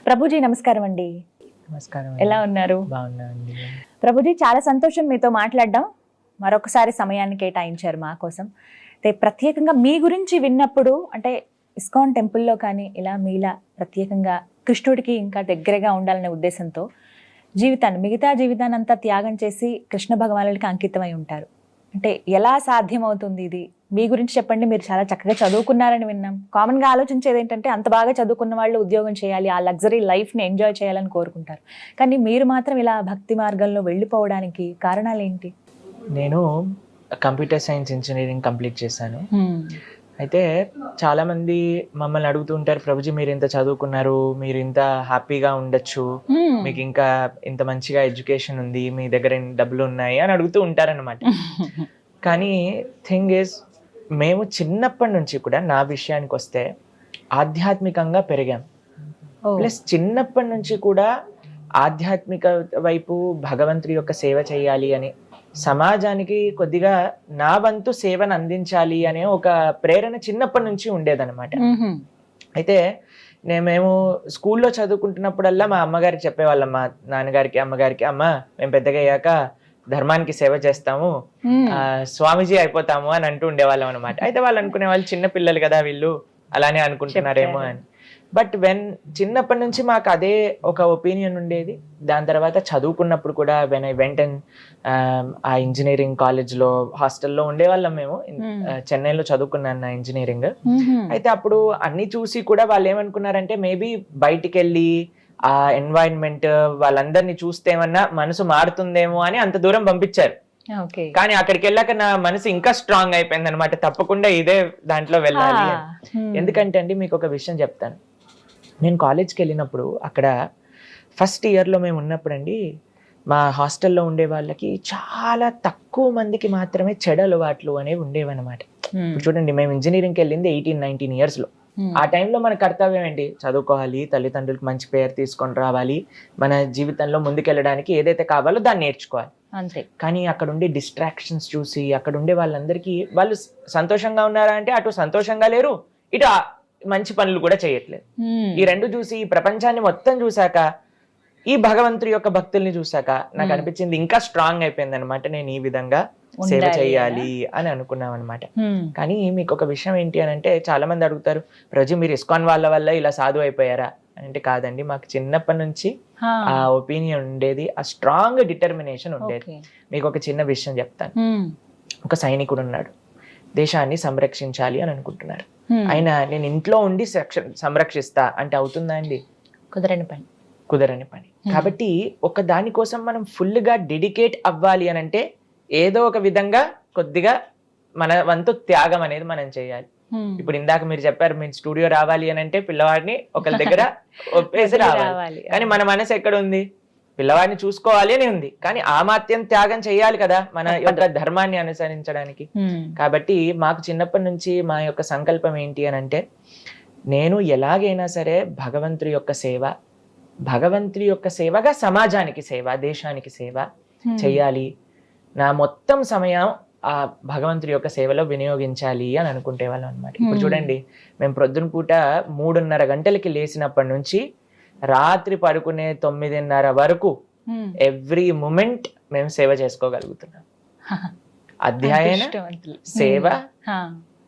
ప్రభుజీ నమస్కారం అండి. నమస్కారం. ఎలా ఉన్నారు? బాగున్నానండి. ప్రభుజీ చాలా సంతోషం మీతో మాట్లాడడం. మరొకసారి సమయాన్ని కేటాయించారు మా కోసం. అయితే ప్రత్యేకంగా మీ గురించి విన్నప్పుడు అంటే ఇస్కాన్ టెంపుల్లో కానీ ఇలా మీలా ప్రత్యేకంగా కృష్ణుడికి ఇంకా దగ్గరగా ఉండాలనే ఉద్దేశంతో మిగతా జీవితాన్ని అంతా త్యాగం చేసి కృష్ణ భగవానుడికి అంకితమై ఉంటారు. అంటే ఎలా సాధ్యమవుతుంది ఇది? మీ గురించి చెప్పండి. మీరు చాలా చక్కగా చదువుకున్నారని విన్నాం. కామన్గా ఆలోచించేది ఏంటంటే అంత బాగా చదువుకున్న వాళ్ళు ఉద్యోగం చేయాలి, ఆ లగ్జరీ లైఫ్ని ఎంజాయ్ చేయాలని కోరుకుంటారు. కానీ మీరు మాత్రం ఇలా భక్తి మార్గంలో వెళ్ళిపోవడానికి కారణాలు ఏంటి? నేను కంప్యూటర్ సైన్స్ ఇంజనీరింగ్ కంప్లీట్ చేశాను. అయితే చాలామంది మమ్మల్ని అడుగుతూ ఉంటారు, ప్రభుజీ మీరు ఇంత చదువుకున్నారు, మీరు ఇంత హ్యాపీగా ఉండొచ్చు, మీకు ఇంకా ఇంత మంచిగా ఎడ్యుకేషన్ ఉంది, మీ దగ్గర డబ్బులు ఉన్నాయి అని అడుగుతూ ఉంటారనమాట. కానీ థింగ్ ఈజ్, మేము చిన్నప్పటి నుంచి కూడా నా విషయానికి వస్తే ఆధ్యాత్మికంగా పెరిగాం. ప్లస్ చిన్నప్పటి నుంచి కూడా ఆధ్యాత్మిక వైపు భగవంతుడి యొక్క సేవ చేయాలి అని, సమాజానికి కొద్దిగా నా వంతు సేవను అందించాలి అనే ఒక ప్రేరణ చిన్నప్పటి నుంచి ఉండేదన్నమాట. అయితే మేము స్కూల్లో చదువుకుంటున్నప్పుడల్లా మా అమ్మగారికి చెప్పేవాళ్ళం, మా నాన్నగారికి అమ్మగారికి, అమ్మ మేము పెద్దగా అయ్యాక ధర్మానికి సేవ చేస్తాము, స్వామీజీ అయిపోతాము అని అంటూ ఉండేవాళ్ళం అనమాట. అయితే వాళ్ళు అనుకునే వాళ్ళు చిన్న పిల్లలు కదా వీళ్ళు అలానే అనుకుంటున్నారేమో అని. బట్ చిన్నప్పటి నుంచి మాకు అదే ఒక ఒపీనియన్ ఉండేది. దాని తర్వాత చదువుకున్నప్పుడు కూడా వెన్ ఐ వెంట ఆ ఇంజనీరింగ్ కాలేజ్లో హాస్టల్లో ఉండేవాళ్ళం మేము. చెన్నైలో చదువుకున్నాను నా ఇంజనీరింగ్. అయితే అప్పుడు అన్ని చూసి కూడా వాళ్ళు ఏమనుకున్నారంటే మేబీ బయటికి వెళ్ళి ఆ ఎన్వైరన్మెంట్ వాళ్ళందరినీ చూస్తే ఏమన్నా మనసు మారుతుందేమో అని అంత దూరం పంపించారు. కానీ అక్కడికి వెళ్ళాక నా మనసు ఇంకా స్ట్రాంగ్ అయిపోయింది అనమాట, తప్పకుండా ఇదే దాంట్లో వెళ్ళాలి. ఎందుకంటే అండి మీకు ఒక విషయం చెప్తాను. నేను కాలేజ్కి వెళ్ళినప్పుడు అక్కడ ఫస్ట్ ఇయర్లో మేము ఉన్నప్పుడు అండి, మా హాస్టల్లో ఉండే వాళ్ళకి చాలా తక్కువ మందికి మాత్రమే చెడు అలవాట్లు అనేవి ఉండేవన్నమాట. ఇప్పుడు చూడండి, మేము ఇంజనీరింగ్కి వెళ్ళింది 18-19 ఇయర్స్లో. ఆ టైంలో మన కర్తవ్యం ఏంటి? చదువుకోవాలి, తల్లిదండ్రులకు మంచి పేరు తీసుకొని రావాలి, మన జీవితంలో ముందుకెళ్ళడానికి ఏదైతే కావాలో దాన్ని నేర్చుకోవాలి అంతే. కానీ అక్కడ ఉండే డిస్ట్రాక్షన్స్ చూసి అక్కడ ఉండే వాళ్ళందరికీ వాళ్ళు సంతోషంగా ఉన్నారా అంటే అటు సంతోషంగా లేరు, ఇటు మంచి పనులు కూడా చేయట్లేదు. ఈ రెండు చూసి ఈ ప్రపంచాన్ని మొత్తం చూసాక, ఈ భగవంతుడి యొక్క భక్తుల్ని చూసాక నాకు అనిపించింది ఇంకా స్ట్రాంగ్ అయిపోయింది అనమాట, నేను ఈ విధంగా సేవ చేయాలి అని అనుకున్నాం అనమాట. కానీ మీకు ఒక విషయం ఏంటి అని అంటే, చాలా మంది అడుగుతారు, ప్రభుజీ మీరు ఇస్కాన్ వాళ్ళ వల్ల ఇలా సాధు అయిపోయారా అంటే, కాదండి, మాకు చిన్నప్పటి నుంచి ఆ ఒపీనియన్ ఉండేది, ఆ స్ట్రాంగ్ డిటర్మినేషన్ ఉండేది. మీకు ఒక చిన్న విషయం చెప్తాను. ఒక సైనికుడు ఉన్నాడు, దేశాన్ని సంరక్షించాలి అని అనుకుంటున్నారు. ఆయన నేను ఇంట్లో ఉండి సంరక్షిస్తా అంటే అవుతుందా అండి? కుదరని పని. కాబట్టి ఒక దానికోసం మనం ఫుల్ గా డెడికేట్ అవ్వాలి అని అంటే ఏదో ఒక విధంగా కొద్దిగా మన వంతు త్యాగం అనేది మనం చేయాలి. ఇప్పుడు ఇందాక మీరు చెప్పారు, మీరు స్టూడియో రావాలి అని అంటే పిల్లవాడిని ఒకరి దగ్గర ఒప్పేసి రావాలి. కానీ మన మనసు ఎక్కడ ఉంది? పిల్లవాడిని చూసుకోవాలి అని ఉంది. కానీ ఆ మాత్యం త్యాగం చేయాలి కదా మన యొక్క ధర్మాన్ని అనుసరించడానికి. కాబట్టి మాకు చిన్నప్పటి నుంచి మా యొక్క సంకల్పం ఏంటి అని అంటే, నేను ఎలాగైనా సరే భగవంతుడి యొక్క సేవ, భగవంతుడి యొక్క సేవగా సమాజానికి సేవ, దేశానికి సేవ చెయ్యాలి, నా మొత్తం సమయం ఆ భగవంతుడి యొక్క సేవలో వినియోగించాలి అని అనుకుంటే వాళ్ళం అనమాట. ఇప్పుడు చూడండి, మేము ప్రొద్దున పూట 3:30 గంటలకి లేచినప్పటి నుంచి రాత్రి పడుకునే 9:30 వరకు ఎవ్రీ మూమెంట్ మేము సేవ చేసుకోగలుగుతున్నాం. అధ్యయన సేవ,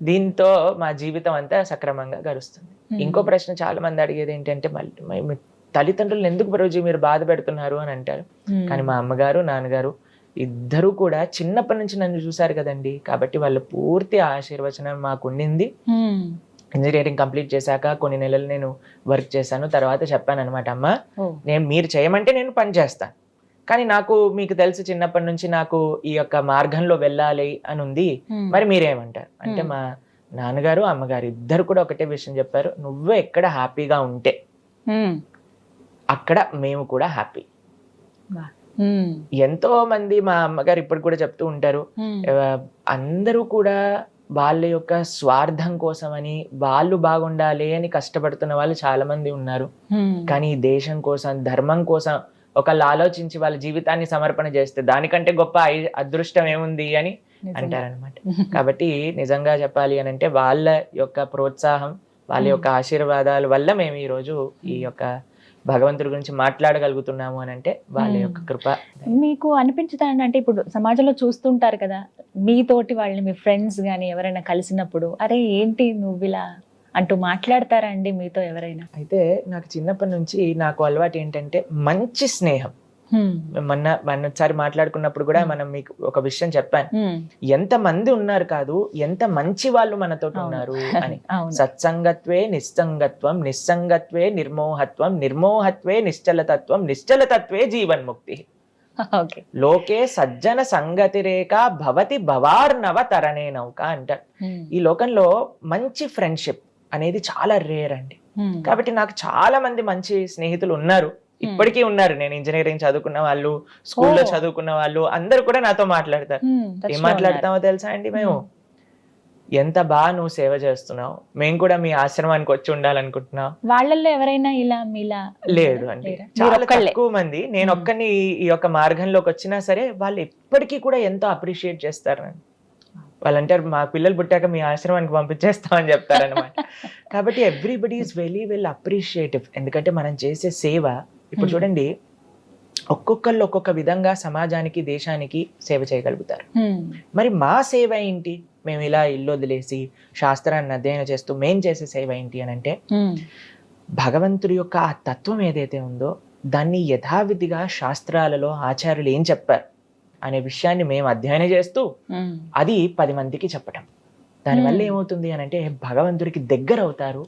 దీంతో మా జీవితం అంతా సక్రమంగా గడుస్తుంది. ఇంకో ప్రశ్న చాలా మంది అడిగేది ఏంటంటే, మళ్ళీ తల్లిదండ్రులు ఎందుకు ప్రభుజీ మీరు బాధ పెడుతున్నారు అని అంటారు. కానీ మా అమ్మగారు నాన్నగారు ఇద్దరు కూడా చిన్నప్పటి నుంచి నన్ను చూశారు కదండి, కాబట్టి వాళ్ళ పూర్తి ఆశీర్వచనం మాకు ఉండింది. ఇంజనీరింగ్ కంప్లీట్ చేశాక కొన్ని నెలలు నేను వర్క్ చేశాను. తర్వాత చెప్పాను అనమాట, అమ్మ మీరు చేయమంటే నేను పని చేస్తాను, కానీ నాకు మీకు తెలిసి చిన్నప్పటి నుంచి నాకు ఈ యొక్క మార్గంలో వెళ్ళాలి అని ఉంది, మరి మీరేమంటారు అంటే, మా నాన్నగారు అమ్మగారు ఇద్దరు కూడా ఒకటే విషయం చెప్పారు, నువ్వు ఎక్కడ హ్యాపీగా ఉంటే అక్కడ మేము కూడా హ్యాపీ. ఎంతో మంది మా అమ్మగారు ఇప్పుడు కూడా చెప్తూ ఉంటారు, అందరూ కూడా వాళ్ళ యొక్క స్వార్థం కోసమని, వాళ్ళు బాగుండాలి అని కష్టపడుతున్న వాళ్ళు చాలా మంది ఉన్నారు. కానీ దేశం కోసం, ధర్మం కోసం ఒకళ్ళు ఆలోచించి వాళ్ళ జీవితాన్ని సమర్పణ చేస్తే దానికంటే గొప్ప అదృష్టం ఏముంది అని అంటారనమాట. కాబట్టి నిజంగా చెప్పాలి అని అంటే, వాళ్ళ యొక్క ప్రోత్సాహం, వాళ్ళ యొక్క ఆశీర్వాదాల వల్ల మేము ఈరోజు ఈ యొక్క భగవంతుడి గురించి మాట్లాడగలుగుతున్నాము అని అంటే వాళ్ళ యొక్క కృప. మీకు అనిపించదా అండి, అంటే ఇప్పుడు సమాజంలో చూస్తుంటారు కదా, మీతోటి వాళ్ళని మీ ఫ్రెండ్స్ కానీ ఎవరైనా కలిసినప్పుడు అరే ఏంటి నువ్వు ఇలా అంటూ మాట్లాడతారా అండి మీతో ఎవరైనా? అయితే నాకు చిన్నప్పటి నుంచి నాకు అలవాటు ఏంటంటే మంచి స్నేహం. మొన్నసారి మాట్లాడుకున్నప్పుడు కూడా మనం మీకు ఒక విషయం చెప్పాను, ఎంత మంది ఉన్నారు కాదు, ఎంత మంచి వాళ్ళు మనతో ఉన్నారు అని. సత్సంగత్వే నిస్సంగత్వం, నిస్సంగత్వే నిర్మోహత్వం, నిర్మోహత్వే నిశ్చలతత్వం, నిశ్చలతత్వే జీవన్ముక్తి. లోకే సజ్జన సంగతిరేక భవతి భవార్నవ తరణే నౌక అంటారు. ఈ లోకంలో మంచి ఫ్రెండ్షిప్ అనేది చాలా రేర్ అండి. కాబట్టి నాకు చాలా మంది మంచి స్నేహితులు ఉన్నారు, ఇప్పటికీ ఉన్నారు. నేను ఇంజనీరింగ్ చదువుకున్న వాళ్ళు, స్కూల్లో చదువుకున్న వాళ్ళు అందరూ కూడా నాతో మాట్లాడతారు. ఏం మాట్లాడతామో తెలుసా అండి, మేము ఎంత బాగా నువ్వు సేవ చేస్తున్నావు, మేము కూడా మీ ఆశ్రమానికి వచ్చి ఉండాలనుకుంటున్నావు. వాళ్ళల్లో ఎవరైనా ఇలా మీలా? లేదు అండి, చాలా తక్కువ మంది. నేను ఒక్కని ఈ యొక్క మార్గంలోకి వచ్చినా సరే వాళ్ళు ఎప్పటికీ కూడా ఎంతో అప్రిషియేట్ చేస్తారు నన్ను. వాళ్ళు అంటారు మా పిల్లలు పుట్టాక మీ ఆశ్రమానికి పంపించేస్తామని చెప్తారనమాట. కాబట్టి everybody is very well appreciative. ఎందుకంటే మనం చేసే సేవ, ఇప్పుడు చూడండి, ఒక్కొక్కళ్ళు ఒక్కొక్క విధంగా సమాజానికి, దేశానికి సేవ చేయగలుగుతారు. మరి మా సేవ ఏంటి? మేము ఇలా ఇల్లు వదిలేసి శాస్త్రాన్ని అధ్యయనం చేస్తూ మేం చేసే సేవ ఏంటి అని అంటే, భగవంతుడి యొక్క ఆ తత్వం ఏదైతే ఉందో దాన్ని యథావిధిగా శాస్త్రాలలో ఆచార్యులు ఏం చెప్పారు అనే విషయాన్ని మేము అధ్యయనం చేస్తూ అది 10 మందికి చెప్పటం. దానివల్ల ఏమవుతుంది అని అంటే భగవంతుడికి దగ్గర అవుతారు.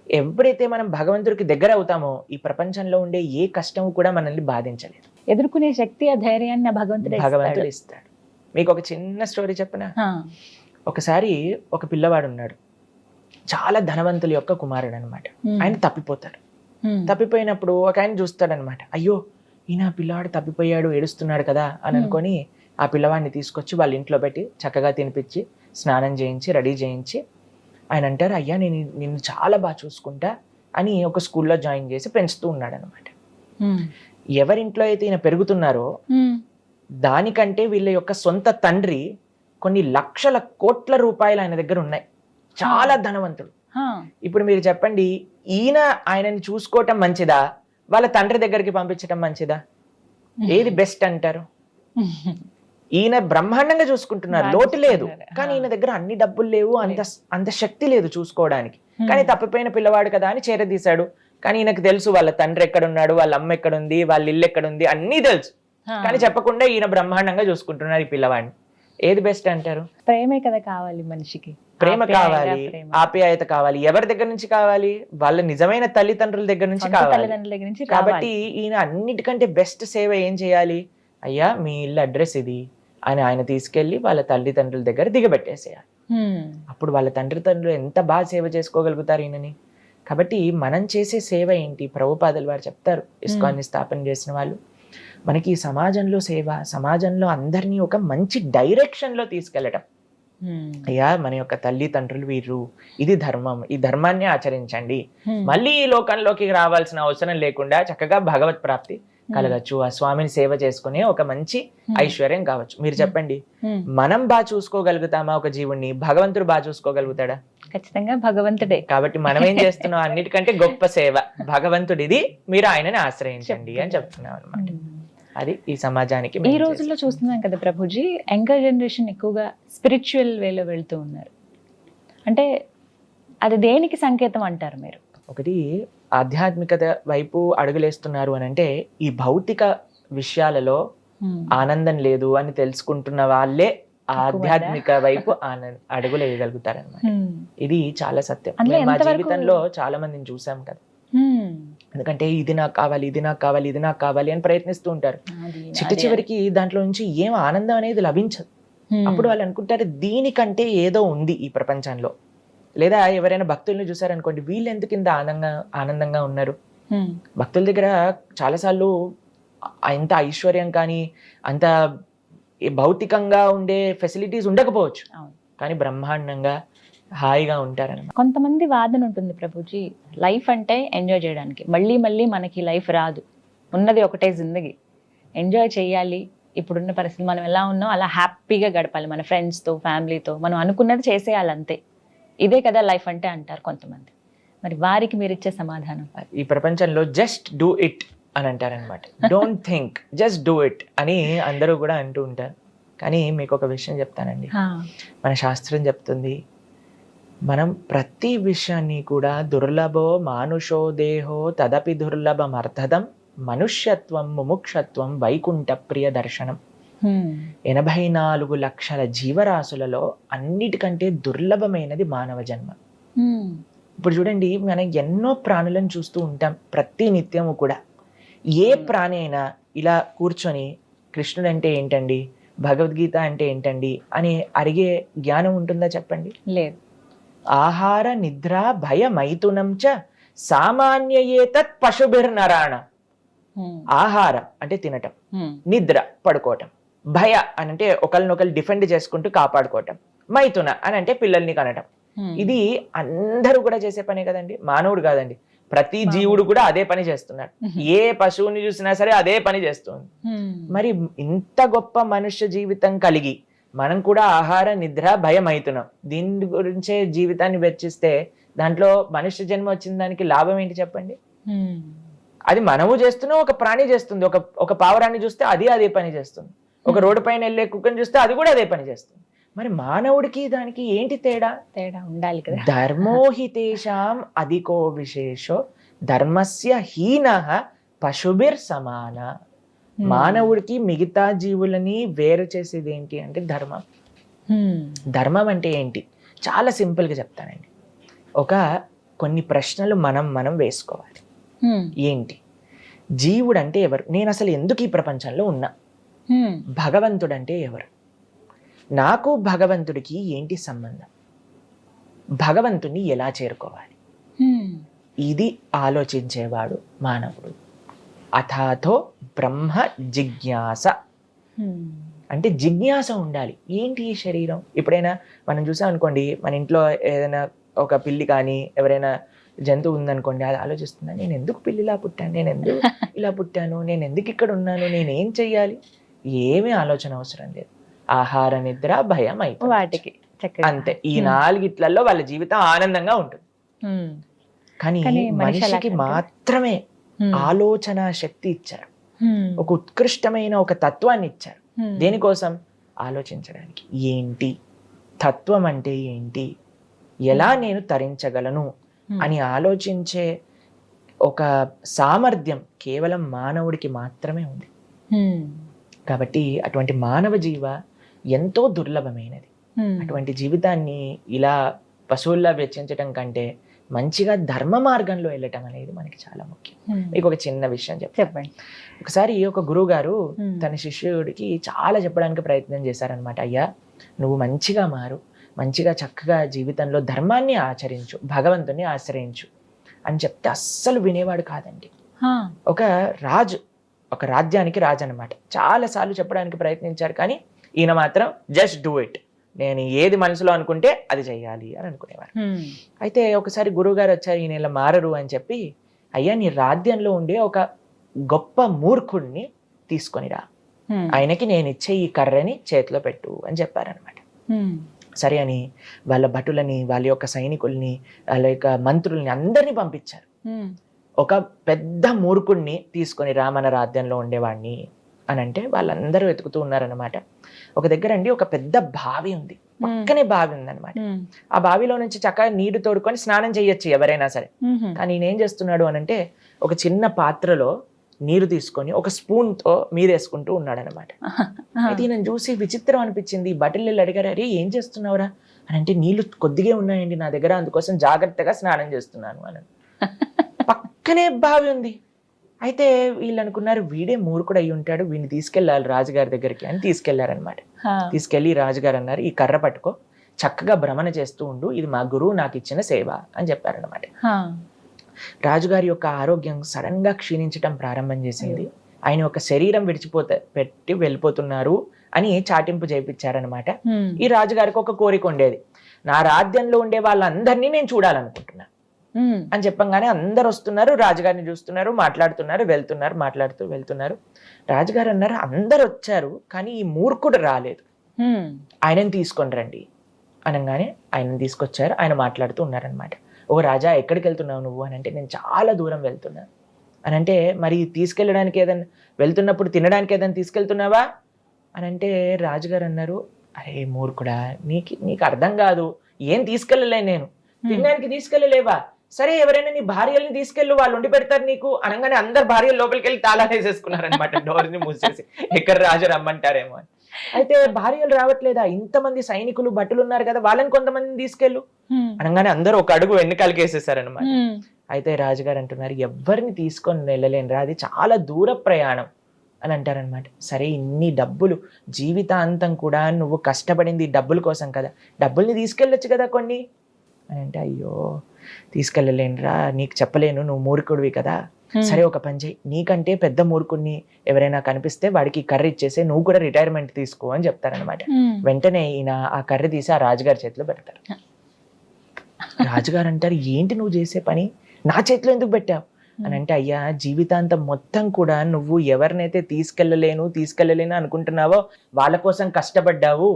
ఎప్పుడైతే మనం భగవంతుడికి దగ్గర అవుతామో ఈ ప్రపంచంలో ఉండే ఏ కష్టము కూడా మనల్ని బాధించలేదు. ఎదుర్కొనే శక్తి, ఆ ధైర్యాన్ని భగవంతుడు ఇస్తాడు. మీకు ఒక చిన్న స్టోరీ చెప్పనా? ఒకసారి ఒక పిల్లవాడు ఉన్నాడు, చాలా ధనవంతుల యొక్క కుమారుడు అనమాట. ఆయన తప్పిపోతాడు. తప్పిపోయినప్పుడు ఒక ఆయన చూస్తాడనమాట, అయ్యో ఈయన పిల్లవాడు తప్పిపోయాడు, ఏడుస్తున్నాడు కదా అని అనుకొని ఆ పిల్లవాడిని తీసుకొచ్చి వాళ్ళ ఇంట్లో పెట్టి చక్కగా తినిపించి స్నానం చేయించి రెడీ చేయించి ఆయన అంటారు, అయ్యా నేను నిన్ను చాలా బాగా చూసుకుంటా అని ఒక స్కూల్లో జాయిన్ చేసి పెంచుతూ ఉన్నాడు అనమాట. ఎవరింట్లో అయితే ఈయన పెరుగుతున్నారో దానికంటే వీళ్ళ యొక్క సొంత తండ్రి కొన్ని లక్షల కోట్ల రూపాయలు ఆయన దగ్గర ఉన్నాయి, చాలా ధనవంతుడు. ఇప్పుడు మీరు చెప్పండి, ఈయన ఆయనని చూసుకోవటం మంచిదా, వాళ్ళ తండ్రి దగ్గరికి పంపించడం మంచిదా? ఏది బెస్ట్ అంటారు? ఈయన బ్రహ్మాండంగా చూసుకుంటున్నారు, లోటు లేదు. కానీ ఈయన దగ్గర అన్ని డబ్బులు లేవు, అంత శక్తి లేదు చూసుకోవడానికి. కానీ తప్పిపోయిన పిల్లవాడు కదా అని చేరదీశాడు. కానీ ఈయనకు తెలుసు వాళ్ళ తండ్రి ఎక్కడున్నాడు, వాళ్ళ అమ్మ ఎక్కడుంది, వాళ్ళ ఇల్లు ఎక్కడుంది, అన్నీ తెలుసు. కానీ చెప్పకుండా ఈయన బ్రహ్మాండంగా చూసుకుంటున్నారు ఈ పిల్లవాడిని. ఏది బెస్ట్ అంటారు? ప్రేమే కదా కావాలి మనిషికి. ప్రేమ కావాలి, ఆప్యాయత కావాలి. ఎవరి దగ్గర నుంచి కావాలి? వాళ్ళ నిజమైన తల్లిదండ్రుల దగ్గర నుంచి కావాలి. కాబట్టి ఈయన అన్నిటికంటే బెస్ట్ సేవ ఏం చేయాలి? అయ్యా మీ ఇల్లు అడ్రస్ ఇది అని ఆయన తీసుకెళ్లి వాళ్ళ తల్లిదండ్రుల దగ్గర దిగబెట్టేసేయాలి. అప్పుడు వాళ్ళ తండ్రులు ఎంత బాగా సేవ చేసుకోగలుగుతారు ఈయనని. కాబట్టి మనం చేసే సేవ ఏంటి? ప్రభుపాదులు వారు చెప్తారు, ఇస్కాన్ని స్థాపన చేసిన వాళ్ళు, మనకి ఈ సమాజంలో సేవ, సమాజంలో అందరినీ ఒక మంచి డైరెక్షన్ లో తీసుకెళ్లడం. అయ్యా మన యొక్క తల్లిదండ్రులు వీరు, ఇది ధర్మం, ఈ ధర్మాన్ని ఆచరించండి. మళ్ళీ ఈ లోకంలోకి రావాల్సిన అవసరం లేకుండా చక్కగా భగవత్ ప్రాప్తి కలగచ్చు, ఆ స్వామిని సేవ చేసుకునే ఒక మంచి ఐశ్వర్యం కావచ్చు. మీరు చెప్పండి, మనం బాగా చూసుకోగలుగుతామా ఒక జీవుణ్ణి? భగవంతుడు బాగా చూసుకోగలుగుతాడా? ఖచ్చితంగా భగవంతుడే. కాబట్టి మనం ఏం చేస్తున్నాం? అన్నిటికంటే గొప్ప సేవ భగవంతుడిది, మీరు ఆయనని ఆశ్రయించండి అని చెప్తున్నాం అనమాట. అది ఈ సమాజానికి. ఈ రోజుల్లో చూస్తున్నాం కదా ప్రభుజీ, యంగర్ జనరేషన్ ఎక్కువగా స్పిరిచువల్ వేలో వెళ్తూ ఉన్నారు. అంటే అది దేనికి సంకేతం అంటారు మీరు? ఒకటి, ఆధ్యాత్మికత వైపు అడుగులేస్తున్నారు అని అంటే ఈ భౌతిక విషయాలలో ఆనందం లేదు అని తెలుసుకుంటున్న వాళ్ళే ఆధ్యాత్మిక వైపు అడుగులు వేయగలుగుతారన్నమాట. ఇది చాలా సత్యం. మా జీవితంలో చాలా మందిని చూసాం కదా. ఎందుకంటే ఇది నాకు కావాలి, ఇది నాకు కావాలి, ఇది నాకు కావాలి అని ప్రయత్నిస్తూ ఉంటారు. చివరికి దాంట్లో నుంచి ఏం ఆనందం అనేది లభించదు. అప్పుడు వాళ్ళు అనుకుంటారు దీనికంటే ఏదో ఉంది ఈ ప్రపంచంలో. లేదా ఎవరైనా భక్తుల్ని చూసారనుకోండి, వీళ్ళు ఎందుకు ఇంత ఆనందంగా ఉన్నారు? భక్తుల దగ్గర చాలాసార్లు అంత ఐశ్వర్యం కానీ అంత భౌతికంగా ఉండే ఫెసిలిటీస్ ఉండకపోవచ్చు, కానీ బ్రహ్మాండంగా హాయిగా ఉంటారన్నమాట. కొంతమంది వాదన ఉంటుంది ప్రభుజీ, లైఫ్ అంటే ఎంజాయ్ చేయడానికి, మళ్ళీ మళ్ళీ మనకి లైఫ్ రాదు, ఉన్నది ఒకటే జిందగీ, ఎంజాయ్ చేయాలి, ఇప్పుడున్న పరిస్థితి మనం ఎలా ఉన్నాం అలా హ్యాపీగా గడపాలి, మన ఫ్రెండ్స్తో ఫ్యామిలీతో మనం అనుకున్నది చేసేయాలి అంతే, ఇదే కదా లైఫ్ అంటే అంటారు కొంతమంది. మరి వారికి మీరు ఇచ్చే సమాధానం? ఈ ప్రపంచంలో జస్ట్ డూ ఇట్ అని అంటారనమాట. Don't think, just do it అని అందరూ కూడా అంటూ ఉంటారు. కానీ మీకు ఒక విషయం చెప్తానండి. మన శాస్త్రం చెప్తుంది, మనం ప్రతి విషయాన్ని కూడా దుర్లభో మానుషో దేహో తదపి దుర్లభం అర్థదం మనుష్యత్వం ముముక్షత్వం వైకుంఠ ప్రియ దర్శనం. 84 లక్షల జీవరాశులలో అన్నిటికంటే దుర్లభమైనది మానవ జన్మ. ఇప్పుడు చూడండి, మనం ఎన్నో ప్రాణులను చూస్తూ ఉంటాం ప్రతి నిత్యము కూడా. ఏ ప్రాణి అయినా ఇలా కూర్చొని కృష్ణుడు అంటే ఏంటండి, భగవద్గీత అంటే ఏంటండి అని అడిగే జ్ఞానం ఉంటుందా చెప్పండి? లేదు. ఆహార నిద్ర భయ మైథునం చ సామాన్యయేతత్ పశుభిర్నరాణ. ఆహారం అంటే తినటం, నిద్ర పడుకోవటం, భయ అని అంటే ఒకరినొకరు డిఫెండ్ చేసుకుంటూ కాపాడుకోవటం, మైథున అని అంటే పిల్లల్ని కనటం. ఇది అందరూ కూడా చేసే పనే కదండి, మానవుడు కాదండి, ప్రతి జీవుడు కూడా అదే పని చేస్తున్నాడు. ఏ పశువుని చూసినా సరే అదే పని చేస్తుంది. మరి ఇంత గొప్ప మనుష్య జీవితం కలిగి మనం కూడా ఆహార నిద్ర భయం అవుతున్నాం. దీని గురించే జీవితాన్ని వెచ్చిస్తే దాంట్లో మనుష్య జన్మ వచ్చిన దానికి లాభం ఏంటి చెప్పండి? అది మనము చేస్తున్నాం, ఒక ప్రాణి చేస్తుంది. ఒక పావురాన్ని చూస్తే అదే పని చేస్తుంది. ఒక రోడ్డు పైన వెళ్ళే కుక్కని చూస్తే అది కూడా అదే పని చేస్తుంది. మరి మానవుడికి దానికి ఏంటి తేడా? ఉండాలి కదా. ధర్మోహితేషాం అధికో విశేషో ధర్మస్య హీనః పశుభిర్ సమాన. మానవుడికి మిగతా జీవులని వేరు చేసేది ఏంటి అంటే ధర్మం. ధర్మం అంటే ఏంటి? చాలా సింపుల్ గా చెప్తానండి. కొన్ని ప్రశ్నలు మనం వేసుకోవాలి. ఏంటి జీవుడు అంటే ఎవరు? నేను అసలు ఎందుకు ఈ ప్రపంచంలో ఉన్నా? భగవంతుడు అంటే ఎవరు? నాకు భగవంతుడికి ఏంటి సంబంధం? భగవంతుని ఎలా చేరుకోవాలి? ఇది ఆలోచించేవాడు మానవుడు. అథాతో బ్రహ్మ జిజ్ఞాస. అంటే జిజ్ఞాస ఉండాలి. ఏంటి ఈ శరీరం? ఎప్పుడైనా మనం చూసాం అనుకోండి, మన ఇంట్లో ఏదైనా ఒక పిల్లి కానీ ఎవరైనా జంతువు ఉందనుకోండి, అది ఆలోచిస్తుందా, నేను ఎందుకు పిల్లిలా పుట్టాను, నేను ఎందుకు ఇలా పుట్టాను, నేను ఎందుకు ఇక్కడ ఉన్నాను, నేనేం చెయ్యాలి? ఏమీ ఆలోచన అవసరం లేదు. ఆహార నిద్ర భయం అయిపోయి వాటికి అంతే. ఈ 4 వాళ్ళ జీవితం ఆనందంగా ఉంటుంది. కానీ మనిషికి మాత్రమే ఆలోచన శక్తి ఇచ్చారు. ఒక ఉత్కృష్టమైన ఒక తత్వాన్ని ఇచ్చారు. దేనికోసం? ఆలోచించడానికి. ఏంటి తత్వం అంటే ఏంటి, ఎలా నేను తరించగలను అని ఆలోచించే ఒక సామర్థ్యం కేవలం మానవుడికి మాత్రమే ఉంది. కాబట్టి అటువంటి మానవ జీవ ఎంతో దుర్లభమైనది. అటువంటి జీవితాన్ని ఇలా పశువుల్లా వెచ్చించటం కంటే మంచిగా ధర్మ మార్గంలో వెళ్ళటం అనేది మనకి చాలా ముఖ్యం. మీకు ఒక చిన్న విషయం చెప్పండి. ఒకసారి ఒక గురువు గారు తన శిష్యుడికి చాలా చెప్పడానికి ప్రయత్నం చేశారనమాట. అయ్యా, నువ్వు మంచిగా మారు, మంచిగా చక్కగా జీవితంలో ధర్మాన్ని ఆచరించు, భగవంతుని ఆశ్రయించు అని చెప్తే అస్సలు వినేవాడు కాదండి. ఒక రాజ్యానికి రాజు అనమాట. చాలా సార్లు చెప్పడానికి ప్రయత్నించారు, కానీ ఈయన మాత్రం జస్ట్ డూ ఇట్, నేను ఏది మనసులో అనుకుంటే అది చెయ్యాలి అని అనుకునేవారు. అయితే ఒకసారి గురువు గారు వచ్చారు, ఈయన ఇలా మారరు అని చెప్పి, అయ్యా నీ రాజ్యంలో ఉండే ఒక గొప్ప మూర్ఖుడిని తీసుకొనిరా, ఆయనకి నేను ఇచ్చే ఈ కర్రని చేతిలో పెట్టు అని చెప్పారనమాట. సరే అని వాళ్ళ భటులని, వాళ్ళ యొక్క సైనికుల్ని, వాళ్ళ యొక్క మంత్రుల్ని అందరినీ పంపించారు. ఒక పెద్ద మూర్ఖుడిని తీసుకొని రా మన రాజ్యంలో ఉండేవాడిని అని అంటే వాళ్ళందరూ వెతుకుతూ ఉన్నారనమాట. ఒక దగ్గర అండి ఒక పెద్ద బావి ఉంది, పక్కనే బావి ఉందన్నమాట. ఆ బావిలో నుంచి చక్కగా నీరు తోడుకొని స్నానం చేయొచ్చు ఎవరైనా సరే. కానీ ఈయన ఏం చేస్తున్నాడు అని అంటే, ఒక చిన్న పాత్రలో నీరు తీసుకొని ఒక స్పూన్ తో మీదేసుకుంటూ ఉన్నాడు అనమాట. అయితే ఈయన చూసి విచిత్రం అనిపించింది. బట్టలు అడిగారు, అరే ఏం చేస్తున్నావురా అని అంటే, నీళ్లు కొద్దిగా ఉన్నాయండి నా దగ్గర, అందుకోసం జాగ్రత్తగా స్నానం చేస్తున్నాను అని. పక్కనే బావి ఉంది. అయితే వీళ్ళు అనుకున్నారు, వీడే మూర్ఖుడు అయి ఉంటాడు, వీడిని తీసుకెళ్ళాలి రాజుగారి దగ్గరికి అని తీసుకెళ్లారనమాట. తీసుకెళ్లి రాజుగారు అన్నారు, ఈ కర్ర పట్టుకో, చక్కగా భ్రమణ చేస్తూ ఉండు, ఇది మా గురువు నాకు ఇచ్చిన సేవ అని చెప్పారనమాట. రాజుగారి యొక్క ఆరోగ్యం సడన్ గా క్షీణించటం ప్రారంభం చేసింది. ఆయన ఒక శరీరం పెట్టి వెళ్ళిపోతున్నారు అని చాటింపు చేయించారనమాట. ఈ రాజుగారికి ఒక కోరిక ఉండేది, నా రాజ్యంలో ఉండే వాళ్ళందరినీ నేను చూడాలనుకుంటున్నా అని చెప్పంగానే అందరు వస్తున్నారు, రాజుగారిని చూస్తున్నారు, మాట్లాడుతున్నారు, వెళ్తున్నారు. రాజుగారు అన్నారు, అందరు వచ్చారు కానీ ఈ మూర్ఖుడు రాలేదు, ఆయనని తీసుకొని రండి అనగానే ఆయనని తీసుకొచ్చారు. ఆయన మాట్లాడుతూ ఉన్నారనమాట. ఓ రాజా ఎక్కడికి వెళ్తున్నావు నువ్వు అని అంటే నేను చాలా దూరం వెళ్తున్నా అని అంటే మరి తీసుకెళ్ళడానికి ఏదైనా వెళ్తున్నప్పుడు తినడానికి ఏదైనా తీసుకెళ్తున్నావా అని అంటే రాజుగారు అన్నారు, అరే మూర్ఖుడా, నీకు అర్థం కాదు, ఏం తీసుకెళ్ళలే నేను, తినడానికి తీసుకెళ్ళలేవా, సరే ఎవరైనా నీ భార్యల్ని తీసుకెళ్ళు, వాళ్ళు ఉండి పెడతారు నీకు అనగానే అందరు భార్యలు లోపలికి వెళ్ళి తాళాలు వేసేసుకున్నారనమాట, డోర్ని మూసేసి ఎక్కడ రాజు రమ్మంటారేమో అని. అయితే భార్యలు రావట్లేదా, ఇంతమంది సైనికులు భటులు ఉన్నారు కదా, వాళ్ళని కొంతమందిని తీసుకెళ్ళు అనగానే అందరూ ఒక అడుగు వెన్నుకాలకి వేసేసారనమాట. అయితే రాజుగారు అంటున్నారు, ఎవరిని తీసుకొని వెళ్ళలేనురా, అది చాలా దూర ప్రయాణం అని అంటారనమాట. సరే ఇన్ని డబ్బులు, జీవితాంతం కూడా నువ్వు కష్టపడింది డబ్బుల కోసం కదా, డబ్బుల్ని తీసుకెళ్ళొచ్చు కదా కొన్ని అని అంటే, అయ్యో తీసుకెళ్ళలేనురా, నీకు చెప్పలేను, నువ్వు మూర్ఖుడివి కదా, సరే ఒక పని చేయి, నీకంటే పెద్ద మూర్ఖుడిని ఎవరైనా కనిపిస్తే వాడికి కర్ర ఇచ్చేసి నువ్వు కూడా రిటైర్మెంట్ తీసుకో అని చెప్తారనమాట. వెంటనే ఈయన ఆ కర్ర తీసి ఆ రాజుగారి చేతిలో పెడతారు. రాజుగారు అంటారు, ఏంటి నువ్వు చేసే పని, నా చేతిలో ఎందుకు పెట్టావు అని అంటే, అయ్యా జీవితాంతం మొత్తం కూడా నువ్వు ఎవరినైతే తీసుకెళ్ళలేను అనుకుంటున్నావో వాళ్ళ కోసం కష్టపడ్డావు,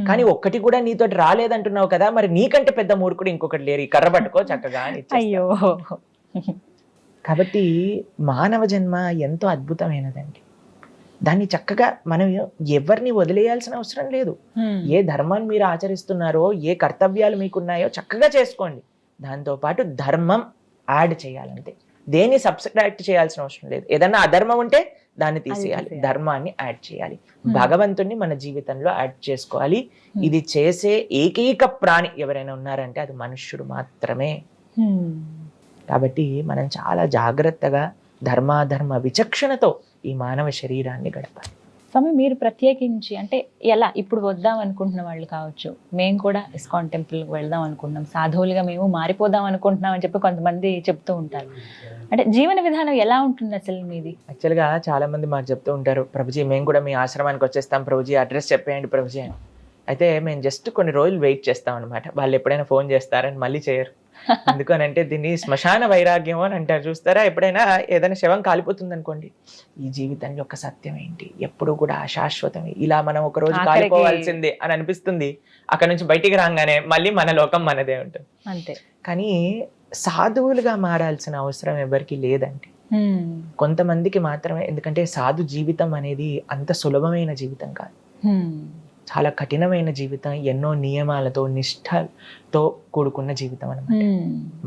కానీ ఒక్కటి కూడా నీతో రాలేదంటున్నావు కదా, మరి నీకంటే పెద్ద మూర్ఖుడు ఇంకొకటి లేరు, ఈ కర్ర పట్టుకో చక్కగా అని. అయ్యో. కాబట్టి మానవ జన్మ ఎంతో అద్భుతమైనదండి. దాన్ని చక్కగా మనం ఎవరిని వదిలేయాల్సిన అవసరం లేదు. ఏ ధర్మాన్ని మీరు ఆచరిస్తున్నారో, ఏ కర్తవ్యాలు మీకున్నాయో చక్కగా చేసుకోండి. దాంతోపాటు ధర్మం యాడ్ చేయాలంతే, దేన్ని సబ్స్ట్రాక్ట్ చేయాల్సిన అవసరం లేదు. ఏదన్నా అధర్మం ఉంటే దాన్ని తీసేయాలి, ధర్మాన్ని యాడ్ చేయాలి, భగవంతుణ్ణి మన జీవితంలో యాడ్ చేసుకోవాలి. ఇది చేసే ఏకైక ప్రాణి ఎవరైనా ఉన్నారంటే అది మనుష్యుడు మాత్రమే. కాబట్టి మనం చాలా జాగ్రత్తగా ధర్మాధర్మ విచక్షణతో ఈ మానవ శరీరాన్ని గడపాలి. స్వామి, మీరు ప్రత్యేకించి అంటే ఎలా ఇప్పుడు వద్దాం అనుకుంటున్న వాళ్ళు కావచ్చు, మేము కూడా ఇస్కాన్ టెంపుల్కి వెళ్దాం అనుకుంటున్నాం, సాధువులుగా మేము మారిపోదాం అనుకుంటున్నాం అని చెప్పి కొంతమంది చెప్తూ ఉంటారు. అంటే జీవన విధానం ఎలా ఉంటుంది అసలు మీది? యాక్చువల్గా చాలా మంది మాకు చెప్తూ ఉంటారు, ప్రభుజీ మేము కూడా మీ ఆశ్రమానికి వచ్చేస్తాం ప్రభుజీ, అడ్రస్ చెప్పేయండి ప్రభుజీ అని. అయితే మేము జస్ట్ కొన్ని రోజులు వెయిట్ చేస్తాం అనమాట, వాళ్ళు ఎప్పుడైనా ఫోన్ చేస్తారని మళ్ళీ చేయరు. ఎందుకనంటే దీన్ని శ్మశాన వైరాగ్యం అని అంటారు, చూస్తారా? ఎప్పుడైనా ఏదైనా శవం కాలిపోతుంది అనుకోండి, ఈ జీవితం యొక్క సత్యం ఏంటి, ఎప్పుడు కూడా అశాశ్వతమే, ఇలా మనం ఒక రోజు కాలిపోవాల్సిందే అని అనిపిస్తుంది. అక్కడ నుంచి బయటికి రాగానే మళ్ళీ మన లోకం మనదే ఉంటుంది అంతే. కానీ సాధువులుగా మారాల్సిన అవసరం ఎవరికి లేదండి, కొంతమందికి మాత్రమే. ఎందుకంటే సాధు జీవితం అనేది అంత సులభమైన జీవితం కాదు, చాలా కఠినమైన జీవితం, ఎన్నో నియమాలతో నిష్ఠతో కూడుకున్న జీవితం అన్నమాట.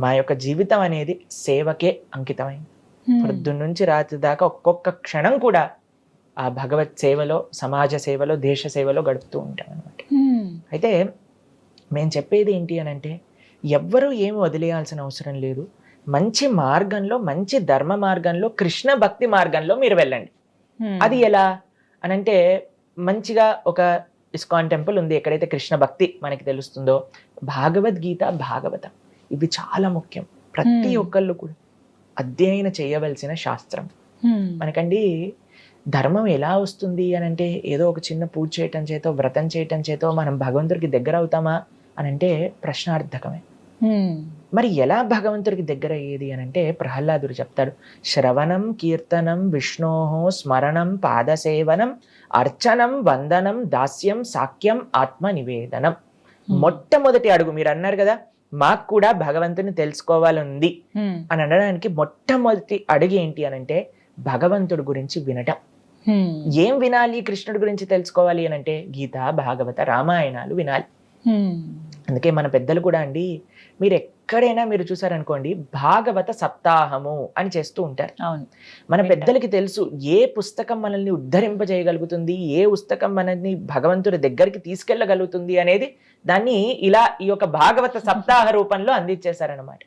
మా యొక్క జీవితం అనేది సేవకే అంకితమైంది. పొద్దున్న నుంచి రాత్రి దాకా ఒక్కొక్క క్షణం కూడా ఆ భగవత్ సేవలో, సమాజ సేవలో, దేశ సేవలో గడుపుతూ ఉంటాం అనమాట. అయితే మేము చెప్పేది ఏంటి అని అంటే, ఎవ్వరూ ఏమి వదిలేయాల్సిన అవసరం లేదు. మంచి మార్గంలో, మంచి ధర్మ మార్గంలో, కృష్ణ భక్తి మార్గంలో మీరు వెళ్ళండి. అది ఎలా అనంటే, మంచిగా ఒక ఇస్కాన్ టెంపుల్ ఉంది, ఎక్కడైతే కృష్ణ భక్తి మనకి తెలుస్తుందో, భగవద్గీత, భాగవతం ఇవి చాలా ముఖ్యం. ప్రతి ఒక్కళ్ళు కూడా అధ్యయనం చేయవలసిన శాస్త్రం. మనకండి ధర్మం ఎలా వస్తుంది అని అంటే, ఏదో ఒక చిన్న పూజ చేయటం చేతో, వ్రతం చేయటం చేతో మనం భగవంతుడికి దగ్గర అవుతామా అని అంటే ప్రశ్నార్థకమే. మరి ఎలా భగవంతుడికి దగ్గర అయ్యేది అని అంటే, ప్రహ్లాదుడు చెప్తాడు, శ్రవణం కీర్తనం విష్ణోహో స్మరణం పాదసేవనం అర్చనం వందనం దాస్యం సాఖ్యం ఆత్మ నివేదనం. మొట్టమొదటి అడుగు, మీరు అన్నారు కదా మాకు కూడా భగవంతుని తెలుసుకోవాలని అని అనడానికి మొట్టమొదటి అడుగు ఏంటి అని అంటే, భగవంతుడి గురించి వినటం. ఏం వినాలి కృష్ణుడి గురించి తెలుసుకోవాలి అని అంటే, గీత, భాగవత, రామాయణాలు వినాలి. అందుకే మన పెద్దలు కూడా అండి, మీరు ఎక్కడైనా మీరు చూసారనుకోండి, భాగవత సప్తాహము అని చేస్తూ ఉంటారు. మన పెద్దలకి తెలుసు ఏ పుస్తకం మనల్ని ఉద్ధరింపజేయగలుగుతుంది, ఏ పుస్తకం మనల్ని భగవంతుడి దగ్గరికి తీసుకెళ్ళగలుగుతుంది అనేది దాన్ని ఇలా ఈ యొక్క భాగవత సప్తాహ రూపంలో అందించేశారనమాట.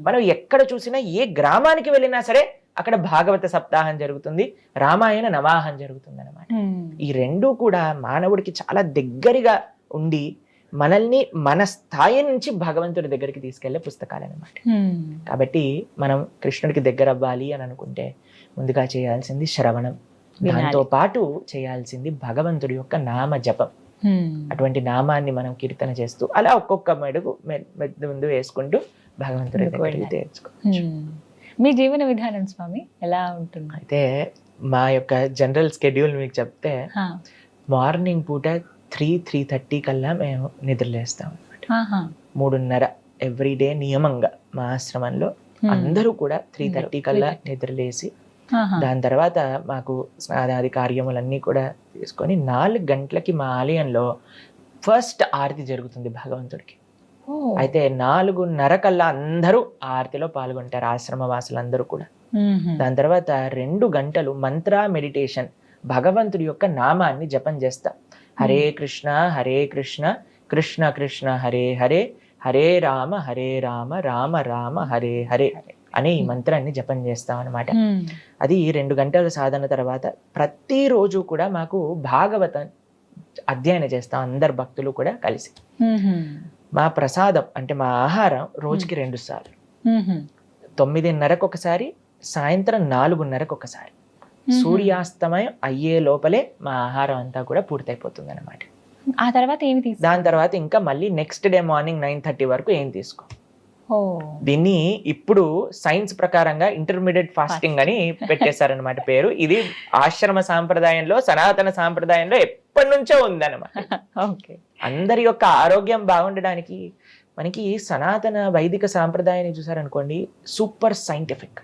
మనం ఎక్కడ చూసినా, ఏ గ్రామానికి వెళ్ళినా సరే అక్కడ భాగవత సప్తాహం జరుగుతుంది, రామాయణ నవాహం జరుగుతుంది అనమాట. ఈ రెండూ కూడా మానవుడికి చాలా దగ్గరగా ఉండి మనల్ని మన స్థాయి నుంచి భగవంతుడి దగ్గరికి తీసుకెళ్లే పుస్తకాలు అనమాట. కాబట్టి మనం కృష్ణుడికి దగ్గర అవ్వాలి అని అనుకుంటే ముందుగా చేయాల్సింది శ్రవణం, దాంతో పాటు చేయాల్సింది భగవంతుడి యొక్క నామ జపం. అటువంటి నామాన్ని మనం కీర్తన చేస్తూ అలా ఒక్కొక్క మెడుగు ముందు వేసుకుంటూ భగవంతుడి దగ్గరికి తెచ్చుకోవచ్చు. మీ జీవన విధానం స్వామి ఎలా ఉంటుంది? అయితే మా యొక్క జనరల్ స్కెడ్యూల్ మీకు చెప్తే, మార్నింగ్ పూట 3:30 కల్లా మేము నిద్రలేస్తాం అనమాట. 3:30 ఎవ్రీడే నియమంగా మా ఆశ్రమంలో అందరూ కూడా 3:30 కల్లా నిద్రలేసి దాని తర్వాత మాకు స్నానాది కార్యములన్నీ కూడా తీసుకొని 4 గంటలకి మా ఆలయంలో ఫస్ట్ ఆరతి జరుగుతుంది భగవంతుడికి. అయితే 4:30 కల్లా అందరూ ఆరతిలో పాల్గొంటారు, ఆశ్రమ వాసులందరూ కూడా. దాని తర్వాత 2 గంటలు మంత్ర మెడిటేషన్, భగవంతుడి యొక్క నామాన్ని జపం చేస్తాం. హరే కృష్ణ కృష్ణ కృష్ణ హరే హరే, హరే రామ రామ రామ హరే హరే అనే ఈ మంత్రాన్ని జపం చేస్తాం అనమాట. అది 2 గంటల సాధన తర్వాత ప్రతిరోజు కూడా మాకు భాగవతం అధ్యయనం చేస్తాం అందరు భక్తులు కూడా కలిసి. మా ప్రసాదం అంటే మా ఆహారం రోజుకి 2 సార్లు, 9:30కు ఒకసారి, సాయంత్రం 4:30కు ఒకసారి. సూర్యాస్తమయం అయ్యే లోపలే మా ఆహారం అంతా కూడా పూర్తయిపోతుంది అనమాట. ఆ తర్వాత ఏమి తీసుకో? దాని తర్వాత ఇంకా మళ్ళీ నెక్స్ట్ డే మార్నింగ్ 9:30 వరకు ఏం తీసుకో. దీన్ని ఇప్పుడు సైన్స్ ప్రకారంగా ఇంటర్మీడియట్ ఫాస్టింగ్ అని పెట్టేశారనమాట పేరు. ఇది ఆశ్రమ సాంప్రదాయంలో, సనాతన సాంప్రదాయంలో ఎప్పటి నుంచో ఉందన్నమాట. అందరి యొక్క ఆరోగ్యం బాగుండడానికి మనకి సనాతన వైదిక సాంప్రదాయాన్ని చూసారనుకోండి, సూపర్ సైంటిఫిక్.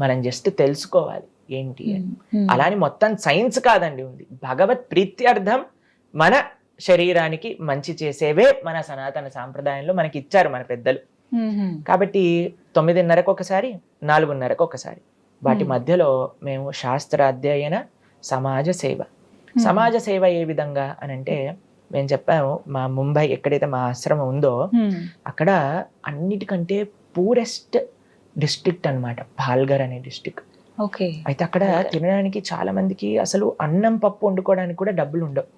మనం జస్ట్ తెలుసుకోవాలి ఏంటి అని. అలాని మొత్తం సైన్స్ కాదండి ఉంది. భగవత్ ప్రీత్యర్థం మన శరీరానికి మంచి చేసేవే మన సనాతన సాంప్రదాయంలో మనకి ఇచ్చారు మన పెద్దలు. కాబట్టి 9:30కు ఒకసారి, 4:30కు ఒకసారి. వాటి మధ్యలో మేము శాస్త్రాధ్యయన, సమాజ సేవ. సమాజ సేవ ఏ విధంగా అని అంటే, మేము చెప్పాము మా ముంబై ఎక్కడైతే మా ఆశ్రమం ఉందో అక్కడ అన్నిటికంటే పూరెస్ట్ డిస్ట్రిక్ట్ అన్నమాట, పాల్ఘర్ అనే డిస్ట్రిక్ట్. అయితే అక్కడ తినడానికి చాలా మందికి అసలు అన్నం పప్పు వండుకోవడానికి కూడా డబ్బులు ఉండవు.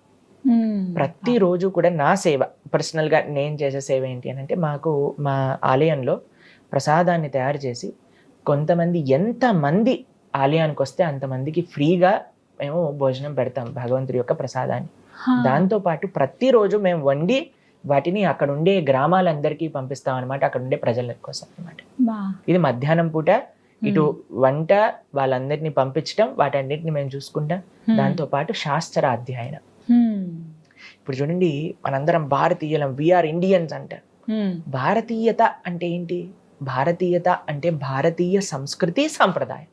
ప్రతిరోజు కూడా నా సేవ, పర్సనల్ గా నేను చేసే సేవ ఏంటి అని అంటే, మాకు మా ఆలయంలో ప్రసాదాన్ని తయారు చేసి కొంతమంది, ఎంతమంది ఆలయానికి వస్తే అంతమందికి ఫ్రీగా మేము భోజనం పెడతాం భగవంతుడి యొక్క ప్రసాదాన్ని. దాంతో పాటు ప్రతిరోజు మేము వండి వాటిని అక్కడ ఉండే గ్రామాలందరికీ పంపిస్తాం అనమాట, అక్కడ ఉండే ప్రజల కోసం అనమాట. ఇది మధ్యాహ్నం పూట ఇటు వంట వాళ్ళందరినీ పంపించడం, వాటన్నిటిని మేము చూసుకుంటాం. దాంతో పాటు శాస్త్ర అధ్యయనం. ఇప్పుడు చూడండి, మనందరం భారతీయులం, వీఆర్ ఇండియన్స్ అంటారు. భారతీయత అంటే ఏంటి? భారతీయత అంటే భారతీయ సంస్కృతి సంప్రదాయం.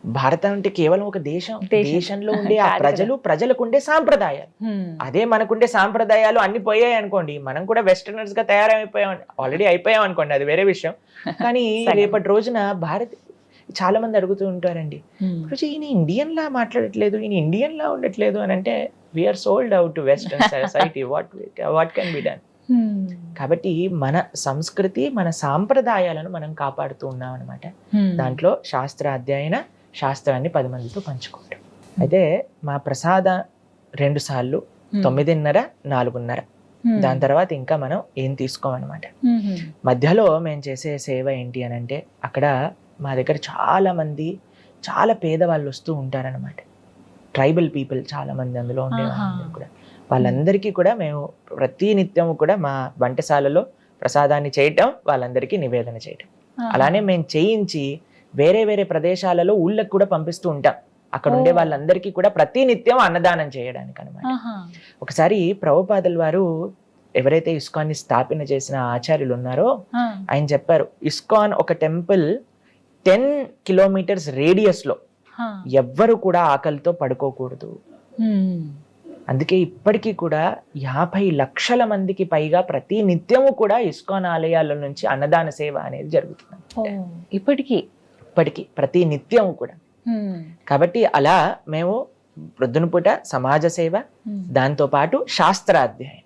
భారతం అంటే కేవలం ఒక దేశం, దేశంలో ఉండే ఆ ప్రజలకు ఉండే సాంప్రదాయాలు. అదే మనకుండే సాంప్రదాయాలు అన్ని పోయాయి అనుకోండి, మనం కూడా వెస్టర్నర్స్ గా తయారైపోయాం, ఆల్రెడీ అయిపోయాం అనుకోండి, అది వేరే విషయం. కానీ రేపటి రోజున చాలా మంది అడుగుతూ ఉంటారండి, ఈయన ఇండియన్ లా మాట్లాడట్లేదు, ఈయన ఇండియన్ లా ఉండట్లేదు అని అంటే, we are sold out to western society, what can be done. కాబట్టి మన సంస్కృతి, మన సాంప్రదాయాలను మనం కాపాడుతూ ఉన్నాం అనమాట. దాంట్లో శాస్త్ర అధ్యయన, శాస్త్రాన్ని 10 మందితో పంచుకుంటాం. అయితే మా ప్రసాద 2 సార్లు, 9:30, 4:30. దాని తర్వాత ఇంకా మనం ఏం తీసుకోమన్నమాట. మధ్యలో మేము చేసే సేవ ఏంటి అని అంటే, అక్కడ మా దగ్గర చాలా మంది చాలా పేదవాళ్ళు వస్తూ ఉంటారనమాట. ట్రైబల్ పీపుల్ చాలా మంది అందులో ఉండే కూడా. వాళ్ళందరికీ కూడా మేము ప్రతి నిత్యము కూడా మా వంటశాలలో ప్రసాదాన్ని చేయటం, వాళ్ళందరికీ నివేదన చేయటం. అలానే మేము చేయించి వేరే వేరే ప్రదేశాలలో ఊళ్ళకి కూడా పంపిస్తూ ఉంటాం. అక్కడ ఉండే వాళ్ళందరికీ కూడా ప్రతి నిత్యం అన్నదానం చేయడానికి అనమాట. ఒకసారి ప్రభుపాదుల వారు ఎవరైతే ఇస్కాన్ ని స్థాపన చేసిన ఆచార్యులు ఉన్నారో ఆయన చెప్పారు, ఇస్కాన్ ఒక టెంపుల్ 10 కిలోమీటర్స్ రేడియస్ లో ఎవ్వరు కూడా ఆకలితో పడుకోకూడదు. అందుకే ఇప్పటికీ కూడా 50 లక్షల మందికి పైగా ప్రతి నిత్యము కూడా ఇస్కాన్ ఆలయాల నుంచి అన్నదాన సేవ అనేది జరుగుతుంది. ఇప్పటికీ ప్రతి నిత్యము కూడా. కాబట్టి అలా మేము ప్రొద్దున పూట సమాజ సేవ, దాంతో పాటు శాస్త్రాధ్యయనం.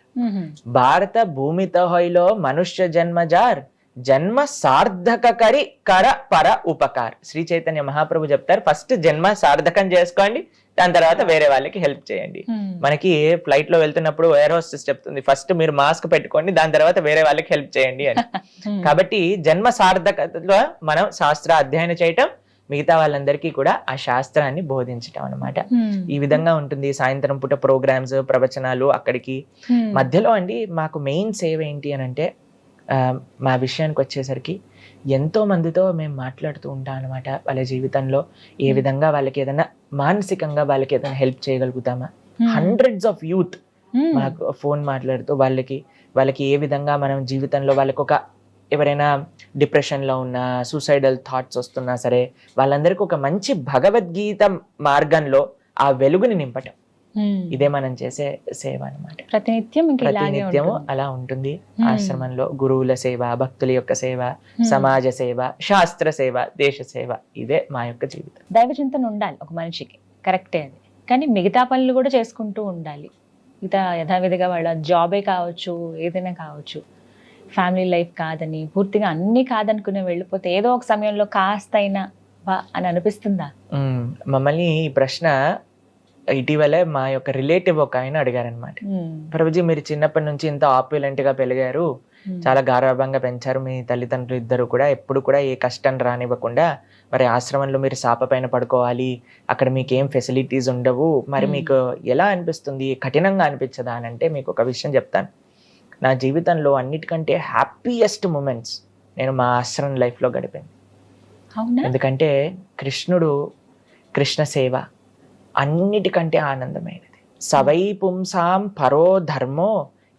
భారత భూమితో హైలో మనుష్య జన్మజార్, జన్మ సార్థక కరి కర పర ఉపకార్. శ్రీ చైతన్య మహాప్రభు చెప్తారు, ఫస్ట్ జన్మ సార్థకం చేసుకోండి, దాని తర్వాత వేరే వాళ్ళకి హెల్ప్ చేయండి. మనకి ఫ్లైట్ లో వెళ్తున్నప్పుడు ఎయిర్ హోస్టెస్ చెప్తుంది, ఫస్ట్ మీరు మాస్క్ పెట్టుకోండి, దాని తర్వాత వేరే వాళ్ళకి హెల్ప్ చేయండి అని. కాబట్టి జన్మ సార్థకతలో మనం శాస్త్ర అధ్యయనం చేయటం, మిగతా వాళ్ళందరికీ కూడా ఆ శాస్త్రాన్ని బోధించటం అన్నమాట. ఈ విధంగా ఉంటుంది. సాయంత్రం పూట ప్రోగ్రామ్స్, ప్రవచనాలు. అక్కడికి మధ్యలో అండి మాకు మెయిన్ సేవ ఏంటి అని అంటే, మా విషయానికి వచ్చేసరికి ఎంతో మందితో మేము మాట్లాడుతూ ఉంటాం అనమాట. వాళ్ళ జీవితంలో ఏ విధంగా వాళ్ళకి ఏదైనా మానసికంగా వాళ్ళకి ఏదైనా హెల్ప్ చేయగలుగుతామా. హండ్రెడ్స్ ఆఫ్ యూత్ మాకు ఫోన్ మాట్లాడుతూ వాళ్ళకి ఏ విధంగా మనం జీవితంలో వాళ్ళకి ఒక ఎవరైనా డిప్రెషన్లో ఉన్నా, సూసైడల్ థాట్స్ వస్తున్నా సరే, వాళ్ళందరికీ ఒక మంచి భగవద్గీత మార్గంలో ఆ వెలుగుని నింపటం, ఇదే మనం చేసే సేవ అనమాట. ప్రతినిత్యం ఇంకా ఇలాగే ప్రతినిత్యము ఉంటుంది. అలా ఉంటుంది ఆశ్రమంలో. గురువుల సేవ, భక్తుల యొక్క సేవ, సమాజ సేవ, శాస్త్ర సేవ, దేశ సేవ, ఇదే మా యొక్క జీవితం. దైవ చింతన ఉండాలి ఒక మనిషికి, కరెక్టే అది. కానీ మిగతా పనులు కూడా చేసుకుంటూ ఉండాలి. యథావిధిగా వాళ్ళ జాబే కావచ్చు, ఏదైనా కావచ్చు, ఫ్యామిలీ లైఫ్ కాదని పూర్తిగా అన్ని కాదనుకునే వెళ్ళిపోతే ఏదో ఒక సమయంలో కాస్త అయినా బా అని అనిపిస్తుందా? మమ్మల్ని ఈ ప్రశ్న ఇటీవలే మా యొక్క రిలేటివ్ ఒక ఆయన అడిగారనమాట. ప్రభుజీ, మీరు చిన్నప్పటి నుంచి ఇంత ఆప్యులెంట్ గా పెరిగారు, చాలా గారాభంగా పెంచారు మీ తల్లిదండ్రులు ఇద్దరు కూడా, ఎప్పుడు కూడా ఏ కష్టం రానివ్వకుండా, మరి ఆశ్రమంలో మీరు సాప పైన పడుకోవాలి, అక్కడ మీకు ఏం ఫెసిలిటీస్ ఉండవు, మరి మీకు ఎలా అనిపిస్తుంది, కఠినంగా అనిపించదా అని అంటే, మీకు ఒక విషయం చెప్తాను. నా జీవితంలో అన్నిటికంటే హ్యాపీయెస్ట్ మూమెంట్స్ నేను మా ఆశ్రమం లైఫ్లో గడిపాను. ఎందుకంటే కృష్ణ సేవ అన్నిటికంటే ఆనందమైనది. సవై పుంసాం పరో ధర్మో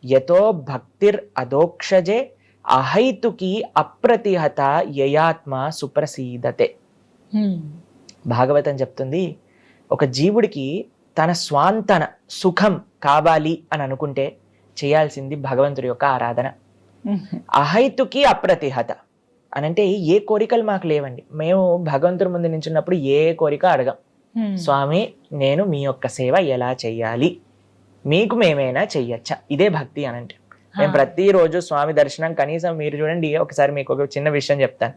యతో భక్తిర్ అదోక్షజే అహైతుకి అప్రతిహత యయాత్మ సుప్రసీదతే. భాగవతం చెప్తుంది, ఒక జీవుడికి తన స్వాంతన సుఖం కావాలి అని అనుకుంటే చేయాల్సింది భగవంతుడి యొక్క ఆరాధన. అహైతుకి అప్రతిహత అనంటే ఏ కోరికలు మాకు లేవండి. మేము భగవంతుడి ముందు నించున్నప్పుడు ఏ కోరిక అడగం. స్వామి, నేను మీ యొక్క సేవ ఎలా చెయ్యాలి, మీకు మేమైనా చెయ్యొచ్చా, ఇదే భక్తి అనంటే. మేము ప్రతిరోజు స్వామి దర్శనం, కనీసం మీరు చూడండి, ఒకసారి మీకు ఒక చిన్న విషయం చెప్తాను.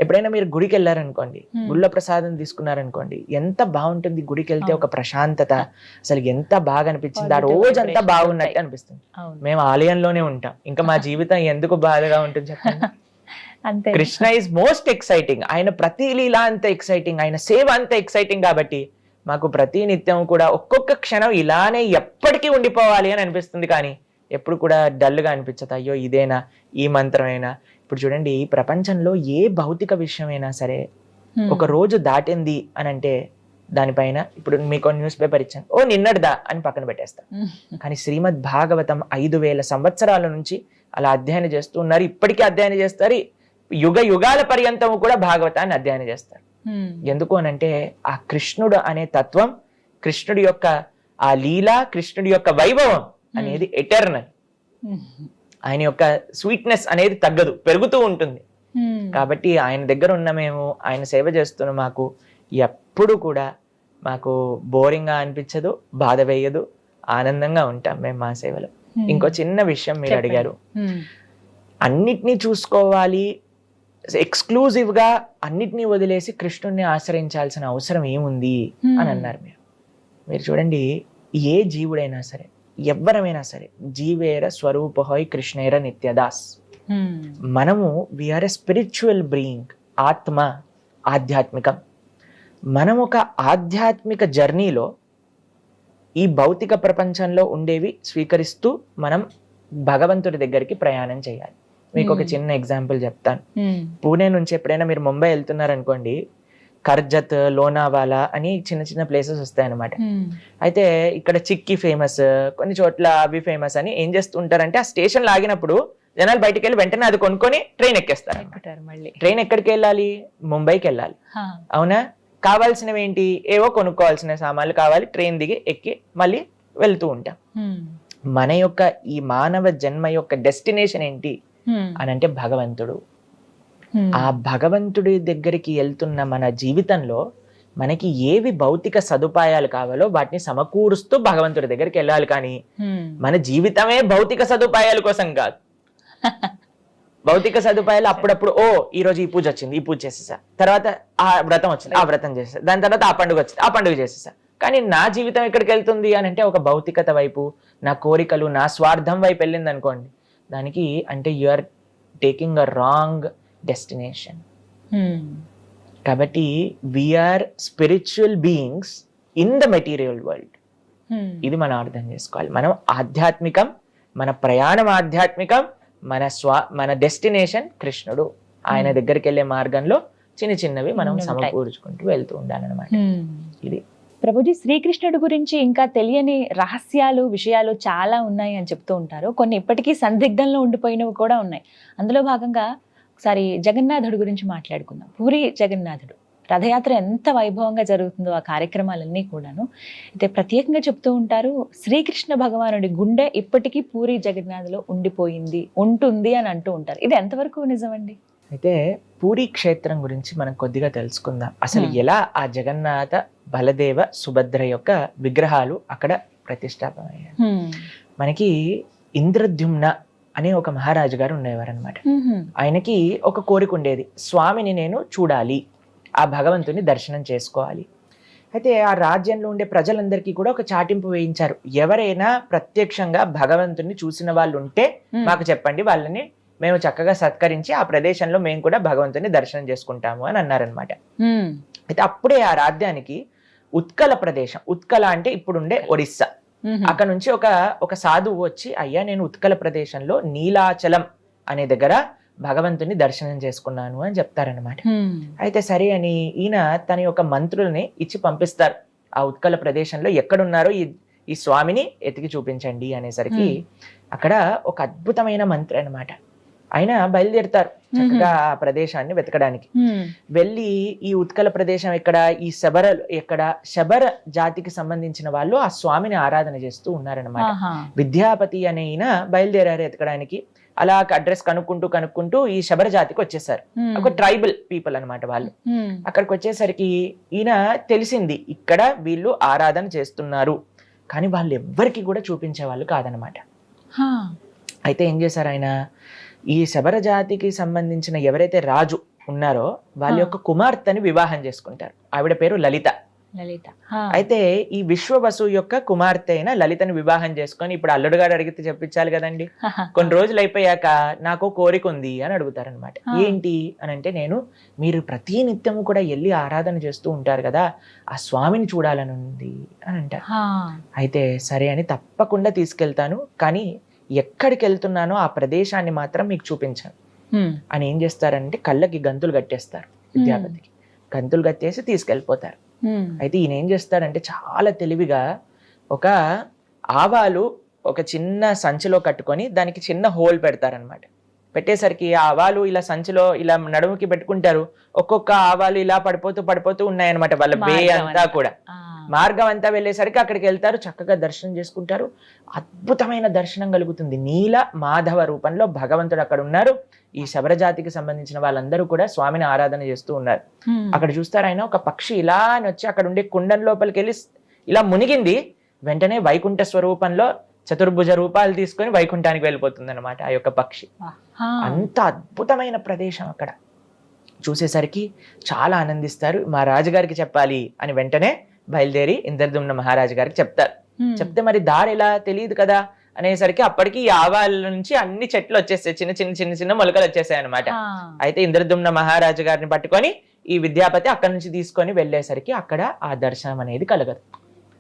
ఎప్పుడైనా మీరు గుడికి వెళ్ళారనుకోండి, గుళ్ళ ప్రసాదం తీసుకున్నారనుకోండి, ఎంత బాగుంటుంది గుడికి వెళ్తే, ఒక ప్రశాంతత, అసలు ఎంత బాగా అనిపించింది, ఆ రోజంతా బాగున్నట్టు అనిపిస్తుంది. మేము ఆలయంలోనే ఉంటాం, ఇంకా మా జీవితం ఎందుకు బాధగా ఉంటుంది చెప్పండి. Krishna is most exciting. ఆయన ప్రతి లీలా అంత ఎక్సైటింగ్, ఆయన సేవ అంత ఎక్సైటింగ్ కాబట్టి మాకు ప్రతి నిత్యం కూడా ఒక్కొక్క క్షణం ఇలానే ఎప్పటికీ ఉండిపోవాలి అని అనిపిస్తుంది. కానీ ఎప్పుడు కూడా డల్గా అనిపించదు, అయ్యో ఇదేనా, ఈ మంత్రమైనా. ఇప్పుడు చూడండి, ఈ ప్రపంచంలో ఏ భౌతిక విషయమైనా సరే ఒక రోజు దాటింది అని అంటే దానిపైన, ఇప్పుడు మీకు న్యూస్ పేపర్ ఇచ్చాను, ఓ నిన్నటిదా అని పక్కన పెట్టేస్తాం. కానీ శ్రీమద్ భాగవతం 5000 సంవత్సరాల నుంచి అలా అధ్యయనం చేస్తూ ఉన్నారు, ఇప్పటికీ అధ్యయనం చేస్తారు, యుగ యుగాల పర్యంతము కూడా భాగవతాన్ని అధ్యయనం చేస్తారు. ఎందుకు అనంటే ఆ కృష్ణుడు అనే తత్వం, కృష్ణుడి యొక్క ఆ లీల, కృష్ణుడి యొక్క వైభవం అనేది ఎటర్నల్. ఆయన యొక్క స్వీట్నెస్ అనేది తగ్గదు, పెరుగుతూ ఉంటుంది. కాబట్టి ఆయన దగ్గర ఉన్న మేము, ఆయన సేవ చేస్తున్న మాకు ఎప్పుడు కూడా మాకు బోరింగ్ గా అనిపించదు, బాధ వేయదు, ఆనందంగా ఉంటాం మేము మా సేవలో. ఇంకో చిన్న విషయం మీరు అడిగారు, అన్నిటినీ చూసుకోవాలి, ఎక్స్క్లూజివ్ గా అన్నిటినీ వదిలేసి కృష్ణుడిని ఆశ్రయించాల్సిన అవసరం ఏముంది అని అన్నారు మీరు చూడండి, ఏ జీవుడైనా సరే, ఎవ్వరమైనా సరే, జీవేర స్వరూపహోయ్ కృష్ణేర నిత్యదాస్. మనము వీఆర్ ఎ స్పిరిచువల్ బీయింగ్, ఆత్మ ఆధ్యాత్మికం. మనం ఒక ఆధ్యాత్మిక జర్నీలో ఈ భౌతిక ప్రపంచంలో ఉండేవి స్వీకరిస్తూ మనం భగవంతుడి దగ్గరికి ప్రయాణం చేయాలి. మీకు ఒక చిన్న ఎగ్జాంపుల్ చెప్తాను. పూణే నుంచి ఎప్పుడైనా మీరు ముంబై వెళ్తున్నారనుకోండి, కర్జత్, లోనావాలా అని చిన్న చిన్న ప్లేసెస్ వస్తాయన్నమాట. అయితే ఇక్కడ చిక్కీ ఫేమస్, కొన్ని చోట్ల అవి ఫేమస్ అని ఏం చేస్తుంటారంటే, ఆ స్టేషన్ లాగినప్పుడు జనాలు బయటికి వెళ్ళి వెంటనే అది కొనుక్కొని ట్రైన్ ఎక్కేస్తారు. ట్రైన్ ఎక్కడికి వెళ్ళాలి? ముంబైకి వెళ్ళాలి, అవునా? కావాల్సినవి ఏంటి? ఏవో కొనుక్కోవాల్సిన సామాన్లు కావాలి, ట్రైన్ దిగి ఎక్కి మళ్ళీ వెళ్తూ ఉంటాం. మన యొక్క ఈ మానవ జన్మ యొక్క డెస్టినేషన్ ఏంటి అని అంటే భగవంతుడు. ఆ భగవంతుడి దగ్గరికి వెళ్తున్న మన జీవితంలో మనకి ఏవి భౌతిక సదుపాయాలు కావాలో వాటిని సమకూరుస్తూ భగవంతుడి దగ్గరికి వెళ్ళాలి. కానీ మన జీవితమే భౌతిక సదుపాయాల కోసం కాదు. భౌతిక సదుపాయాలు అప్పుడప్పుడు, ఓ ఈ రోజు ఈ పూజ వచ్చింది, ఈ పూజ చేసేసా, తర్వాత ఆ వ్రతం వచ్చింది, ఆ వ్రతం చేసేసా, దాని తర్వాత ఆ పండుగ వచ్చింది, ఆ పండుగ చేసేసా. కానీ నా జీవితం ఎక్కడికి వెళ్తుంది అని అంటే ఒక భౌతికత వైపు, నా కోరికలు, నా స్వార్థం వైపు వెళ్ళింది అనుకోండి, దానికి అంటే you are taking a wrong destination. కాబట్టి we are spiritual beings in the material world. ఇది మనం అర్థం చేసుకోవాలి. మనం ఆధ్యాత్మికం, మన ప్రయాణం ఆధ్యాత్మికం, మన డెస్టినేషన్ కృష్ణుడు. ఆయన దగ్గరికి వెళ్ళే మార్గంలో చిన్న చిన్నవి మనం సమకూర్చుకుంటూ వెళ్తూ ఉండాలన్నమాట. ఇది ప్రభుజీ, శ్రీకృష్ణుడి గురించి ఇంకా తెలియని రహస్యాలు విషయాలు చాలా ఉన్నాయి అని చెప్తూ ఉంటారు. కొన్ని ఇప్పటికీ సందిగ్ధంలో ఉండిపోయినవి కూడా ఉన్నాయి. అందులో భాగంగా ఒకసారి జగన్నాథుడి గురించి మాట్లాడుకుందాం. పూరి జగన్నాథుడు రథయాత్ర ఎంత వైభవంగా జరుగుతుందో ఆ కార్యక్రమాలన్నీ కూడాను. అయితే ప్రత్యేకంగా చెప్తూ ఉంటారు, శ్రీకృష్ణ భగవానుడి గుండె ఇప్పటికీ పూరి జగన్నాథ్లో ఉండిపోయింది, ఉంటుంది అని అంటూ ఉంటారు. ఇది ఎంతవరకు నిజమండి? అయితే పూరి క్షేత్రం గురించి మనం కొద్దిగా తెలుసుకుందాం. అసలు ఎలా ఆ జగన్నాథ, బలదేవ, సుభద్ర యొక్క విగ్రహాలు అక్కడ ప్రతిష్టాపనయ్యాయి. మనకి ఇంద్రద్యుమ్న అనే ఒక మహారాజు గారు ఉండేవారు అనమాట. ఆయనకి ఒక కోరిక ఉండేది, స్వామిని నేను చూడాలి, ఆ భగవంతుని దర్శనం చేసుకోవాలి. అయితే ఆ రాజ్యంలో ఉండే ప్రజలందరికీ కూడా ఒక చాటింపు వేయించారు, ఎవరైనా ప్రత్యక్షంగా భగవంతుని చూసిన వాళ్ళు ఉంటే మాకు చెప్పండి, వాళ్ళని మేము చక్కగా సత్కరించి ఆ ప్రదేశంలో మేము కూడా భగవంతుని దర్శనం చేసుకుంటాము అని అన్నారనమాట. అయితే అప్పుడే ఆ రాజ్యానికి ఉత్కల ప్రదేశం, ఉత్కల అంటే ఇప్పుడుండే ఒరిస్సా, అక్కడ నుంచి ఒక సాధువు వచ్చి, అయ్యా నేను ఉత్కల ప్రదేశంలో నీలాచలం అనే దగ్గర భగవంతుని దర్శనం చేసుకున్నాను అని చెప్తారనమాట. అయితే సరే అని ఈయన తన యొక్క మంత్రుల్ని ఇచ్చి పంపిస్తారు, ఆ ఉత్కల ప్రదేశంలో ఎక్కడున్నారో ఈ స్వామిని ఎతికి చూపించండి అనేసరికి అక్కడ ఒక అద్భుతమైన మంత్రి అనమాట. ఆయన బయలుదేరుతారు చక్కగా ఆ ప్రదేశాన్ని వెతకడానికి. వెళ్ళి ఈ ఉత్కల ప్రదేశం ఎక్కడ, ఈ శబర జాతికి సంబంధించిన వాళ్ళు ఆ స్వామిని ఆరాధన చేస్తూ ఉన్నారనమాట. విద్యాపతి అనే ఈయన బయలుదేరారు ఎతకడానికి. అలా అడ్రస్ కనుక్కుంటూ ఈ శబర జాతికి వచ్చేసారు. ఒక ట్రైబల్ పీపుల్ అనమాట వాళ్ళు. అక్కడికి వచ్చేసరికి ఈయన తెలిసింది, ఇక్కడ వీళ్ళు ఆరాధన చేస్తున్నారు, కానీ వాళ్ళు ఎవ్వరికి కూడా చూపించే వాళ్ళు కాదనమాట. అయితే ఏం చేశారు ఆయన, ఈ శబర జాతికి సంబంధించిన ఎవరైతే రాజు ఉన్నారో వాళ్ళ యొక్క కుమార్తెని వివాహం చేసుకుంటారు. ఆవిడ పేరు లలిత. అయితే ఈ విశ్వవసు యొక్క కుమార్తె అయిన లలితని వివాహం చేసుకొని, ఇప్పుడు అల్లుడు గారు అడిగితే చెప్పించాలి కదండి. కొన్ని రోజులు అయిపోయాక నాకు కోరిక ఉంది అని అడుగుతారనమాట. ఏంటి అని అంటే, మీరు ప్రతి నిత్యము కూడా వెళ్ళి ఆరాధన చేస్తూ ఉంటారు కదా, ఆ స్వామిని చూడాలని ఉంది అని అంటారు. అయితే సరే అని తప్పకుండా తీసుకెళ్తాను, కానీ ఎక్కడికి వెళ్తున్నానో ఆ ప్రదేశాన్ని మాత్రం మీకు చూపించాను అని ఏం చేస్తారంటే, కళ్ళకి గంతులు కట్టేస్తారు. విద్యాపతికి గంతులు కట్టేసి తీసుకెళ్ళిపోతారు. అయితే ఈయన ఏం చేస్తాడంటే, చాలా తెలివిగా ఒక ఆవాలు ఒక చిన్న సంచిలో కట్టుకొని దానికి చిన్న హోల్ పెడతారనమాట. పెట్టేసరికి ఆ ఆవాలు ఇలా సంచిలో ఇలా నడుముకి పెట్టుకుంటారు. ఒక్కొక్క ఆవాలు ఇలా పడిపోతూ ఉన్నాయన్నమాట. వాళ్ళ వే అంతా కూడా మార్గం అంతా వెళ్ళేసరికి అక్కడికి వెళ్తారు, చక్కగా దర్శనం చేసుకుంటారు. అద్భుతమైన దర్శనం కలుగుతుంది. నీల మాధవ రూపంలో భగవంతుడు అక్కడ ఉన్నారు. ఈ శబర జాతికి సంబంధించిన వాళ్ళందరూ కూడా స్వామిని ఆరాధన చేస్తూ ఉన్నారు. అక్కడ చూస్తారు, ఆయన ఒక పక్షి ఇలా అని వచ్చి అక్కడ ఉండే కుండం లోపలికి వెళ్ళి ఇలా మునిగింది. వెంటనే వైకుంఠ స్వరూపంలో చతుర్భుజ రూపాలు తీసుకొని వైకుంఠానికి వెళ్ళిపోతుంది అనమాట ఆ యొక్క పక్షి. అంత అద్భుతమైన ప్రదేశం అక్కడ. చూసేసరికి చాలా ఆనందిస్తారు. మా రాజుగారికి చెప్పాలి అని వెంటనే బయలుదేరి ఇంద్రద్యుమ్న మహారాజు గారికి చెప్తారు. చెప్తే మరి దారి ఎలా తెలియదు కదా అనేసరికి అప్పటికి ఈ ఆవాల నుంచి అన్ని చెట్లు వచ్చేస్తాయి, చిన్న మొలకలు వచ్చేసాయి అనమాట. అయితే ఇంద్రద్యుమ్న మహారాజు గారిని పట్టుకొని ఈ విద్యాపతి అక్కడి నుంచి తీసుకొని వెళ్ళేసరికి అక్కడ ఆ దర్శనం అనేది కలగదు.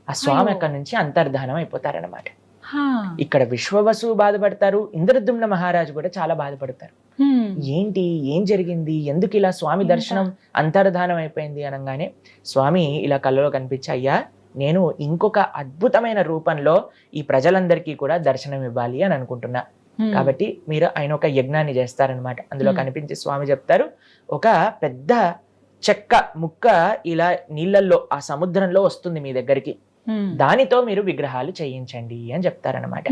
ఆ స్వామి అక్కడి నుంచి అంతర్ధానం అయిపోతారనమాట. ఇక్కడ విశ్వవసు బాధపడతారు, ఇంద్రద్యుమ్న మహారాజు కూడా చాలా బాధపడతారు. ఏంటి, ఏం జరిగింది, ఎందుకు ఇలా స్వామి దర్శనం అంతర్ధానం అయిపోయింది అనగానే స్వామి ఇలా కళ్ళలో కనిపించి, అయ్యా నేను ఇంకొక అద్భుతమైన రూపంలో ఈ ప్రజలందరికీ కూడా దర్శనం ఇవ్వాలి అని అనుకుంటున్నా, కాబట్టి మీరు ఆయన ఒక యజ్ఞాన్ని చేస్తారనమాట. అందులో కనిపించి స్వామి చెప్తారు, ఒక పెద్ద చెక్క ముక్క ఇలా నీళ్ళల్లో ఆ సముద్రంలో వస్తుంది మీ దగ్గరికి, దానితో మీరు విగ్రహాలు చేయించండి అని చెప్తారనమాట.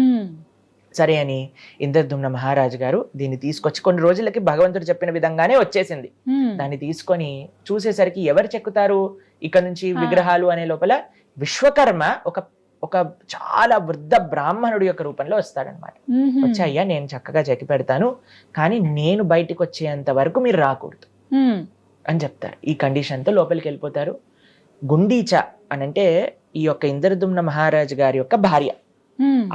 సరే అని ఇంద్రద్యుమ్న మహారాజు గారు దీన్ని తీసుకొచ్చి, కొన్ని రోజులకి భగవంతుడు చెప్పిన విధంగానే వచ్చేసింది. దాన్ని తీసుకొని చూసేసరికి ఎవరు చెక్కుతారు ఇక్కడ నుంచి విగ్రహాలు అనే లోపల విశ్వకర్మ ఒక చాలా వృద్ధ బ్రాహ్మణుడి యొక్క రూపంలో వస్తాడనమాట. వచ్చి, అయ్యా నేను చక్కగా చెక్కి పెడతాను, కానీ నేను బయటకు వచ్చేంత వరకు మీరు రాకూడదు అని చెప్తారు. ఈ కండిషన్తో లోపలికి వెళ్ళిపోతారు. గుండీచ అని అంటే ఈ యొక్క ఇంద్రద్యుమ్న మహారాజు గారి యొక్క భార్య.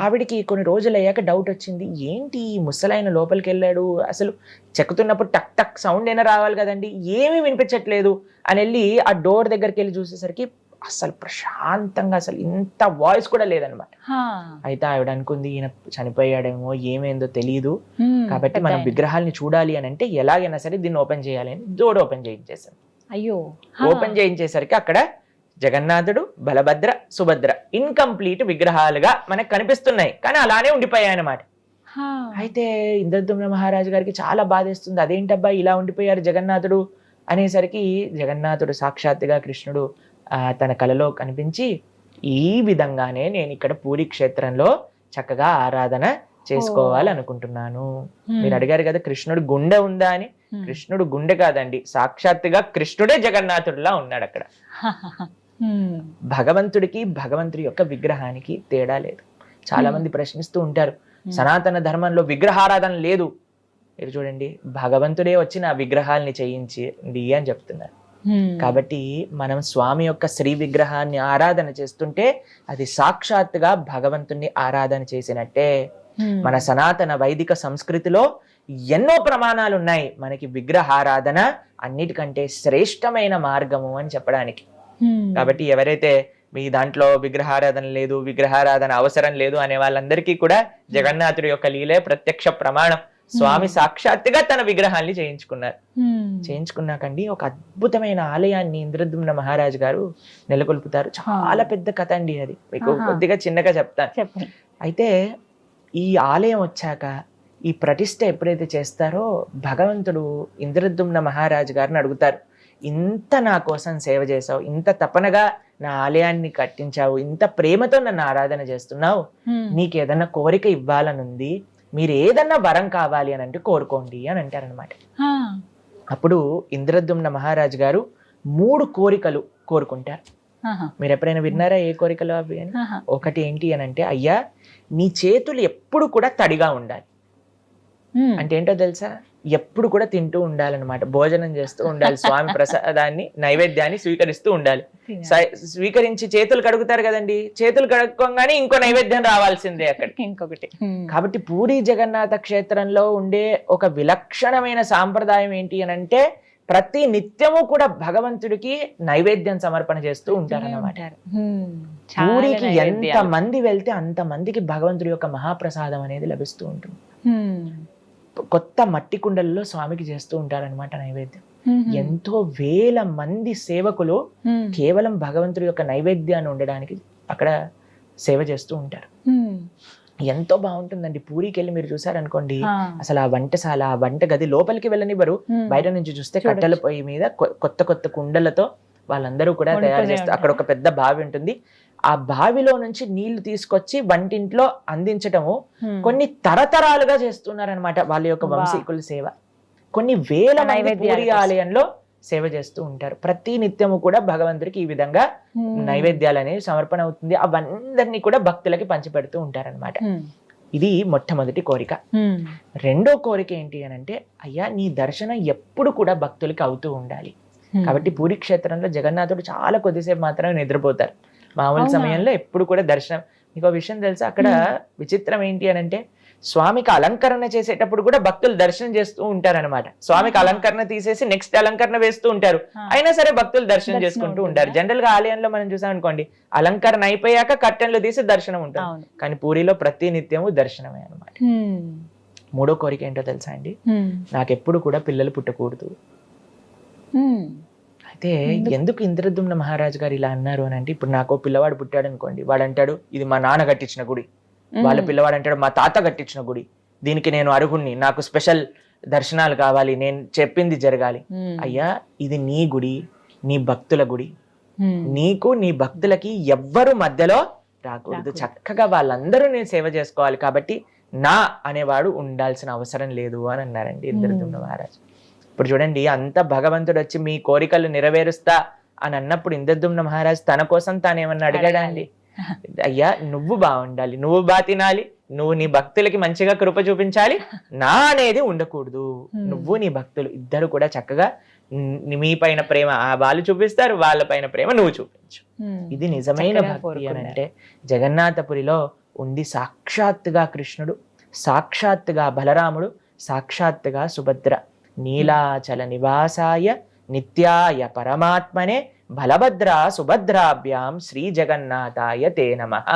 ఆవిడికి కొన్ని రోజులు అయ్యాక డౌట్ వచ్చింది, ఏంటి ఈ ముసలాయన లోపలికి వెళ్ళాడు, అసలు చెక్కుతున్నప్పుడు టక్ టక్ సౌండ్ అయినా రావాలి కదండి, ఏమీ వినిపించట్లేదు అని వెళ్ళి ఆ డోర్ దగ్గరికి వెళ్ళి చూసేసరికి అసలు ప్రశాంతంగా, అసలు ఇంత వాయిస్ కూడా లేదనమాట. అయితే ఆవిడ అనుకుంది, ఈయన చనిపోయాడేమో, ఏమైందో తెలియదు, కాబట్టి మనం విగ్రహాలని చూడాలి అని అంటే ఎలాగైనా సరే దీన్ని ఓపెన్ చేయాలి అని డోర్ ఓపెన్ చేయించేసాను. అయ్యో, ఓపెన్ చేయించేసరికి అక్కడ జగన్నాథుడు, బలభద్ర, సుభద్ర ఇన్కంప్లీట్ విగ్రహాలుగా మనకు కనిపిస్తున్నాయి, కానీ అలానే ఉండిపోయాయి అన్నమాట. అయితే ఇంద్రద్యుమ్న మహారాజు గారికి చాలా బాధేస్తుంది. అదేంటబ్బా ఇలా ఉండిపోయారు జగన్నాథుడు అనేసరికి, జగన్నాథుడు సాక్షాత్తుగా కృష్ణుడు తన కలలో కనిపించి, ఈ విధంగానే నేను ఇక్కడ పూరి క్షేత్రంలో చక్కగా ఆరాధన చేసుకోవాలనుకుంటున్నాను. మీరు అడిగారు కదా కృష్ణుడు గుండె ఉందా అని. కృష్ణుడు గుండె కాదండి, సాక్షాత్తుగా కృష్ణుడే జగన్నాథుడిలా ఉన్నాడు అక్కడ. భగవంతుడికి భగవంతుడి యొక్క విగ్రహానికి తేడా లేదు. చాలా మంది ప్రశ్నిస్తూ ఉంటారు, సనాతన ధర్మంలో విగ్రహారాధన లేదు. మీరు చూడండి, భగవంతుడే వచ్చి నా విగ్రహాల్ని చేయించింది అని చెప్తున్నారు. కాబట్టి మనం స్వామి యొక్క శ్రీ విగ్రహాన్ని ఆరాధన చేస్తుంటే అది సాక్షాత్తుగా భగవంతుణ్ణి ఆరాధన చేసినట్టే. మన సనాతన వైదిక సంస్కృతిలో ఎన్నో ప్రమాణాలు ఉన్నాయి మనకి విగ్రహారాధన అన్నిటికంటే శ్రేష్టమైన మార్గము అని చెప్పడానికి. కాబట్టి ఎవరైతే మీ దాంట్లో విగ్రహారాధన లేదు, విగ్రహారాధన అవసరం లేదు అనే వాళ్ళందరికీ కూడా జగన్నాథుడి యొక్క లీలే ప్రత్యక్ష ప్రమాణం. స్వామి సాక్షాత్తుగా తన విగ్రహాన్ని చేయించుకున్నారు. చేయించుకున్నాకండి ఒక అద్భుతమైన ఆలయాన్ని ఇంద్రద్యుమ్న మహారాజు గారు నెలకొల్పుతారు. చాలా పెద్ద కథ అండి అది, మీకు కొద్దిగా చిన్నగా చెప్తాను. అయితే ఈ ఆలయం వచ్చాక ఈ ప్రతిష్ఠ ఎప్పుడైతే చేస్తారో భగవంతుడు ఇంద్రద్యుమ్న మహారాజు గారిని అడుగుతారు, ఇంత నా కోసం సేవ చేసావు, ఇంత తపనగా నా ఆలయాన్ని కట్టించావు, ఇంత ప్రేమతో నన్ను ఆరాధన చేస్తున్నావు, నీకు ఏదన్నా కోరిక ఇవ్వాలనుంది, మీరు ఏదన్నా వరం కావాలి అని అంటే కోరుకోండి అని అంటారనమాట. అప్పుడు ఇంద్రద్యుమ్న మహారాజు గారు 3 కోరికలు కోరుకుంటారు. మీరు ఎప్పుడైనా విన్నారా ఏ కోరికలు అవి అని? ఒకటి ఏంటి అని అంటే, అయ్యా నీ చేతులు ఎప్పుడు కూడా తడిగా ఉండాలి. అంటే ఏంటో తెలుసా, ఎప్పుడు కూడా తింటూ ఉండాలన్నమాట, భోజనం చేస్తూ ఉండాలి, స్వామి ప్రసాదాన్ని నైవేద్యాన్ని స్వీకరిస్తూ ఉండాలి. స్వీకరించి చేతులు కడుగుతారు కదండి, చేతులు కడుక్కోగానే ఇంకో నైవేద్యం రావాల్సిందే అక్కడికి ఇంకొకటి. కాబట్టి పూరి జగన్నాథ క్షేత్రంలో ఉండే ఒక విలక్షణమైన సాంప్రదాయం ఏంటి అని అంటే, ప్రతి నిత్యము కూడా భగవంతుడికి నైవేద్యం సమర్పణ చేస్తూ ఉంటారన్నమాట. పూరికి ఎంత మంది వెళ్తే అంత మందికి భగవంతుడి యొక్క మహాప్రసాదం అనేది లభిస్తూ ఉంటుంది. కొత్త మట్టి కుండల్లో స్వామికి చేస్తూ ఉంటారనమాట నైవేద్యం. ఎంతో వేల మంది సేవకులు కేవలం భగవంతుడి యొక్క నైవేద్యాన్ని ఉండడానికి అక్కడ సేవ చేస్తూ ఉంటారు. ఎంతో బాగుంటుందండి. పూరికి వెళ్ళి మీరు చూసారనుకోండి, అసలు ఆ వంటశాల, ఆ వంట గది లోపలికి వెళ్ళనివ్వరు. బయట నుంచి చూస్తే కట్టెల పొయ్యి మీద కొత్త కొత్త కుండలతో వాళ్ళందరూ కూడా తయారు చేస్తారు. అక్కడ ఒక పెద్ద బావి ఉంటుంది. ఆ బావిలో నుంచి నీళ్లు తీసుకొచ్చి వంటింట్లో అందించటము కొన్ని తరతరాలుగా చేస్తున్నారనమాట వాళ్ళ యొక్క వంశీకుల సేవ. కొన్ని వేల మంది పూరి ఆలయంలో సేవ చేస్తూ ఉంటారు. ప్రతి నిత్యము కూడా భగవంతుడికి ఈ విధంగా నైవేద్యాలు అనేవి సమర్పణ అవుతుంది. అవందరినీ కూడా భక్తులకి పంచిపెడుతూ ఉంటారనమాట. ఇది మొట్టమొదటి కోరిక. రెండో కోరిక ఏంటి అని అంటే, అయ్యా నీ దర్శనం ఎప్పుడు కూడా భక్తులకి అవుతూ ఉండాలి. కాబట్టి పూరి క్షేత్రంలో జగన్నాథుడు చాలా కొద్దిసేపు మాత్రమే నిద్రపోతారు. మామూలు సమయంలో ఎప్పుడు కూడా దర్శనం. మీకు విషయం తెలుసా, అక్కడ విచిత్రం ఏంటి అని అంటే, స్వామికి అలంకరణ చేసేటప్పుడు కూడా భక్తులు దర్శనం చేస్తూ ఉంటారనమాట. స్వామికి అలంకరణ తీసేసి నెక్స్ట్ అలంకరణ వేస్తూ ఉంటారు, అయినా సరే భక్తులు దర్శనం చేసుకుంటూ ఉంటారు. జనరల్ గా ఆలయంలో మనం చూసాం అనుకోండి, అలంకరణ అయిపోయాక కర్టెన్లు తీసి దర్శనం ఉంటుంది. కానీ పూరిలో ప్రతి నిత్యము దర్శనమే అనమాట. మూడో కోరిక ఏంటో తెలుసా అండి, నాకెప్పుడు కూడా పిల్లలు పుట్టకూడదు. అయితే ఎందుకు ఇంద్రద్యుమ్న మహారాజు గారు ఇలా అన్నారు అని అంటే, ఇప్పుడు నాకు పిల్లవాడు పుట్టాడు అనుకోండి, వాడు అంటాడు ఇది మా నాన్న కట్టించిన గుడి, వాళ్ళ పిల్లవాడు అంటాడు మా తాత కట్టించిన గుడి, దీనికి నేను అర్హుణ్ణి, నాకు స్పెషల్ దర్శనాలు కావాలి, నేను చెప్పింది జరగాలి. అయ్యా ఇది నీ గుడి, నీ భక్తుల గుడి, నీకు నీ భక్తులకి ఎవ్వరు మధ్యలో రాకూడదు, చక్కగా వాళ్ళందరూ నేను సేవ చేసుకోవాలి, కాబట్టి నా అనేవాడు ఉండాల్సిన అవసరం లేదు అని అన్నారండి ఇంద్రద్యుమ్న మహారాజు. ఇప్పుడు చూడండి, అంత భగవంతుడు వచ్చి మీ కోరికలు నెరవేరుస్తా అని అన్నప్పుడు ఇంద్రద్యుమ్న మహారాజు తన కోసం తానేమన్నా అడిగాడా అండి? అయ్యా నువ్వు బాగుండాలి, నువ్వు బాగా తినాలి, నువ్వు నీ భక్తులకి మంచిగా కృప చూపించాలి, నా అనేది ఉండకూడదు. నువ్వు నీ భక్తులు ఇద్దరు కూడా చక్కగా మీ పైన ప్రేమ వాళ్ళు చూపిస్తారు, వాళ్ళ పైన ప్రేమ నువ్వు చూపించు. ఇది నిజమైన భక్తి అని అంటే జగన్నాథపురిలో ఉంది. సాక్షాత్తుగా కృష్ణుడు, సాక్షాత్తుగా బలరాముడు, సాక్షాత్తుగా సుభద్ర. నీలాచల నివాసాయ నిత్యాయ పరమాత్మనే బలభద్ర సుభద్రాభ్యాం శ్రీ జగన్నాథాయ తే నమః.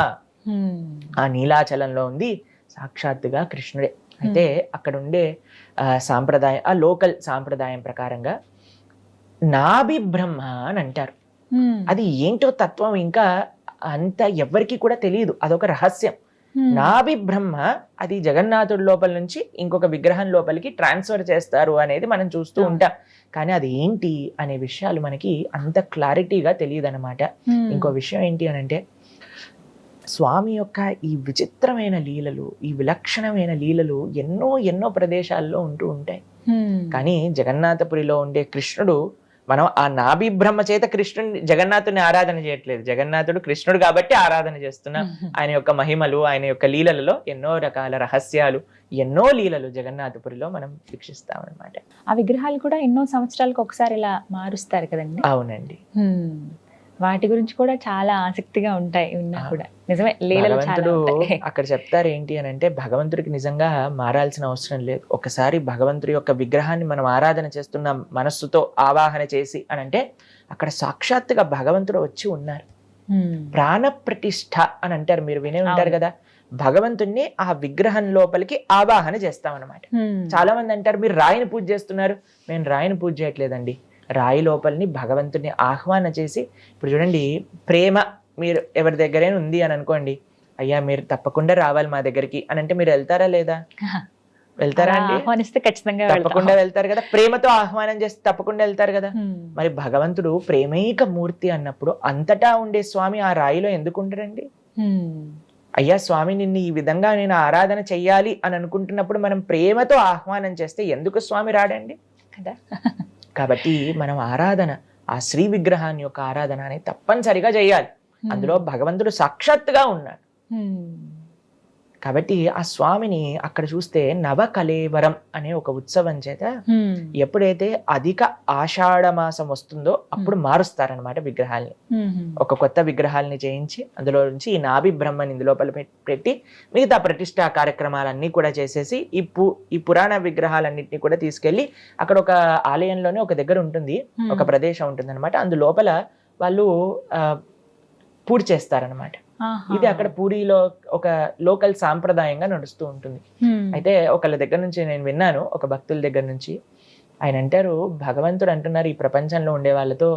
ఆ నీలాచలంలో ఉంది సాక్షాత్తుగా కృష్ణుడే. అయితే అక్కడ ఉండే సాంప్రదాయం, ఆ లోకల్ సాంప్రదాయం ప్రకారంగా నాభి బ్రహ్మ అని అంటారు. అది ఏంటో తత్వం ఇంకా అంత ఎవ్వరికి కూడా తెలియదు, అదొక రహస్యం. నాభి బ్రహ్మ అది జగన్నాథుడి లోపల నుంచి ఇంకొక విగ్రహం లోపలికి ట్రాన్స్ఫర్ చేస్తారు అనేది మనం చూస్తూ ఉంటాం, కానీ అది ఏంటి అనే విషయాలు మనకి అంత క్లారిటీగా తెలియదు అనమాట. ఇంకో విషయం ఏంటి అని అంటే, స్వామి యొక్క ఈ విచిత్రమైన లీలలు, ఈ విలక్షణమైన లీలలు ఎన్నో ఎన్నో ప్రదేశాల్లో ఉంటూ ఉంటాయి. కానీ జగన్నాథపురిలో ఉండే కృష్ణుడు, మనం ఆ నాభి బ్రహ్మ చేత కృష్ణుని జగన్నాథుని ఆరాధన చేయట్లేదు, జగన్నాథుడు కృష్ణుడు కాబట్టి ఆరాధన చేస్తున్నాం. ఆయన యొక్క మహిమలు, ఆయన యొక్క లీలలలో ఎన్నో రకాల రహస్యాలు, ఎన్నో లీలలు జగన్నాథపురిలో మనం వీక్షిస్తాం అనమాట. ఆ విగ్రహాలు కూడా ఎన్నో సంవత్సరాలకు ఒకసారి ఇలా మారుస్తారు కదండి. అవునండి. వాటి గురించి కూడా చాలా ఆసక్తిగా ఉంటాయి విన్నా కూడా. నిజమే, లీలలు చాలా భగవంతుడు ఉంటాయి. అక్కడ చెప్తారు ఏంటి అని అంటే, భగవంతుడికి నిజంగా మారాల్సిన అవసరం లేదు. ఒకసారి భగవంతుడి యొక్క విగ్రహాన్ని మనం ఆరాధన చేస్తున్న మనస్సుతో ఆవాహన చేసి అని అంటే, అక్కడ సాక్షాత్తుగా భగవంతుడు వచ్చి ఉన్నారు. ప్రాణ ప్రతిష్ఠ అని అంటారు, మీరు వినే ఉంటారు కదా. భగవంతుణ్ణి ఆ విగ్రహం లోపలికి ఆవాహన చేస్తాం అనమాట. చాలా మంది అంటారు, మీరు రాయిని పూజ చేస్తున్నారు. మేము రాయిని పూజ చేయట్లేదండి, రాయి లోపలిని భగవంతుని ఆహ్వాన చేసి, ఇప్పుడు చూడండి, ప్రేమ మీరు ఎవరి దగ్గరైనా ఉంది అని అనుకోండి, అయ్యా మీరు తప్పకుండా రావాలి మా దగ్గరికి అని అంటే మీరు వెళ్తారా లేదా? వెళ్తారా అండి? ఆహ్వానిస్తే ఖచ్చితంగా తప్పకుండా వెళ్తారు కదా. ప్రేమతో ఆహ్వానం చేస్తే తప్పకుండా వెళ్తారు కదా. మరి భగవంతుడు ప్రేమైక మూర్తి అన్నప్పుడు అంతటా ఉండే స్వామి ఆ రాయిలో ఎందుకు ఉండరండి? అయ్యా స్వామి నిన్ను ఈ విధంగా నేను ఆరాధన చెయ్యాలి అని అనుకుంటున్నప్పుడు మనం ప్రేమతో ఆహ్వానం చేస్తే ఎందుకు స్వామి రాడండి కదా. కాబట్టి మనం ఆరాధన, ఆ శ్రీ విగ్రహాన్ని యొక్క ఆరాధన అనేది తప్పనిసరిగా చేయాలి. అందులో భగవంతుడు సాక్షాత్తుగా ఉన్నాడు. కాబట్టి ఆ స్వామిని అక్కడ చూస్తే నవకలేవరం అనే ఒక ఉత్సవం చేత ఎప్పుడైతే అధిక ఆషాఢ మాసం వస్తుందో అప్పుడు మారుస్తారనమాట విగ్రహాల్ని. ఒక కొత్త విగ్రహాలని చేయించి అందులో నుంచి ఈ నాభి బ్రహ్మని ఇందులోపల పెట్టి మిగతా ప్రతిష్టా కార్యక్రమాలన్నీ కూడా చేసేసి ఈ పురాణ విగ్రహాలన్నింటినీ కూడా తీసుకెళ్లి అక్కడ ఒక ఆలయంలోనే ఒక దగ్గర ఉంటుంది, ఒక ప్రదేశం ఉంటుంది అనమాట. అందులోపల వాళ్ళు పూజ చేస్తారనమాట. ఇది అక్కడ పూరిలో ఒక లోకల్ సాంప్రదాయంగా నడుస్తూ ఉంటుంది. అయితే ఒకళ్ళ దగ్గర నుంచి నేను విన్నాను, ఒక భక్తుల దగ్గర నుంచి. ఆయన అంటారు, భగవంతుడు అంటున్నారు ఈ ప్రపంచంలో ఉండే వాళ్ళతో,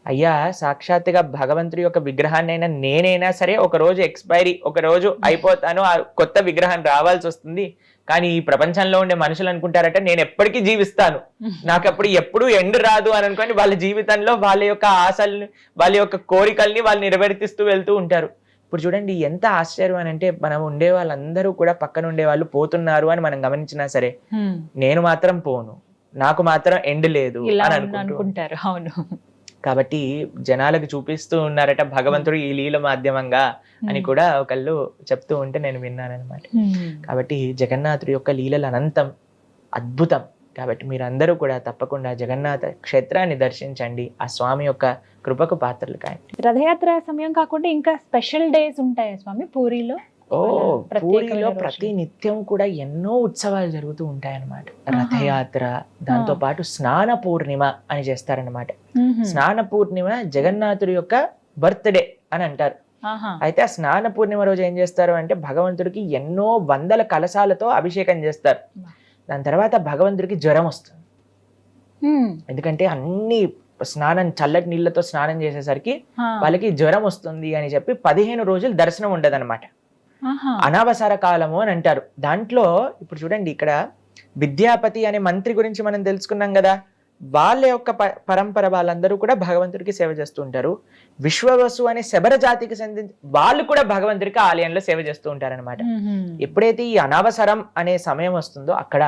అయ్యా సాక్షాత్తుగా భగవంతుడి యొక్క విగ్రహాన్ని అయినా నేనైనా సరే ఒక రోజు ఎక్స్పైరీ, ఒక రోజు అయిపోతాను, ఆ కొత్త విగ్రహం రావాల్సి వస్తుంది. కానీ ఈ ప్రపంచంలో ఉండే మనుషులు అనుకుంటారట నేను ఎప్పటికీ జీవిస్తాను, నాకు అప్పుడు ఎప్పుడు ఎండ్ రాదు అని అనుకోని వాళ్ళ జీవితంలో వాళ్ళ యొక్క ఆశల్ని, వాళ్ళ యొక్క కోరికల్ని వాళ్ళు నెరవేర్తిస్తూ వెళ్తూ ఉంటారు. ఇప్పుడు చూడండి ఎంత ఆశ్చర్యం అని అంటే, మనం ఉండే వాళ్ళందరూ కూడా పక్కన ఉండే వాళ్ళు పోతున్నారు అని మనం గమనించినా సరే నేను మాత్రం పోను, నాకు మాత్రం ఎండ్ లేదు అని అనుకుంటారు. అవును. కాబట్టి జనాలకు చూపిస్తూ ఉన్నారట భగవంతుడు ఈ లీల మాధ్యమంగా అని కూడా ఒకళ్ళు చెప్తూ ఉంటే నేను విన్నాను అనమాట. కాబట్టి జగన్నాథుడి యొక్క లీలలు అనంతం, అద్భుతం. కాబట్టి మీరందరూ కూడా తప్పకుండా జగన్నాథ క్షేత్రాన్ని దర్శించండి, ఆ స్వామి యొక్క కృపకు పాత్రలు కాయండి. రథయాత్ర సమయం కాకుండా ఇంకా స్పెషల్ డేస్ ఉంటాయా స్వామి పూరిలో? పూరిలో ప్రతి నిత్యం కూడా ఎన్నో ఉత్సవాలు జరుగుతూ ఉంటాయన్నమాట. రథయాత్ర, దాంతో పాటు స్నాన పూర్ణిమ అని చేస్తారనమాట. స్నాన పూర్ణిమ జగన్నాథుడి యొక్క బర్త్డే అని అంటారు. అయితే ఆ స్నాన పూర్ణిమ రోజు ఏం చేస్తారు అంటే, భగవంతుడికి ఎన్నో వందల కలశాలతో అభిషేకం చేస్తారు. దాని తర్వాత భగవంతుడికి జ్వరం వస్తుంది. ఎందుకంటే అన్ని స్నానం, చల్లటి నీళ్ళతో స్నానం చేసేసరికి వాళ్ళకి జ్వరం వస్తుంది అని చెప్పి 15 రోజులు దర్శనం ఉండదన్నమాట. అనవసర కాలము అని అంటారు. దాంట్లో ఇప్పుడు చూడండి, ఇక్కడ విద్యాపతి అనే మంత్రి గురించి మనం తెలుసుకున్నాం కదా. వాళ్ళ యొక్క పరంపర వాళ్ళందరూ కూడా భగవంతుడికి సేవ చేస్తూ ఉంటారు. విశ్వవసు అనే శబర జాతికి చెందిన వాళ్ళు కూడా భగవంతుడికి ఆలయంలో సేవ చేస్తూ ఉంటారనమాట. ఎప్పుడైతే ఈ అనవసరం అనే సమయం వస్తుందో అక్కడ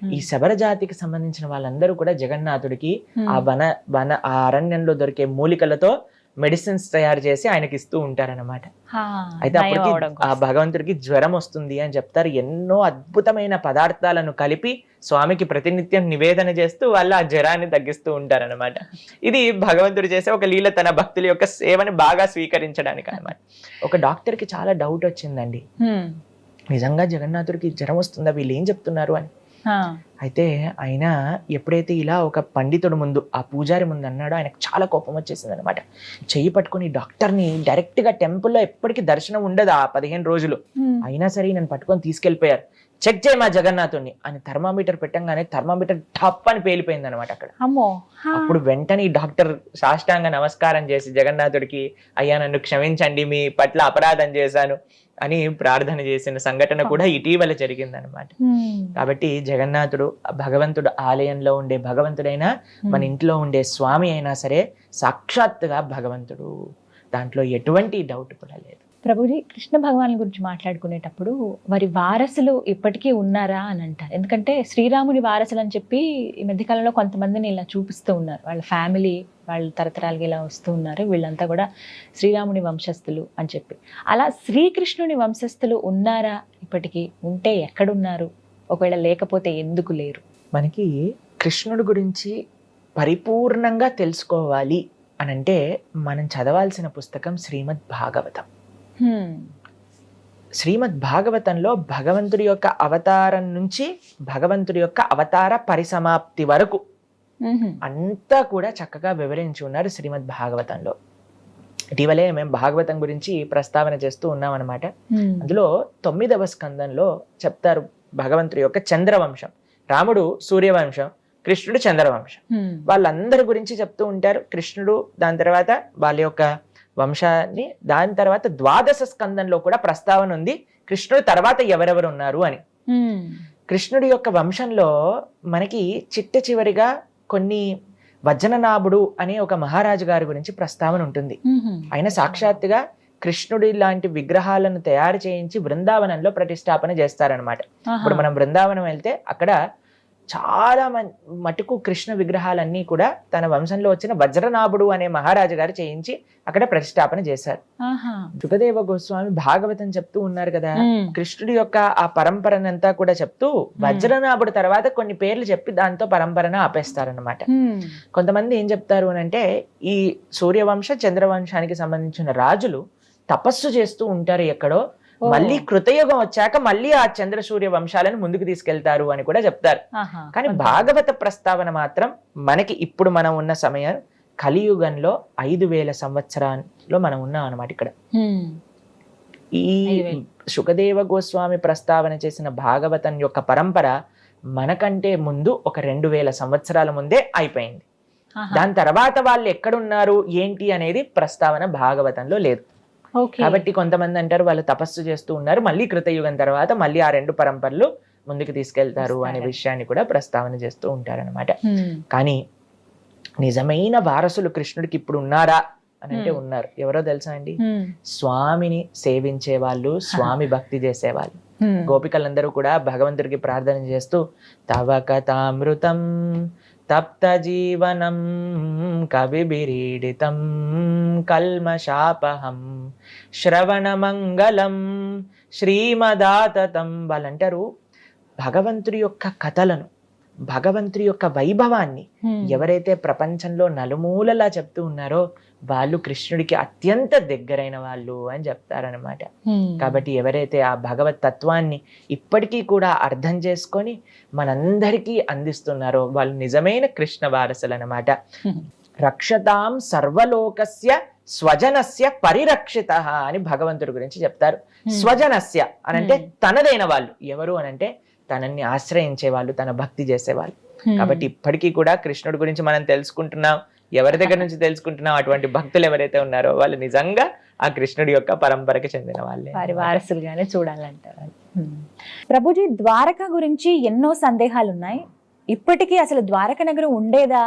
ఈ శబర జాతికి సంబంధించిన వాళ్ళందరూ కూడా జగన్నాథుడికి ఆ అరణ్యంలో దొరికే మూలికలతో మెడిసిన్స్ తయారు చేసి ఆయనకి ఇస్తూ ఉంటారనమాట. అయితే అప్పటికి ఆ భగవంతుడికి జ్వరం వస్తుంది అని చెప్తారు. ఎన్నో అద్భుతమైన పదార్థాలను కలిపి స్వామికి ప్రతినిత్యం నివేదన చేస్తూ వాళ్ళు ఆ జ్వరాన్ని తగ్గిస్తూ ఉంటారనమాట. ఇది భగవంతుడు చేసే ఒక లీల, తన భక్తుల యొక్క సేవని బాగా స్వీకరించడానికి అనమాట. ఒక డాక్టర్కి చాలా డౌట్ వచ్చిందండి, నిజంగా జగన్నాథుడికి జ్వరం వస్తుందా, వీళ్ళు ఏం చెప్తున్నారు అని. అయితే ఆయన ఎప్పుడైతే ఇలా ఒక పండితుడు ముందు, ఆ పూజారి ముందు అన్నాడో ఆయనకు చాలా కోపం వచ్చేసింది అనమాట. చెయ్యి పట్టుకుని డాక్టర్ని డైరెక్ట్ గా టెంపుల్లో ఎప్పటికీ దర్శనం ఉండదు ఆ 15 రోజులు. అయినా సరే నన్ను పట్టుకొని తీసుకెళ్లిపోయారు. చెక్ చేయమా జగన్నాథుడిని అని థర్మామీటర్ పెట్టంగానే థర్మామీటర్ టప్ అని పేలిపోయింది అనమాట అక్కడ. అమ్మో. అప్పుడు వెంటనే ఈ డాక్టర్ సాష్టాంగ నమస్కారం చేసి జగన్నాథుడికి, అయ్యా నన్ను క్షమించండి, మీ పట్ల అపరాధం చేశాను అని ప్రార్థన చేసిన సంఘటన కూడా ఇటీవల జరిగిందనమాట. కాబట్టి జగన్నాథుడు భగవంతుడు ఆలయంలో ఉండే భగవంతుడైనా మన ఇంట్లో ఉండే స్వామి అయినా సరే సాక్షాత్తుగా భగవంతుడు, దాంట్లో ఎటువంటి డౌట్ కూడా లేదు. ప్రభుజీ, కృష్ణ భగవాన్ గురించి మాట్లాడుకునేటప్పుడు వారి వారసులు ఇప్పటికీ ఉన్నారా అని అంటారు. ఎందుకంటే శ్రీరాముని వారసులు అని చెప్పి ఈ మధ్యకాలంలో కొంతమందిని ఇలా చూపిస్తూ ఉన్నారు. వాళ్ళ ఫ్యామిలీ వాళ్ళు తరతరాలుగా ఇలా వస్తూ ఉన్నారు, వీళ్ళంతా కూడా శ్రీరాముని వంశస్థులు అని చెప్పి. అలా శ్రీకృష్ణుని వంశస్థులు ఉన్నారా ఇప్పటికీ? ఉంటే ఎక్కడున్నారు? ఒకవేళ లేకపోతే ఎందుకు లేరు? మనకి కృష్ణుడి గురించి పరిపూర్ణంగా తెలుసుకోవాలి అని అంటే మనం చదవాల్సిన పుస్తకం శ్రీమద్ భాగవతం. శ్రీమద్ భాగవతంలో భగవంతుడి యొక్క అవతారం నుంచి భగవంతుడి యొక్క అవతార పరిసమాప్తి వరకు అంతా కూడా చక్కగా వివరించి ఉన్నారు శ్రీమద్ భాగవతంలో. ఇటీవలే మేము భాగవతం గురించి ప్రస్తావన చేస్తూ ఉన్నాం అనమాట. అందులో 9వ స్కందంలో చెప్తారు భగవంతుడి యొక్క చంద్రవంశం. రాముడు సూర్యవంశం, కృష్ణుడు చంద్రవంశం. వాళ్ళందరి గురించి చెప్తూ ఉంటారు. కృష్ణుడు, దాని తర్వాత వాళ్ళ యొక్క వంశాన్ని, దాని తర్వాత 12వ స్కందంలో కూడా ప్రస్తావన ఉంది కృష్ణుడు తర్వాత ఎవరెవరు ఉన్నారు అని. కృష్ణుడి యొక్క వంశంలో మనకి చివరిగా కొన్ని వజ్రనాభుడు అనే ఒక మహారాజు గారి గురించి ప్రస్తావన ఉంటుంది. ఆయన సాక్షాత్తుగా కృష్ణుడి లాంటి విగ్రహాలను తయారు చేయించి బృందావనంలో ప్రతిష్టాపన చేస్తారనమాట. ఇప్పుడు మనం బృందావనం వెళ్తే అక్కడ చాలా మటుకు కృష్ణ విగ్రహాలన్నీ కూడా తన వంశంలో వచ్చిన వజ్రనాభుడు అనే మహారాజు గారు చేయించి అక్కడ ప్రతిష్టాపన చేశారు. సుఖదేవ గోస్వామి భాగవతం చెప్తూ ఉన్నారు కదా, కృష్ణుడి యొక్క ఆ పరంపరనంతా కూడా చెప్తూ వజ్రనాభుడు తర్వాత కొన్ని పేర్లు చెప్పి దాంతో పరంపరను ఆపేస్తారనమాట. కొంతమంది ఏం చెప్తారు అని అంటే, ఈ సూర్యవంశ చంద్రవంశానికి సంబంధించిన రాజులు తపస్సు చేస్తూ ఉంటారు ఎక్కడో, మళ్ళీ కృతయుగం వచ్చాక మళ్ళీ ఆ చంద్ర సూర్య వంశాలను ముందుకు తీసుకెళ్తారు అని కూడా చెప్తారు. కానీ భాగవత ప్రస్తావన మాత్రం మనకి ఇప్పుడు మనం ఉన్న సమయం కలియుగంలో 5000 సంవత్సరాల్లో మనం ఉన్నాం అనమాట. ఇక్కడ ఈ సుఖదేవ గోస్వామి ప్రస్తావన చేసిన భాగవతం యొక్క పరంపర మనకంటే ముందు ఒక 2000 సంవత్సరాల ముందే అయిపోయింది. దాని తర్వాత వాళ్ళు ఎక్కడున్నారు ఏంటి అనేది ప్రస్తావన భాగవతంలో లేదు. కాబట్టి కొంతమంది అంటారు వాళ్ళు తపస్సు చేస్తూ ఉన్నారు, మళ్ళీ కృతయుగం తర్వాత మళ్ళీ ఆ 2 పరంపరలు ముందుకు తీసుకెళ్తారు అనే విషయాన్ని కూడా ప్రస్తావన చేస్తూ ఉంటారనమాట. కానీ నిజమైన వారసులు కృష్ణుడికి ఇప్పుడు ఉన్నారా అని అంటే ఉన్నారు. ఎవరో తెలుసా అండి? స్వామిని సేవించే వాళ్ళు, స్వామి భక్తి చేసేవాళ్ళు. గోపికలందరూ కూడా భగవంతుడికి ప్రార్థన చేస్తూ తవ కథామృతం తప్త జీవనం కవిభిరీడితం కల్మషాపహం శ్రవణ మంగళం శ్రీమదాతతం వాళ్ళంటారు. భగవంతుడి యొక్క కథలను, భగవంతుడి యొక్క వైభవాన్ని ఎవరైతే ప్రపంచంలో నలుమూలలా చెప్తూ ఉన్నారో వాళ్ళు కృష్ణుడికి అత్యంత దగ్గరైన వాళ్ళు అని చెప్తారనమాట. కాబట్టి ఎవరైతే ఆ భగవత్ తత్వాన్ని ఇప్పటికీ కూడా అర్థం చేసుకొని మనందరికీ అందిస్తున్నారో వాళ్ళు నిజమైన కృష్ణ వారసులు అనమాట. రక్షతాం సర్వలోకస్య స్వజనస్య పరిరక్షిత అని భగవంతుడి గురించి చెప్తారు. స్వజనస్య అనంటే తనదైన వాళ్ళు. ఎవరు అనంటే తనని ఆశ్రయించే వాళ్ళు, తన భక్తి చేసేవాళ్ళు. కాబట్టి ఇప్పటికీ కూడా కృష్ణుడి గురించి మనం తెలుసుకుంటున్నాం. ఎవరి దగ్గర నుంచి తెలుసుకుంటున్నాం? అటువంటి భక్తులు ఎవరైతే ఉన్నారో వాళ్ళు నిజంగా ఆ కృష్ణుడి యొక్క పరంపరకి చెందిన వాళ్ళే, వారి వారసులుగానే చూడాలంటారు. ప్రభుజీ, ద్వారక గురించి ఎన్నో సందేహాలు ఉన్నాయి. ఇప్పటికీ అసలు ద్వారక నగరం ఉండేదా,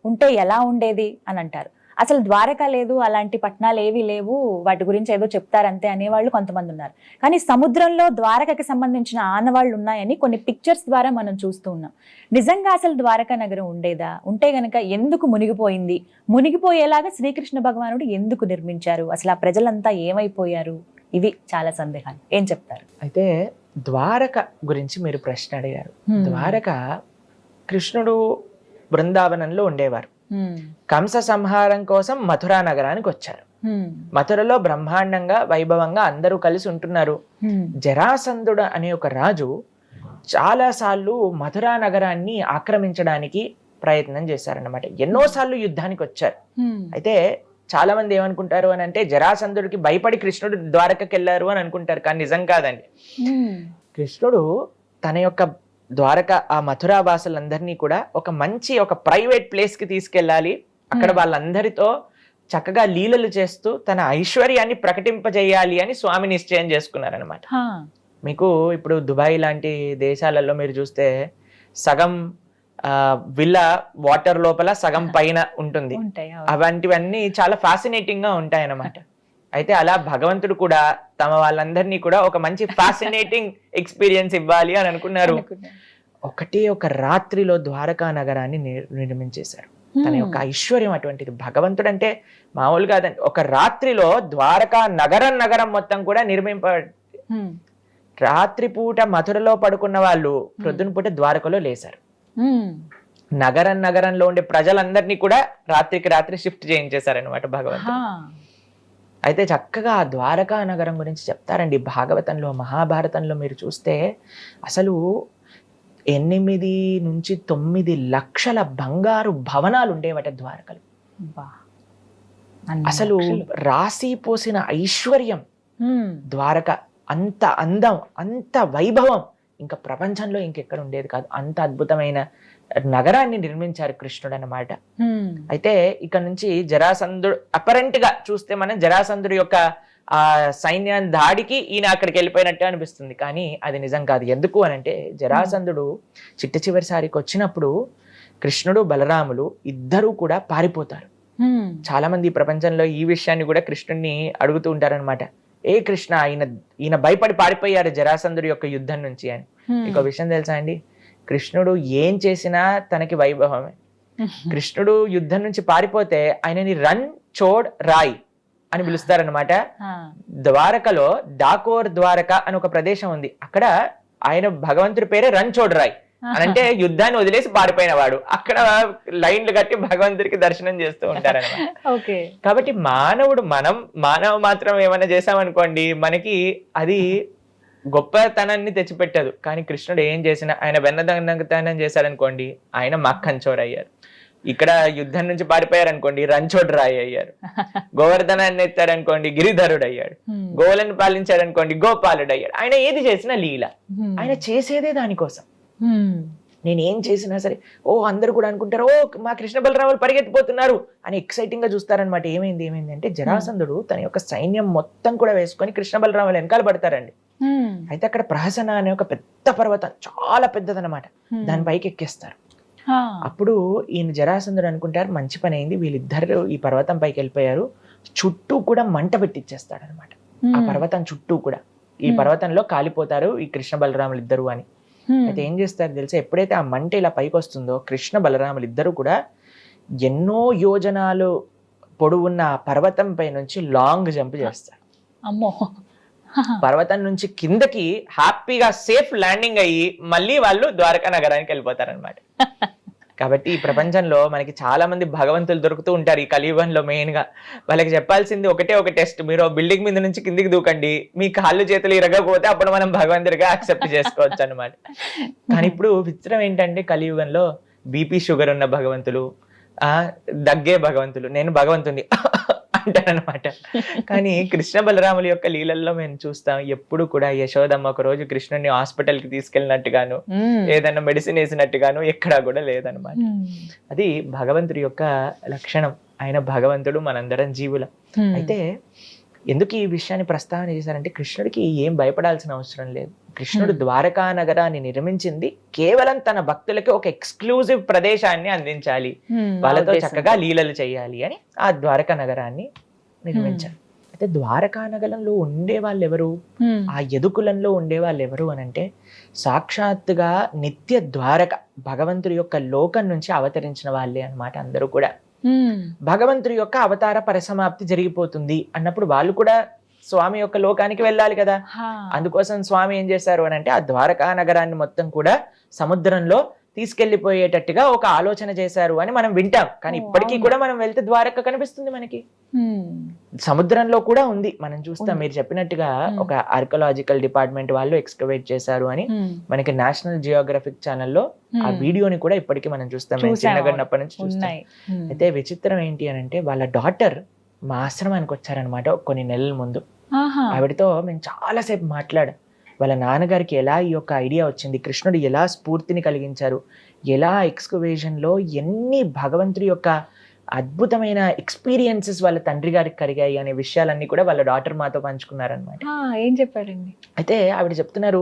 ఉంటే ఎలా ఉండేది అని అంటారు. అసలు ద్వారక లేదు, అలాంటి పట్టణాలు ఏవి లేవు, వాటి గురించి ఏదో చెప్తారంతే అనేవాళ్ళు కొంతమంది ఉన్నారు. కానీ సముద్రంలో ద్వారకకి సంబంధించిన ఆనవాళ్ళు ఉన్నాయని కొన్ని పిక్చర్స్ ద్వారా మనం చూస్తూ ఉన్నాం. నిజంగా అసలు ద్వారకా నగరం ఉండేదా? ఉంటే గనక ఎందుకు మునిగిపోయింది? మునిగిపోయేలాగా శ్రీకృష్ణ భగవానుడు ఎందుకు నిర్మించారు? అసలు ఆ ప్రజలంతా ఏమైపోయారు? ఇవి చాలా సందేహాలు. ఏం చెప్తారు? అయితే ద్వారక గురించి మీరు ప్రశ్న అడిగారు. ద్వారక కృష్ణుడు బృందావనంలో ఉండేవారు. కంస సంహారం కోసం మథురా నగరానికి వచ్చారు. మథురలో బ్రహ్మాండంగా వైభవంగా అందరూ కలిసి ఉంటున్నారు. జరాసంధుడు అనే ఒక రాజు చాలా సార్లు మథురా నగరాన్ని ఆక్రమించడానికి ప్రయత్నం చేశారన్నమాట. ఎన్నోసార్లు యుద్ధానికి వచ్చారు. అయితే చాలా మంది ఏమనుకుంటారు అని అంటే జరాసంధుడికి భయపడి కృష్ణుడు ద్వారకకి వెళ్ళారు అని అనుకుంటారు. కానీ నిజం కాదండి. కృష్ణుడు తన యొక్క ద్వారక ఆ మథురా వాసులందరినీ కూడా ఒక ప్రైవేట్ ప్లేస్ కి తీసుకెళ్ళాలి, అక్కడ వాళ్ళందరితో చక్కగా లీలలు చేస్తూ తన ఐశ్వర్యాన్ని ప్రకటింపజేయాలి అని స్వామి నిశ్చయం చేసుకున్నారనమాట. మీకు ఇప్పుడు దుబాయ్ లాంటి దేశాలలో మీరు చూస్తే సగం విల్లా వాటర్ లోపల సగం పైన ఉంటుంది. అలాంటివన్నీ చాలా ఫ్యాసినేటింగ్ గా ఉంటాయి అన్నమాట. అయితే అలా భగవంతుడు కూడా తమ వాళ్ళందరినీ కూడా ఒక మంచి ఫ్యాసినేటింగ్ ఎక్స్పీరియన్స్ ఇవ్వాలి అని అనుకున్నారు. ఒక రాత్రిలో ద్వారకా నగరాన్ని నిర్మించేశారు. తన యొక్క ఐశ్వర్యం అటువంటిది. భగవంతుడు అంటే మామూలు కాదండి. ఒక రాత్రిలో ద్వారకా నగరం మొత్తం కూడా రాత్రి పూట మధురలో పడుకున్న వాళ్ళు ప్రొద్దున పూట ద్వారకలో లేశారు. నగరంలో ఉండే ప్రజలందరినీ కూడా రాత్రికి రాత్రి షిఫ్ట్ చేయించేశారనమాట భగవంతుడు. అయితే చక్కగా ఆ ద్వారకా నగరం గురించి చెప్తారండి భాగవతంలో, మహాభారతంలో. మీరు చూస్తే అసలు 8 నుంచి 9 లక్షల బంగారు భవనాలు ఉండేవట ద్వారకలు. అసలు రాసి పోసిన ఐశ్వర్యం ద్వారక. అంత అందం, అంత వైభవం ఇంకా ప్రపంచంలో ఇంకెక్కడ ఉండేది కాదు. అంత అద్భుతమైన నగరాన్ని నిర్మించారు కృష్ణుడు అన్నమాట. అయితే ఇక్కడ నుంచి జరాసంధుడు అపరెంట్ గా చూస్తే మనం జరాసంధుడు యొక్క ఆ సైన్యాన్ని దాడికి ఈయన అక్కడికి వెళ్ళిపోయినట్టే అనిపిస్తుంది, కానీ అది నిజం కాదు. ఎందుకు అనంటే జరాసంధుడు చివరిసారికి వచ్చినప్పుడు కృష్ణుడు బలరాములు ఇద్దరూ కూడా పారిపోతారు. చాలా మంది ఈ ప్రపంచంలో ఈ విషయాన్ని కూడా కృష్ణుడిని అడుగుతూ ఉంటారనమాట. ఏ కృష్ణ, ఈయన భయపడి పారిపోయారు జరాసంధుడి యొక్క యుద్ధం నుంచి అని. ఇంకో విషయం తెలుసా అండి, కృష్ణుడు ఏం చేసినా తనకి వైభవమే. కృష్ణుడు యుద్ధం నుంచి పారిపోతే ఆయనని రన్ చోడ్ రాయ్ అని పిలుస్తారనమాట. ద్వారకలో డాకోర్ ద్వారక అని ఒక ప్రదేశం ఉంది. అక్కడ ఆయన భగవంతుడి పేరే రన్ చోడ్ రాయ్ అంటే యుద్ధాన్ని వదిలేసి పారిపోయిన వాడు. అక్కడ లైన్లు కట్టి భగవంతుడికి దర్శనం చేస్తూ ఉంటారనమాట. కాబట్టి మానవ మాత్రం ఏమైనా చేసామనుకోండి మనకి అది గొప్పతనాన్ని తెచ్చిపెట్టదు. కానీ కృష్ణుడు ఏం చేసినా, ఆయన వెన్నదనం చేశారనుకోండి ఆయన మక్కన్చోర్ అయ్యారు. ఇక్కడ యుద్ధం నుంచి పారిపోయారు అనుకోండి రంచోడ్ రాయ్ అయ్యారు. గోవర్ధనాన్ని ఎత్తారనుకోండి గిరిధరుడు అయ్యాడు. గోవులను పాలించారనుకోండి గోపాలుడు అయ్యాడు. ఆయన ఏది చేసినా లీల. ఆయన చేసేదే దానికోసం. నేను ఏం చేసినా సరే అందరు కూడా అనుకుంటారు మా కృష్ణ బలరాములు పరిగెత్తిపోతున్నారు అని ఎక్సైటింగ్ గా చూస్తారనమాట. ఏమైంది అంటే జరాసంధుడు తన యొక్క సైన్యం మొత్తం కూడా వేసుకొని కృష్ణ బలరాములు వెనకాల పడతారండి. అయితే అక్కడ ప్రహసన అనే ఒక పెద్ద పర్వతం, చాలా పెద్దదనమాట, దాని పైకి ఎక్కేస్తారు. అప్పుడు ఈయన జరాసంధుడు అనుకుంటారు మంచి పని అయింది, వీళ్ళిద్దరు ఈ పర్వతం పైకి వెళ్ళిపోయారు, చుట్టూ కూడా మంట పెట్టిచ్చేస్తాడు అనమాట. ఆ పర్వతం చుట్టూ కూడా ఈ పర్వతంలో కాలిపోతారు ఈ కృష్ణ బలరాములు ఇద్దరు అని. అయితే ఏం చేస్తారు తెలుసా, ఎప్పుడైతే ఆ మంట ఇలా పైకి వస్తుందో కృష్ణ బలరాములు ఇద్దరు కూడా ఎన్నో యోజనాలు పొడవున్న పర్వతం పై నుంచి లాంగ్ జంప్ చేస్తారు. అమ్మో, పర్వతం నుంచి కిందకి హ్యాపీగా సేఫ్ ల్యాండింగ్ అయ్యి మళ్ళీ వాళ్ళు ద్వారకా నగరానికి వెళ్ళిపోతారనమాట. కాబట్టి ఈ ప్రపంచంలో మనకి చాలా మంది భగవంతులు దొరుకుతూ ఉంటారు ఈ కలియుగంలో. మెయిన్ గా వాళ్ళకి చెప్పాల్సింది ఒక టెస్ట్, మీరు బిల్డింగ్ మీద నుంచి కిందికి దూకండి, మీ కాళ్ళు చేతులు ఇరగకపోతే అప్పుడు మనం భగవంతుడిగా యాక్సెప్ట్ చేసుకోవచ్చు అనమాట. కానీ ఇప్పుడు విచిత్రం ఏంటంటే కలియుగంలో బీపీ షుగర్ ఉన్న భగవంతులు, దగ్గే భగవంతులు, నేను భగవంతుని అంటారనమాట. కానీ కృష్ణ బలరాముల యొక్క లీలల్లో మేము చూస్తాం ఎప్పుడు కూడా యశోదమ్మ ఒక రోజు కృష్ణుడిని హాస్పిటల్ కి తీసుకెళ్ళినట్టుగాను ఏదైనా మెడిసిన్ వేసినట్టుగాను ఎక్కడా కూడా లేదనమాట. అది భగవంతుడి యొక్క లక్షణం. ఆయన భగవంతుడు, మనందరం జీవులం. అయితే ఎందుకు ఈ విషయాన్ని ప్రస్తావన చేశారంటే కృష్ణుడికి ఏం భయపడాల్సిన అవసరం లేదు. కృష్ణుడు ద్వారకా నగరాన్ని నిర్మించింది కేవలం తన భక్తులకి ఒక ఎక్స్క్లూజివ్ ప్రదేశాన్ని అందించాలి, వాళ్ళతో చక్కగా లీలలు చేయాలి అని ఆ ద్వారకా నగరాన్ని నిర్మించారు. అయితే ద్వారకా నగరంలో ఉండే వాళ్ళు ఎవరు, ఆ యదుకులంలో ఉండే వాళ్ళు ఎవరు అని అంటే సాక్షాత్తుగా నిత్య ద్వారక భగవంతుడి యొక్క లోకం నుంచి అవతరించిన వాళ్ళే అన్నమాట. అందరూ కూడా భగవంతుడి యొక్క అవతార పరిసమాప్తి జరిగిపోతుంది అన్నప్పుడు వాళ్ళు కూడా స్వామి యొక్క లోకానికి వెళ్ళాలి కదా. అందుకోసం స్వామి ఏం చేశారు అని అంటే ఆ ద్వారకా నగరాన్ని మొత్తం కూడా సముద్రంలో తీసుకెళ్లిపోయేటట్టుగా ఒక ఆలోచన చేశారు అని మనం వింటాం. కానీ ఇప్పటికీ కూడా మనం వెళ్తే ద్వారక కనిపిస్తుంది మనకి, సముద్రంలో కూడా ఉంది. మనం చూస్తాం మీరు చెప్పినట్టుగా ఒక ఆర్కియలాజికల్ డిపార్ట్మెంట్ వాళ్ళు ఎక్స్కవేట్ చేశారు అని మనకి నేషనల్ జియోగ్రఫిక్ ఛానల్లో ఆ వీడియోని కూడా ఇప్పటికీ మనం చూస్తాం, చిన్నగన్నప్పటి నుంచి చూస్తాం. అయితే విచిత్రం ఏంటి అని అంటే వాళ్ళ డాటర్ మా ఆశ్రమానికి వచ్చారనమాట కొన్ని నెలల ముందు. ఆవిడతో మేము చాలాసేపు మాట్లాడాం. వాళ్ళ నాన్నగారికి ఎలా ఈ యొక్క ఐడియా వచ్చింది, కృష్ణుడు ఎలా స్ఫూర్తిని కలిగించారు, ఎలా ఎక్స్కవేషన్లో ఎన్ని భగవంతుడి యొక్క అద్భుతమైన ఎక్స్పీరియన్సెస్ వాళ్ళ తండ్రి గారికి కలిగాయి అనే విషయాలన్నీ కూడా వాళ్ళ డాటర్ మాతో పంచుకున్నారనమాట. ఏం చెప్పారండి? అయితే ఆవిడ చెప్తున్నారు,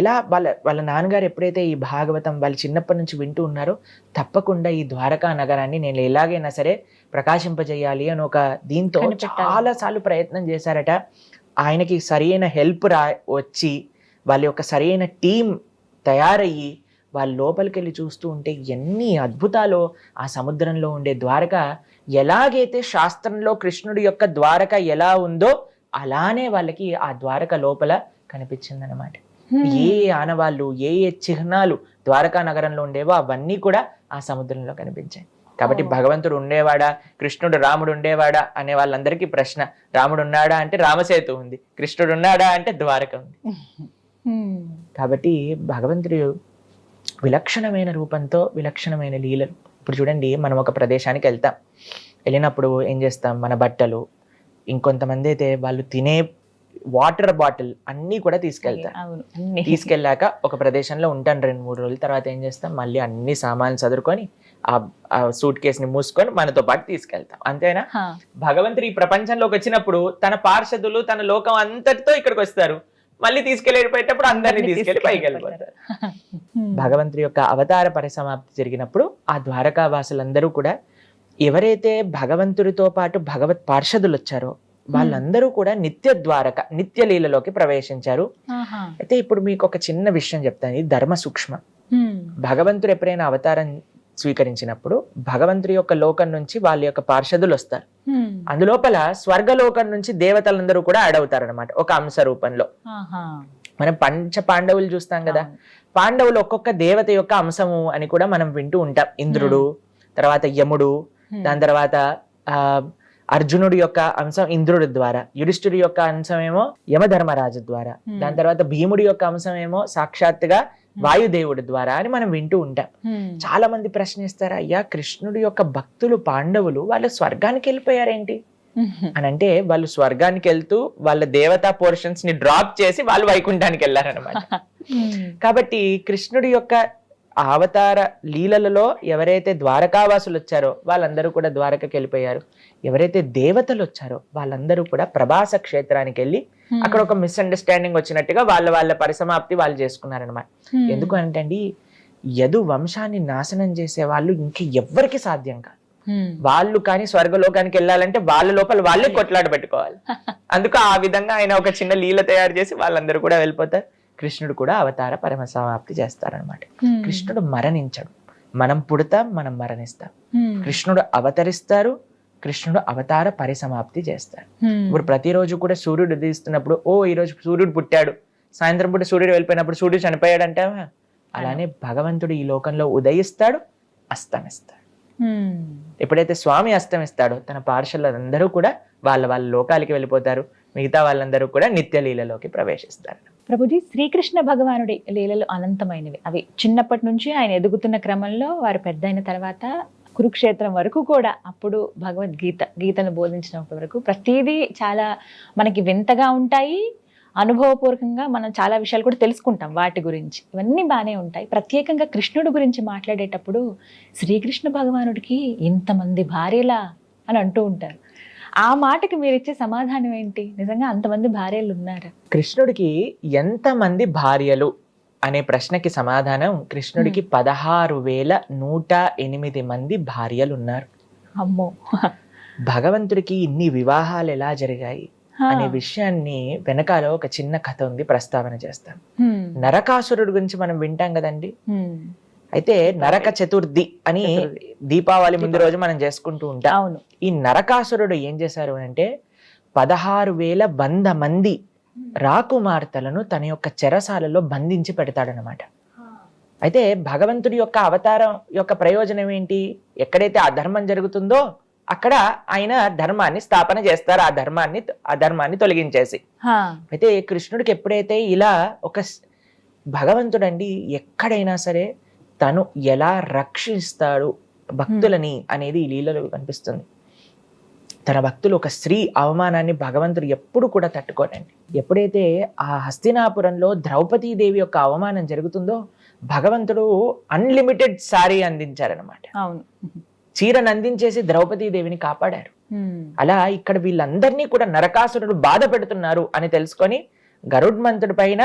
ఎలా వాళ్ళ నాన్నగారు ఎప్పుడైతే ఈ భాగవతం వాళ్ళు చిన్నప్పటి నుంచి వింటూ ఉన్నారో తప్పకుండా ఈ ద్వారకా నగరాన్ని నేను ఎలాగైనా సరే ప్రకాశింపజేయాలి అని ఒక దీంతో చాలా సార్లు ప్రయత్నం చేశారట. ఆయనకి సరైన హెల్ప్ వచ్చి వాళ్ళ యొక్క సరైన టీం తయారయ్యి వాళ్ళ లోపలికి వెళ్ళి చూస్తూ ఉంటే ఎన్ని అద్భుతాలు. ఆ సముద్రంలో ఉండే ద్వారక ఎలాగైతే శాస్త్రంలో కృష్ణుడి యొక్క ద్వారక ఎలా ఉందో అలానే వాళ్ళకి ఆ ద్వారక లోపల కనిపించిందనమాట. ఏ ఆనవాళ్ళు, ఏ చిహ్నాలు ద్వారకా నగరంలో ఉండేవో అవన్నీ కూడా ఆ సముద్రంలో కనిపించాయి. కాబట్టి భగవంతుడు ఉండేవాడా, కృష్ణుడు రాముడు ఉండేవాడా అనే వాళ్ళందరికీ ప్రశ్న. రాముడు ఉన్నాడా అంటే రామసేతు ఉంది, కృష్ణుడు ఉన్నాడా అంటే ద్వారక ఉంది. కాబట్టి భగవంతుడు విలక్షణమైన రూపంతో విలక్షణమైన లీలలు. ఇప్పుడు చూడండి, మనం ఒక ప్రదేశానికి వెళ్ళినప్పుడు ఏం చేస్తాం, మన బట్టలు, ఇంకొంతమంది అయితే వాళ్ళు తినే వాటర్ బాటిల్ అన్నీ కూడా తీసుకెళ్ళాక ఒక ప్రదేశంలో ఉంటాను 2-3 రోజుల తర్వాత ఏం చేస్తాం, మళ్ళీ అన్ని సామాన్లు చదువుకొని ఆ సూట్ కేసుని మూసుకొని మనతో పాటు తీసుకెళ్తాం. అంతేనా? భగవంతుడు ఈ ప్రపంచంలోకి వచ్చినప్పుడు తన పార్షదులు తన లోకం అంతటితో ఇక్కడికి వస్తారు, మళ్ళీ తీసుకెళ్ళిపోయేటప్పుడు అందరినీ తీసుకెళ్లి పైకి వెళ్ళిపోతారు. భగవంతుడి యొక్క అవతార పరిసమాప్తి జరిగినప్పుడు ఆ ద్వారకా వాసులందరూ కూడా ఎవరైతే భగవంతుడితో పాటు భగవత్ పార్షదులు వచ్చారో వాళ్ళందరూ కూడా నిత్య లీలలోకి ప్రవేశించారు. అయితే ఇప్పుడు మీకు ఒక చిన్న విషయం చెప్తాను, ఇది ధర్మ సూక్ష్మం. భగవంతుడు ఎప్పుడైనా అవతారం స్వీకరించినప్పుడు భగవంతుడి యొక్క లోకం నుంచి వాళ్ళ యొక్క పార్షదులు వస్తారు. అందులోపల స్వర్గలోకం నుంచి దేవతలందరూ కూడా యాడ్ అవుతారు అనమాట, ఒక అంశ రూపంలో. మనం పంచ పాండవులు చూస్తాం కదా, పాండవులు ఒక్కొక్క దేవత యొక్క అంశము అని కూడా మనం వింటూ ఉంటాం. ఇంద్రుడు, తర్వాత యముడు, దాని తర్వాత అర్జునుడి యొక్క అంశం ఇంద్రుడి ద్వారా, యుధిష్ఠుడి యొక్క అంశం ఏమో యమధర్మరాజు ద్వారా, దాని తర్వాత భీముడి యొక్క అంశం ఏమో సాక్షాత్తుగా వాయుదేవుడి ద్వారా అని మనం వింటూ ఉంటాం. చాలా మంది ప్రశ్నిస్తారు, అయ్యా కృష్ణుడి యొక్క భక్తులు పాండవులు వాళ్ళు స్వర్గానికి వెళ్ళిపోయారేంటి అని. అంటే వాళ్ళు స్వర్గానికి వెళ్తూ వాళ్ళ దేవతా పోర్షన్స్ ని డ్రాప్ చేసి వాళ్ళు వైకుంఠానికి వెళ్ళారనమాట. కాబట్టి కృష్ణుడి యొక్క అవతార లీలలలో ఎవరైతే ద్వారకావాసులు వచ్చారో వాళ్ళందరూ కూడా ద్వారకకి వెళ్ళిపోయారు. ఎవరైతే దేవతలు వచ్చారో వాళ్ళందరూ కూడా ప్రభాస క్షేత్రానికి వెళ్ళి అక్కడ ఒక మిస్అండర్స్టాండింగ్ వచ్చినట్టుగా వాళ్ళ పరిసమాప్తి వాళ్ళు చేసుకున్నారనమాట. ఎందుకు అంటే అండి, యదు వంశాన్ని నాశనం చేసే వాళ్ళు ఇంక ఎవ్వరికి సాధ్యం కాదు. వాళ్ళు కానీ స్వర్గలోకానికి వెళ్ళాలంటే వాళ్ళ లోపల వాళ్ళే కొట్లాట పెట్టుకోవాలి. అందుకు ఆ విధంగా ఆయన ఒక చిన్న లీల తయారు చేసి వాళ్ళందరూ కూడా వెళ్ళిపోతారు. కృష్ణుడు కూడా అవతార పరమసమాప్తి చేస్తారనమాట. కృష్ణుడు మరణించడు, మనం పుడతాం, మనం మరణిస్తాం. కృష్ణుడు అవతరిస్తారు, కృష్ణుడు అవతార పరిసమాప్తి చేస్తారు. ఇప్పుడు ప్రతిరోజు కూడా సూర్యుడు ఉదయిస్తున్నప్పుడు ఈ రోజు సూర్యుడు పుట్టాడు, సాయంత్రం పూట సూర్యుడు వెళ్ళిపోయినప్పుడు సూర్యుడు చనిపోయాడు అంటే అలానే భగవంతుడు ఈ లోకంలో ఉదయిస్తాడు, అస్తమిస్తాడు. ఎప్పుడైతే స్వామి అస్తమిస్తాడో తన పార్షదులందరూ కూడా వాళ్ళ లోకాలకి వెళ్ళిపోతారు. మిగతా వాళ్ళందరూ కూడా నిత్య లీలలోకి ప్రవేశిస్తారు. ప్రభుజీ, శ్రీకృష్ణ భగవానుడి లీలలు అనంతమైనవి. అవి చిన్నప్పటి నుంచి ఆయన ఎదుగుతున్న క్రమంలో వారు పెద్ద అయిన తర్వాత కురుక్షేత్రం వరకు కూడా, అప్పుడు గీతను బోధించినప్పటి వరకు ప్రతిదీ చాలా మనకి వింతగా ఉంటాయి. అనుభవపూర్వకంగా మనం చాలా విషయాలు కూడా తెలుసుకుంటాం వాటి గురించి. ఇవన్నీ బాగానే ఉంటాయి. ప్రత్యేకంగా కృష్ణుడి గురించి మాట్లాడేటప్పుడు శ్రీకృష్ణ భగవానుడికి ఇంతమంది భార్యలా అని అంటూ ఉంటారు. ఆ మాటకి మీరు ఇచ్చే సమాధానం ఏంటి? నిజంగా అంతమంది భార్యలు ఉన్నారా? కృష్ణుడికి ఎంతమంది భార్యలు అనే ప్రశ్నకి సమాధానం, కృష్ణుడికి 16,108 మంది భార్యలు ఉన్నారు. అమ్మో! భగవంతుడికి ఇన్ని వివాహాలు ఎలా జరిగాయి అనే విషయాన్ని వెనకాల ఒక చిన్న కథ ఉంది, ప్రస్తావన చేస్తాం. నరకాసురుడు గురించి మనం వింటాం కదండి. అయితే నరక చతుర్థి అని దీపావళి ముందు రోజు మనం చేసుకుంటూ ఉంటాం. ఈ నరకాసురుడు ఏం చేశారు అంటే 16,100 మంది రాకుమార్తెలను తన యొక్క చెరసాలలో బంధించి పెడతాడనమాట. అయితే భగవంతుడి యొక్క అవతారం యొక్క ప్రయోజనం ఏంటి? ఎక్కడైతే అధర్మం జరుగుతుందో అక్కడ ఆయన ధర్మాన్ని స్థాపన చేస్తారు, ఆ ధర్మాన్ని తొలగించేసి. అయితే కృష్ణుడికి ఎప్పుడైతే ఇలా ఒక భగవంతుడండి ఎక్కడైనా సరే తను ఎలా రక్షిస్తాడు భక్తులని అనేది ఈ లీలలో కనిపిస్తుంది. తన భక్తులు ఒక స్త్రీ అవమానాన్ని భగవంతుడు ఎప్పుడు కూడా తట్టుకోనండి. ఎప్పుడైతే ఆ హస్తినాపురంలో ద్రౌపదీదేవి యొక్క అవమానం జరుగుతుందో భగవంతుడు అన్లిమిటెడ్ సారీ అందించారనమాట. అవును, చీరను అందించేసి ద్రౌపదీదేవిని కాపాడారు. అలా ఇక్కడ వీళ్ళందరినీ కూడా నరకాసురుడు బాధ పెడుతున్నారు అని తెలుసుకొని గరుడ్మంతుడి పైన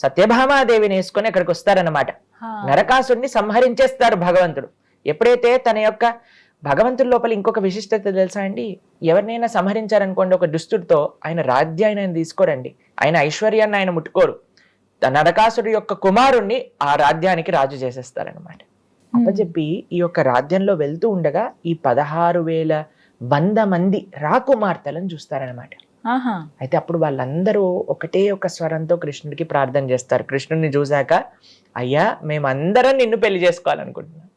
సత్యభామాదేవిని వేసుకొని అక్కడికి వస్తారనమాట. నరకాసుడిని సంహరించేస్తారు భగవంతుడు. ఎప్పుడైతే తన యొక్క భగవంతుడి లోపల ఇంకొక విశిష్టత తెలుసా అండి, ఎవరినైనా సంహరించారనుకోండి ఒక దుష్టుడితో, ఆయన రాజ్యాన్ని ఆయన తీసుకోరండి, ఆయన ఐశ్వర్యాన్ని ఆయన ముట్టుకోరు. నరకాసుడి యొక్క కుమారుణ్ణి ఆ రాజ్యానికి రాజు చేసేస్తారనమాట. అప్పచెప్పి ఈ యొక్క రాజ్యంలో వెళ్తూ ఉండగా ఈ 16,100 మంది రాకుమార్తెలను చూస్తారనమాట. అయితే అప్పుడు వాళ్ళందరూ ఒకటే ఒక స్వరంతో కృష్ణుడికి ప్రార్థన చేస్తారు. కృష్ణుడిని చూశాక, అయ్యా మేమందరం నిన్ను పెళ్లి చేసుకోవాలనుకుంటున్నాం,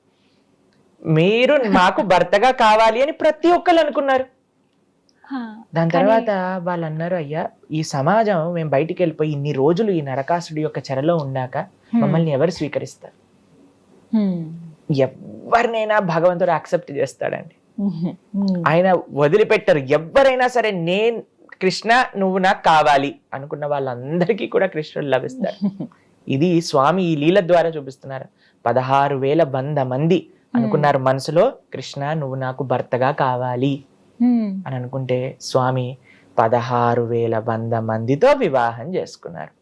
మీరు మాకు భర్తగా కావాలి అని ప్రతి ఒక్కరు అనుకున్నారు. దాని తర్వాత వాళ్ళు అన్నారు, అయ్యా ఈ సమాజం మేము బయటికి వెళ్ళిపోయి ఇన్ని రోజులు ఈ నరకాసుడి యొక్క చెరలో ఉన్నాక మమ్మల్ని ఎవరు స్వీకరిస్తారు? ఎవరినైనా భగవంతుడు యాక్సెప్ట్ చేస్తాడండి, ఆయన వదిలిపెట్టరు. ఎవరైనా సరే నేను కృష్ణ నువ్వు నాకు కావాలి అనుకున్న వాళ్ళందరికీ కూడా కృష్ణుడు లభిస్తాడు. ఇది స్వామి ఈ లీల ద్వారా చూపిస్తున్నారు. 16,100 మంది అనుకున్నారు మనసులో, కృష్ణ నువ్వు నాకు భర్తగా కావాలి అని అనుకుంటే స్వామి 16,100 మందితో వివాహం చేసుకున్నారు.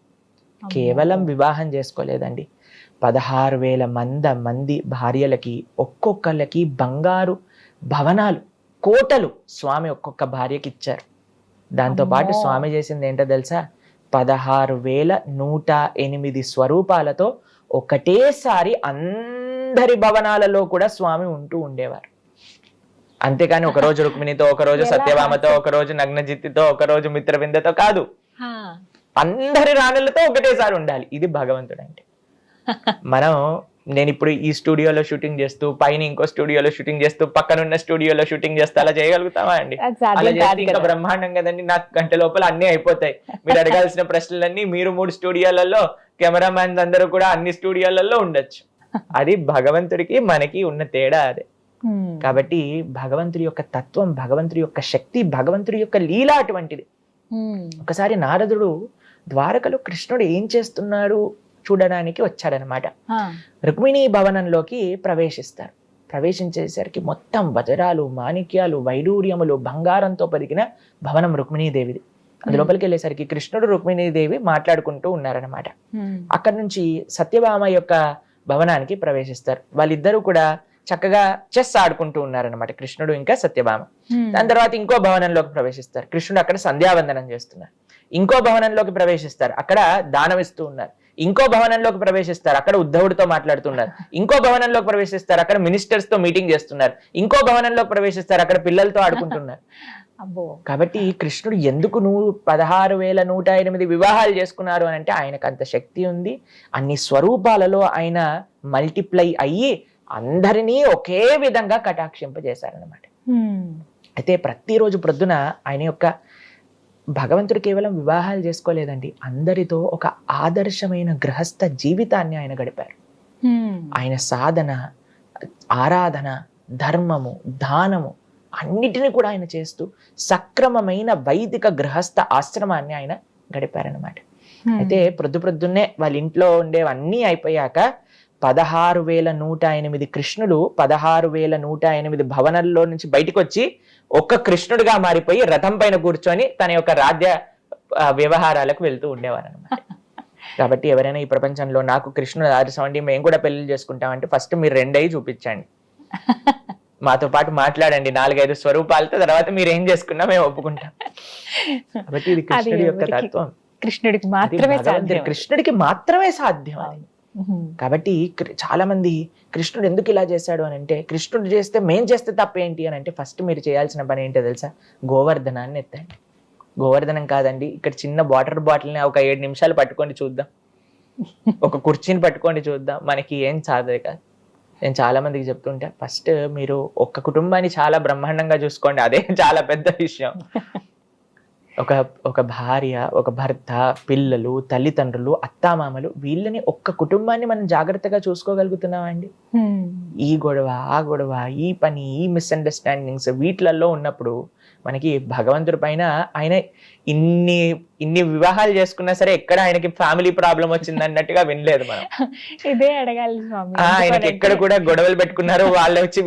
కేవలం వివాహం చేసుకోలేదండి, 16,100 మంది భార్యలకి ఒక్కొక్కళ్ళకి బంగారు భవనాలు, కోటలు స్వామి ఒక్కొక్క భార్యకి ఇచ్చారు. దాంతో పాటు స్వామి చేసింది ఏంటో తెలుసా, 16,108 స్వరూపాలతో ఒకటేసారి అందరి భవనాలలో కూడా స్వామి ఉంటూ ఉండేవారు. అంతేకాని ఒకరోజు రుక్మిణితో, ఒకరోజు సత్యభామతో, ఒకరోజు నగ్నజిత్తితో, ఒకరోజు మిత్రవిందతో కాదు, అందరి రాణులతో ఒకటేసారి ఉండాలి. ఇది భగవంతుడు అంటే. నేను ఇప్పుడు ఈ స్టూడియోలో షూటింగ్ చేస్తూ, పైన ఇంకో స్టూడియోలో షూటింగ్ చేస్తూ, పక్కనున్న స్టూడియోలో షూటింగ్ చేస్తూ అలా చేయగలుగుతామా అండి? అలా చేస్తే ఇంకా బ్రహ్మాండం కదండి. నాకు గంట లోపల అన్ని అయిపోతాయి. మీరు అడగాల్సిన ప్రశ్నలన్నీ మీరు 3 స్టూడియోలలో, కెమెరామ్యాన్ అందరూ కూడా అన్ని స్టూడియోలలో ఉండొచ్చు. అది భగవంతుడికి మనకి ఉన్న తేడా అదే. కాబట్టి భగవంతుడి యొక్క తత్వం, భగవంతుడి యొక్క శక్తి, భగవంతుడి యొక్క లీల అటువంటిది. ఒకసారి నారదుడు ద్వారకలో కృష్ణుడు ఏం చేస్తున్నాడు చూడడానికి వచ్చాడనమాట. రుక్మిణీ భవనంలోకి ప్రవేశిస్తారు. ప్రవేశించేసరికి మొత్తం వజ్రాలు, మాణిక్యాలు, వైడూర్యములు, బంగారంతో పొదిగిన భవనం రుక్మిణీదేవిది. అందులోపలికి వెళ్ళేసరికి కృష్ణుడు, రుక్మిణీదేవి మాట్లాడుకుంటూ ఉన్నారనమాట. అక్కడి నుంచి సత్యభామ యొక్క భవనానికి ప్రవేశిస్తారు. వాళ్ళిద్దరూ కూడా చక్కగా చెస్ ఆడుకుంటూ ఉన్నారనమాట, కృష్ణుడు ఇంకా సత్యభామ. దాని తర్వాత ఇంకో భవనంలోకి ప్రవేశిస్తారు. కృష్ణుడు అక్కడ సంధ్యావందనం చేస్తున్నారు. ఇంకో భవనంలోకి ప్రవేశిస్తారు, అక్కడ దానం ఇస్తూ ఉన్నారు. ఇంకో భవనంలోకి ప్రవేశిస్తారు, అక్కడ ఉద్ధవుడితో మాట్లాడుతున్నారు. ఇంకో భవనంలోకి ప్రవేశిస్తారు, అక్కడ మినిస్టర్స్ తో మీటింగ్ చేస్తున్నారు. ఇంకో భవనంలోకి ప్రవేశిస్తారు, అక్కడ పిల్లలతో ఆడుకుంటున్నారు. కాబట్టి కృష్ణుడు ఎందుకు 16,108 వివాహాలు చేసుకున్నారు అని అంటే ఆయనకు అంత శక్తి ఉంది. అన్ని స్వరూపాలలో ఆయన మల్టిప్లై అయ్యి అందరినీ ఒకే విధంగా కటాక్షింపజేశారనమాట. అయితే ప్రతిరోజు ప్రొద్దున ఆయన యొక్క భగవంతుడు కేవలం వివాహాలు చేసుకోలేదండి, అందరితో ఒక ఆదర్శమైన గృహస్థ జీవితాన్ని ఆయన గడిపారు. ఆయన సాధన, ఆరాధన, ధర్మము, దానము అన్నిటిని కూడా ఆయన చేస్తూ సక్రమమైన వైదిక గృహస్థ ఆశ్రమాన్ని ఆయన గడిపారనమాట. అయితే ప్రొద్దున్నే వాళ్ళ ఇంట్లో ఉండేవన్నీ అయిపోయాక 16,108 కృష్ణుడు 16,108 భవనాల్లో నుంచి బయటకు వచ్చి ఒక్క కృష్ణుడిగా మారిపోయి రథం పైన కూర్చొని తన యొక్క రాజ్య వ్యవహారాలకు వెళ్తూ ఉండేవారు అనమాట. కాబట్టి ఎవరైనా ఈ ప్రపంచంలో నాకు కృష్ణుడు ఆదర్శం అండి, మేము కూడా పెళ్లి చేసుకుంటామంటే ఫస్ట్ మీరు 2 అయ్యి చూపించండి, మాతో పాటు మాట్లాడండి 4-5 స్వరూపాలతో, తర్వాత మీరు ఏం చేసుకున్నా మేము ఒప్పుకుంటాం. కాబట్టి ఇది కృష్ణుడి యొక్క తత్వం, కృష్ణుడికి మాత్రమే సాధ్యం అది. కాబట్టి చాలా మంది కృష్ణుడు ఎందుకు ఇలా చేశాడు అని అంటే, కృష్ణుడు చేస్తే మేం చేస్తే తప్పేంటి అని అంటే, ఫస్ట్ మీరు చేయాల్సిన పని ఏంటో తెలుసా, గోవర్ధనాన్ని ఎత్తండి. గోవర్ధనం కాదండి, ఇక్కడ చిన్న వాటర్ బాటిల్ని ఒక 7 నిమిషాలు పట్టుకొని చూద్దాం, ఒక కుర్చీని పట్టుకొని చూద్దాం, మనకి ఏం సాధే కాదు. నేను చాలా మందికి చెప్తుంటా, ఫస్ట్ మీరు ఒక్క కుటుంబాన్ని చాలా బ్రహ్మాండంగా చూసుకోండి, అదే చాలా పెద్ద విషయం. ఒక భార్య, ఒక భర్త, పిల్లలు, తల్లిదండ్రులు, అత్తామామలు, వీళ్ళని ఒక్క కుటుంబాన్ని మనం జాగ్రత్తగా చూసుకోగలుగుతున్నామండి. ఈ గొడవ, ఆ గొడవ, ఈ పని, ఈ మిస్అండర్స్టాండింగ్స్ వీటిలలో ఉన్నప్పుడు మనకి భగవంతుడి పైన ఆయన ఇన్ని ఇన్ని వివాహాలు చేసుకున్నా సరే ఎక్కడ ఆయనకి ఫ్యామిలీ ప్రాబ్లం వచ్చింది అన్నట్టుగా వినలేదు మనం. ఇదే అడగాలి స్వామి. ఆయనకి ఎక్కడ కూడా గొడవలు పెట్టుకున్నారు, వాళ్ళు వచ్చి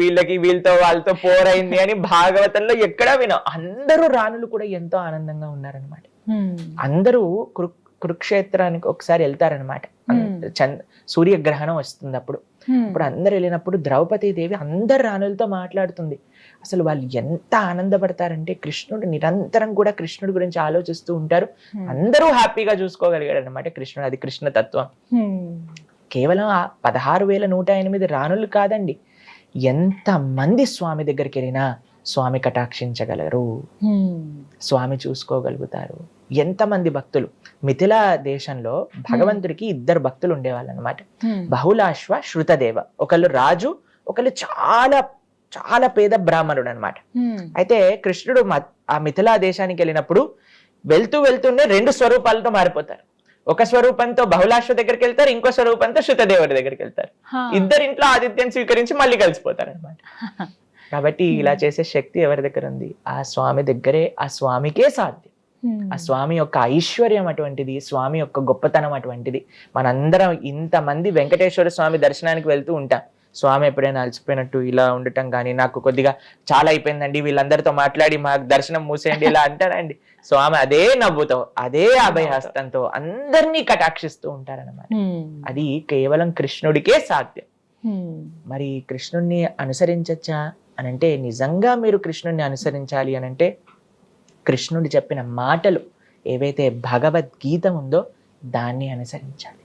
వీళ్ళతో వాళ్ళతో పోరైంది అని భాగవతంలో ఎక్కడా వినాం. అందరూ రాణులు కూడా ఎంతో ఆనందంగా ఉన్నారనమాట. అందరూ కురుక్షేత్రానికి ఒకసారి వెళ్తారనమాట. సూర్యగ్రహణం వస్తుంది అప్పుడు అందరు వెళ్ళినప్పుడు ద్రౌపది దేవి అందరు రాణులతో మాట్లాడుతుంది. అసలు వాళ్ళు ఎంత ఆనందపడతారంటే కృష్ణుడు నిరంతరం కూడా కృష్ణుడి గురించి ఆలోచిస్తూ ఉంటారు. అందరూ హ్యాపీగా చూసుకోగలిగాడు అనమాట కృష్ణుడు. అది కృష్ణ తత్వం. కేవలం 16,108 రాణులు కాదండి, ఎంత మంది స్వామి దగ్గరికి వెళ్ళినా స్వామి కటాక్షించగలరు, స్వామి చూసుకోగలుగుతారు. ఎంతమంది భక్తులు. మిథిలా దేశంలో భగవంతుడికి 2 భక్తులు ఉండేవాళ్ళు అనమాట. బహుళాశ్వ శృతదేవ. ఒకళ్ళు రాజు, ఒకళ్ళు చాలా చాలా పేద బ్రాహ్మణుడు అనమాట. అయితే కృష్ణుడు ఆ మిథిలా దేశానికి వెళ్ళినప్పుడు వెళ్తూనే 2 స్వరూపాలతో మారిపోతారు. ఒక స్వరూపంతో బహుళాశ్వ దగ్గరికి వెళ్తారు, ఇంకో స్వరూపంతో శృతదేవుడి దగ్గరికి వెళ్తారు. ఇద్దరింట్లో ఆతిథ్యం స్వీకరించి మళ్ళీ కలిసిపోతారు అనమాట. కాబట్టి ఇలా చేసే శక్తి ఎవరి దగ్గర ఉంది? ఆ స్వామి దగ్గరే. ఆ స్వామికే సాధ్యం. ఆ స్వామి యొక్క ఐశ్వర్యం అటువంటిది, స్వామి యొక్క గొప్పతనం అటువంటిది. మనందరం ఇంతమంది వెంకటేశ్వర స్వామి దర్శనానికి వెళ్తూ ఉంటాం. స్వామి ఎప్పుడైనా అలసిపోయినట్టు ఇలా ఉండటం కానీ, నాకు కొద్దిగా చాలా అయిపోయిందండి, వీళ్ళందరితో మాట్లాడి మాకు దర్శనం మూసేయండి ఇలా అంటారండి. స్వామి అదే నవ్వుతో, అదే అభయహస్తంతో అందరినీ కటాక్షిస్తూ ఉంటారన్నమాట. అది కేవలం కృష్ణుడికే సాధ్యం. మరి కృష్ణుడిని అనుసరించచ్చా అని అంటే, నిజంగా మీరు కృష్ణుడిని అనుసరించాలి అని అంటే కృష్ణుడు చెప్పిన మాటలు ఏవైతే భగవద్గీత ఉందో దాన్ని అనుసరించాలి.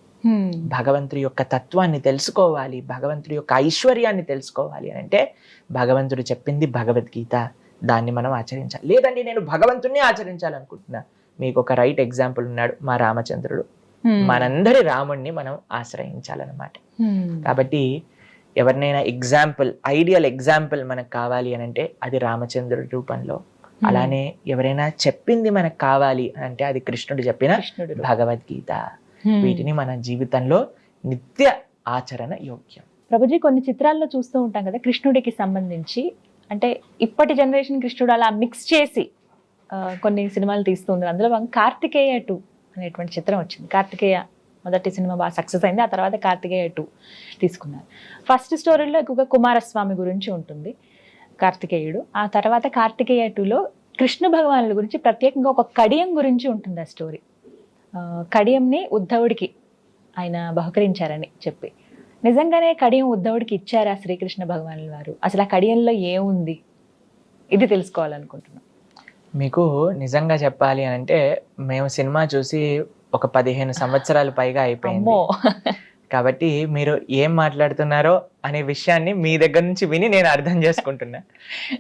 భగవంతుడి యొక్క తత్వాన్ని తెలుసుకోవాలి, భగవంతుడి యొక్క ఐశ్వర్యాన్ని తెలుసుకోవాలి అని అంటే భగవంతుడు చెప్పింది భగవద్గీత, దాన్ని మనం ఆచరించాలి. లేదండి నేను భగవంతుడిని ఆచరించాలనుకుంటున్నా, మీకు ఒక రైట్ ఎగ్జాంపుల్ ఉన్నాడు, మా రామచంద్రుడు. మనందరి రాముణ్ణి మనం ఆశ్రయించాలన్నమాట. కాబట్టి ఎవరినైనా ఐడియల్ ఎగ్జాంపుల్ మనకు కావాలి అని అంటే అది రామచంద్రుడి రూపంలో. అలానే ఎవరైనా చెప్పింది మనకు కావాలి అంటే అది కృష్ణుడు చెప్పిన భగవద్గీత. వీటిని మన జీవితంలో నిత్య ఆచరణ యోగ్యం. ప్రభుజీ, కొన్ని చిత్రాల్లో చూస్తూ ఉంటాం కదా కృష్ణుడికి సంబంధించి, అంటే ఇప్పటి జనరేషన్ కృష్ణుడు అలా మిక్స్ చేసి కొన్ని సినిమాలు తీస్తూ ఉన్నారు. అందులో కార్తికేయ 2 అనేటువంటి చిత్రం వచ్చింది. కార్తికేయ మొదటి సినిమా బాగా సక్సెస్ అయింది, ఆ తర్వాత కార్తికేయ 2 తీసుకున్నారు. ఫస్ట్ స్టోరీలో ఎక్కువగా కుమారస్వామి గురించి ఉంటుంది కార్తికేయుడు. ఆ తర్వాత కార్తికేయ 2లో కృష్ణ భగవానుల గురించి ప్రత్యేకంగా ఒక కడియం గురించి ఉంటుంది ఆ స్టోరీ. కడియంని ఉద్ధవుడికి ఆయన బహుకరించారని చెప్పి, నిజంగానే కడియం ఉద్ధవుడికి ఇచ్చారా శ్రీకృష్ణ భగవానుల వారు? అసలు ఆ కడియంలో ఏముంది? ఇది తెలుసుకోవాలనుకుంటున్నాం. మీకు నిజంగా చెప్పాలి అని అంటే, మేము సినిమా చూసి ఒక 15 సంవత్సరాలు పైగా అయిపోయింది. కాబట్టి మీరు ఏం మాట్లాడుతున్నారో అనే విషయాన్ని మీ దగ్గర నుంచి విని నేను అర్థం చేసుకుంటున్నా.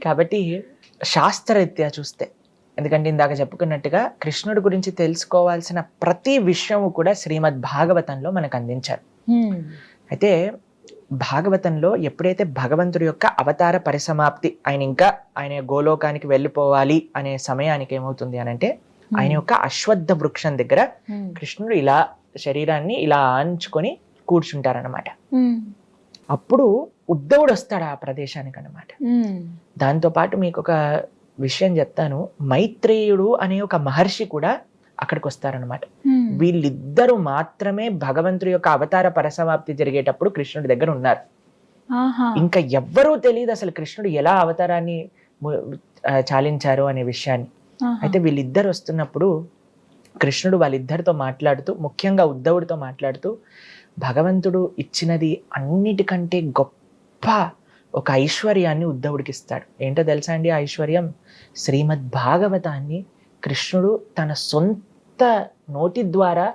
కాబట్టి శాస్త్రరీత్యా చూస్తే, ఎందుకంటే ఇందాక చెప్పుకున్నట్టుగా కృష్ణుడి గురించి తెలుసుకోవాల్సిన ప్రతి విషయము కూడా శ్రీమద్ భాగవతంలో మనకు అందించారు. అయితే భాగవతంలో ఎప్పుడైతే భగవంతుడి యొక్క అవతార పరిసమాప్తి, ఆయన గోలోకానికి వెళ్ళిపోవాలి అనే సమయానికి ఏమవుతుంది అని అంటే, ఆయన యొక్క అశ్వత్థ వృక్షం దగ్గర కృష్ణుడు ఇలా శరీరాన్ని ఇలా ఆంచుకొని కూర్చుంటారనమాట. అప్పుడు ఉద్ధవుడు వస్తాడు ఆ ప్రదేశానికి అనమాట. దాంతో పాటు మీకు ఒక విషయం చెప్తాను, మైత్రేయుడు అనే ఒక మహర్షి కూడా అక్కడికి వస్తారనమాట. వీళ్ళిద్దరూ మాత్రమే భగవంతుడి యొక్క అవతార పరిసమాప్తి జరిగేటప్పుడు కృష్ణుడి దగ్గర ఉన్నారు. ఇంకా ఎవ్వరూ తెలియదు అసలు కృష్ణుడు ఎలా అవతారాన్ని చాలించారు అనే విషయాన్ని. అయితే వీళ్ళిద్దరు వస్తున్నప్పుడు కృష్ణుడు వాళ్ళిద్దరితో మాట్లాడుతూ, ముఖ్యంగా ఉద్ధవుడితో మాట్లాడుతూ, భగవంతుడు ఇచ్చినది అన్నిటికంటే గొప్ప ఒక ఐశ్వర్యాన్ని ఉద్ధవుడికి ఇస్తాడు. ఏంటో తెలుసా అండి ఆ ఐశ్వర్యం? శ్రీమద్ భాగవతాన్ని కృష్ణుడు తన సొంత నోటి ద్వారా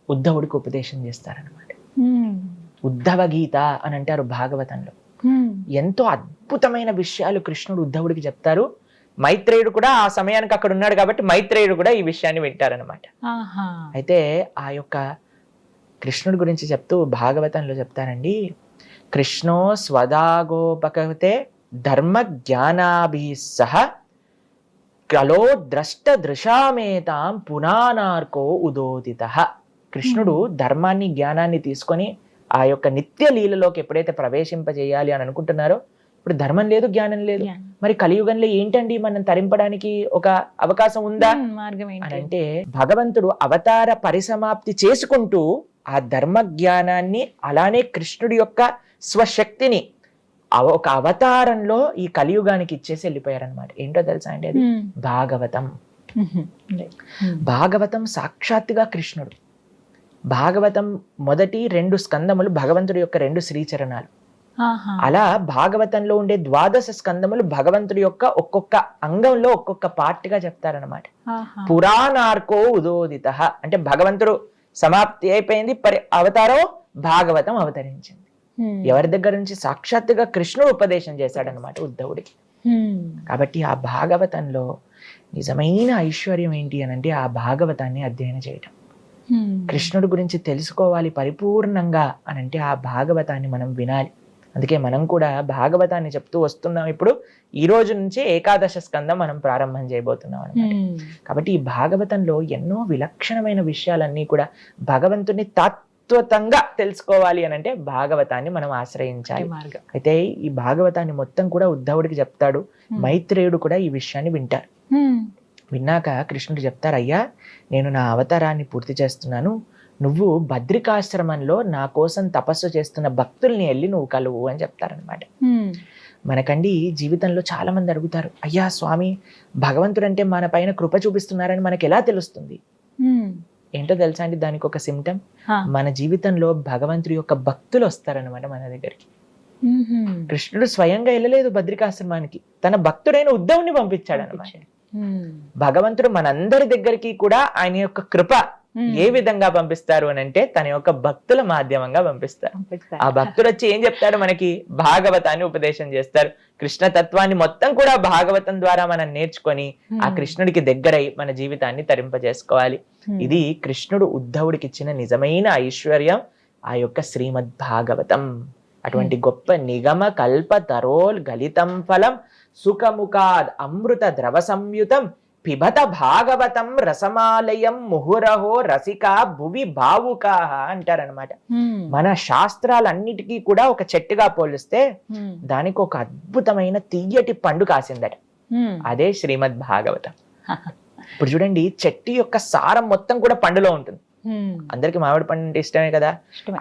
ఉద్ధవుడికి ఉపదేశం చేస్తారనమాట. ఉద్ధవ గీత అని అంటారు భాగవతంలో. ఎంతో అద్భుతమైన విషయాలు కృష్ణుడు ఉద్ధవుడికి చెప్తారు. మైత్రేయుడు కూడా ఆ సమయానికి అక్కడ ఉన్నాడు కాబట్టి మైత్రేయుడు కూడా ఈ విషయాన్ని వింటారనమాట. అయితే ఆ యొక్క కృష్ణుడి గురించి చెప్తూ భాగవతంలో చెప్తారండి, కృష్ణో స్వదాగోపకతే ధర్మ జ్ఞానాభి సహ కలో ద్రష్ట దృశామేతాం పునానార్కో ఉదోదితః. కృష్ణుడు ధర్మాన్ని జ్ఞానాన్ని తీసుకొని ఆ యొక్క నిత్య లీలలోకి ఎప్పుడైతే ప్రవేశింపజేయాలి అని అనుకుంటున్నారో ఇప్పుడు ధర్మం లేదు, జ్ఞానం లేదు. Yeah. మరి కలియుగంలో ఏంటండి మనం తరింపడానికి ఒక అవకాశం ఉందా మార్గం అని ఏంటి? అంటే, భగవంతుడు అవతార పరిసమాప్తి చేసుకుంటూ ఆ ధర్మ జ్ఞానాన్ని అలానే కృష్ణుడి యొక్క స్వశక్తిని ఒక అవతారంలో ఈ కలియుగానికి ఇచ్చేసి వెళ్ళిపోయారనమాట. ఏంటో తెలుసా అండి అది? భాగవతం. భాగవతం సాక్షాత్తుగా కృష్ణుడు. భాగవతం మొదటి 2 స్కందములు భగవంతుడి యొక్క 2 శ్రీచరణాలు. అలా భాగవతంలో ఉండే 12 స్కందములు భగవంతుడి యొక్క ఒక్కొక్క అంగంలో ఒక్కొక్క పార్ట్గా చెప్తారనమాట. పురాణార్కో ఉదోదిత అంటే భగవంతుడు సమాప్తి అయిపోయింది, అవతారం భాగవతం అవతరించింది. ఎవరి దగ్గర నుంచి? సాక్షాత్తుగా కృష్ణుడు ఉపదేశం చేశాడనమాట ఉద్ధవుడికి. కాబట్టి ఆ భాగవతంలో నిజమైన ఐశ్వర్యం ఏంటి అని అంటే ఆ భాగవతాన్ని అధ్యయనం చేయటం. కృష్ణుడి గురించి తెలుసుకోవాలి పరిపూర్ణంగా అని అంటే ఆ భాగవతాన్ని మనం వినాలి. అందుకే మనం కూడా భాగవతాన్ని చెప్తూ వస్తున్నాం. ఇప్పుడు ఈ రోజు నుంచి 11వ స్కందం మనం ప్రారంభం చేయబోతున్నాం అన్నమాట. కాబట్టి ఈ భాగవతంలో ఎన్నో విలక్షణమైన విషయాలన్నీ కూడా భగవంతుని తత్వతంగా తెలుసుకోవాలి అని అంటే భాగవతాన్ని మనం ఆశ్రయించాలి. అయితే ఈ భాగవతాన్ని మొత్తం కూడా ఉద్ధవుడికి చెప్తాడు. మైత్రేయుడు కూడా ఈ విషయాన్ని వింటారు. విన్నాక కృష్ణుడు చెప్తారు, అయ్యా నేను నా అవతారాన్ని పూర్తి చేస్తున్నాను, నువ్వు బద్రికాశ్రమంలో నా కోసం తపస్సు చేస్తున్న భక్తుల్ని వెళ్ళి నువ్వు కలువు అని చెప్తారనమాట. మనకండి జీవితంలో చాలా మంది అడుగుతారు, అయ్యా స్వామి భగవంతుడు అంటే మన పైన కృప చూపిస్తున్నారని మనకి ఎలా తెలుస్తుంది? ఏంటో తెలుసా అండి, దానికి ఒక సిమ్టమ్, మన జీవితంలో భగవంతుడి యొక్క భక్తులు వస్తారనమాట మన దగ్గరికి. కృష్ణుడు స్వయంగా వెళ్ళలేదు బద్రికాశ్రమానికి, తన భక్తుడైన ఉద్ధవుని పంపించాడు అనమాట. భగవంతుడు మనందరి దగ్గరికి కూడా ఆయన యొక్క కృప ఏ విధంగా పంపిస్తారు అని అంటే తన యొక్క భక్తుల మాధ్యమంగా పంపిస్తారు. ఆ భక్తులు వచ్చి ఏం చెప్తారు? మనకి భాగవతాన్ని ఉపదేశం చేస్తారు. కృష్ణ తత్వాన్ని మొత్తం కూడా భాగవతం ద్వారా మనం నేర్చుకొని ఆ కృష్ణుడికి దగ్గరై మన జీవితాన్ని తరింపజేసుకోవాలి. ఇది కృష్ణుడు ఉద్ధవుడికి ఇచ్చిన నిజమైన ఐశ్వర్యం, ఆ యొక్క శ్రీమద్ భాగవతం. అటువంటి గొప్ప నిగమ కల్ప తరోల్ గలితం ఫలం సుఖముఖాద్ అమృత ద్రవ సంయుతం పిబత భాగవతం రసమాలయం ముహురహో రసిక భువి భావుకా అంటారనమాట. మన శాస్త్రాలన్నిటికీ కూడా ఒక చెట్టుగా పోలిస్తే దానికి ఒక అద్భుతమైన తీయటి పండు కాసిందట. అదే శ్రీమద్ భాగవతం. ఇప్పుడు చూడండి, చెట్టు యొక్క సారం మొత్తం కూడా పండులో ఉంటుంది. అందరికి మామిడి పండు అంటే ఇష్టమే కదా.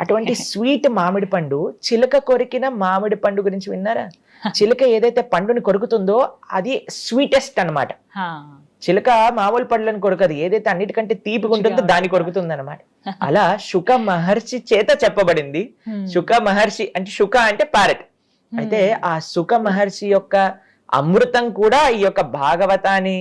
అటువంటి స్వీట్ మామిడి పండు, చిలక కొరికిన మామిడి పండు గురించి విన్నారా? చిలక ఏదైతే పండుని కొరుకుతుందో అది స్వీటెస్ట్ అన్నమాట. చిలక మామూలు పండ్లను కొరకదు, ఏదైతే అన్నిటికంటే తీపిగా ఉంటుందో దాన్ని కొరుకుతుంది అనమాట. అలా శుక మహర్షి చేత చెప్పబడింది. శుక మహర్షి అంటే శుక అంటే ప్యారెట్. అయితే ఆ శుక మహర్షి యొక్క అమృతం కూడా ఈ యొక్క భాగవతాన్ని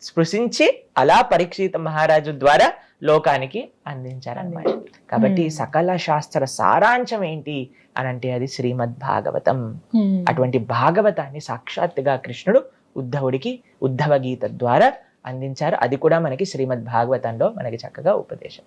స్పృశించి అలా పరీక్షిత మహారాజు ద్వారా లోకానికి అందించారన్నమాట. కాబట్టి సకల శాస్త్ర సారాంశం ఏంటి అని అంటే అది శ్రీమద్ భాగవతం. అటువంటి భాగవతాన్ని సాక్షాత్తుగా కృష్ణుడు ఉద్ధవుడికి ఉద్ధవ గీత ద్వారా అందించారు. అది కూడా మనకి శ్రీమద్ భాగవతంలో మనకి చక్కగా ఉపదేశం.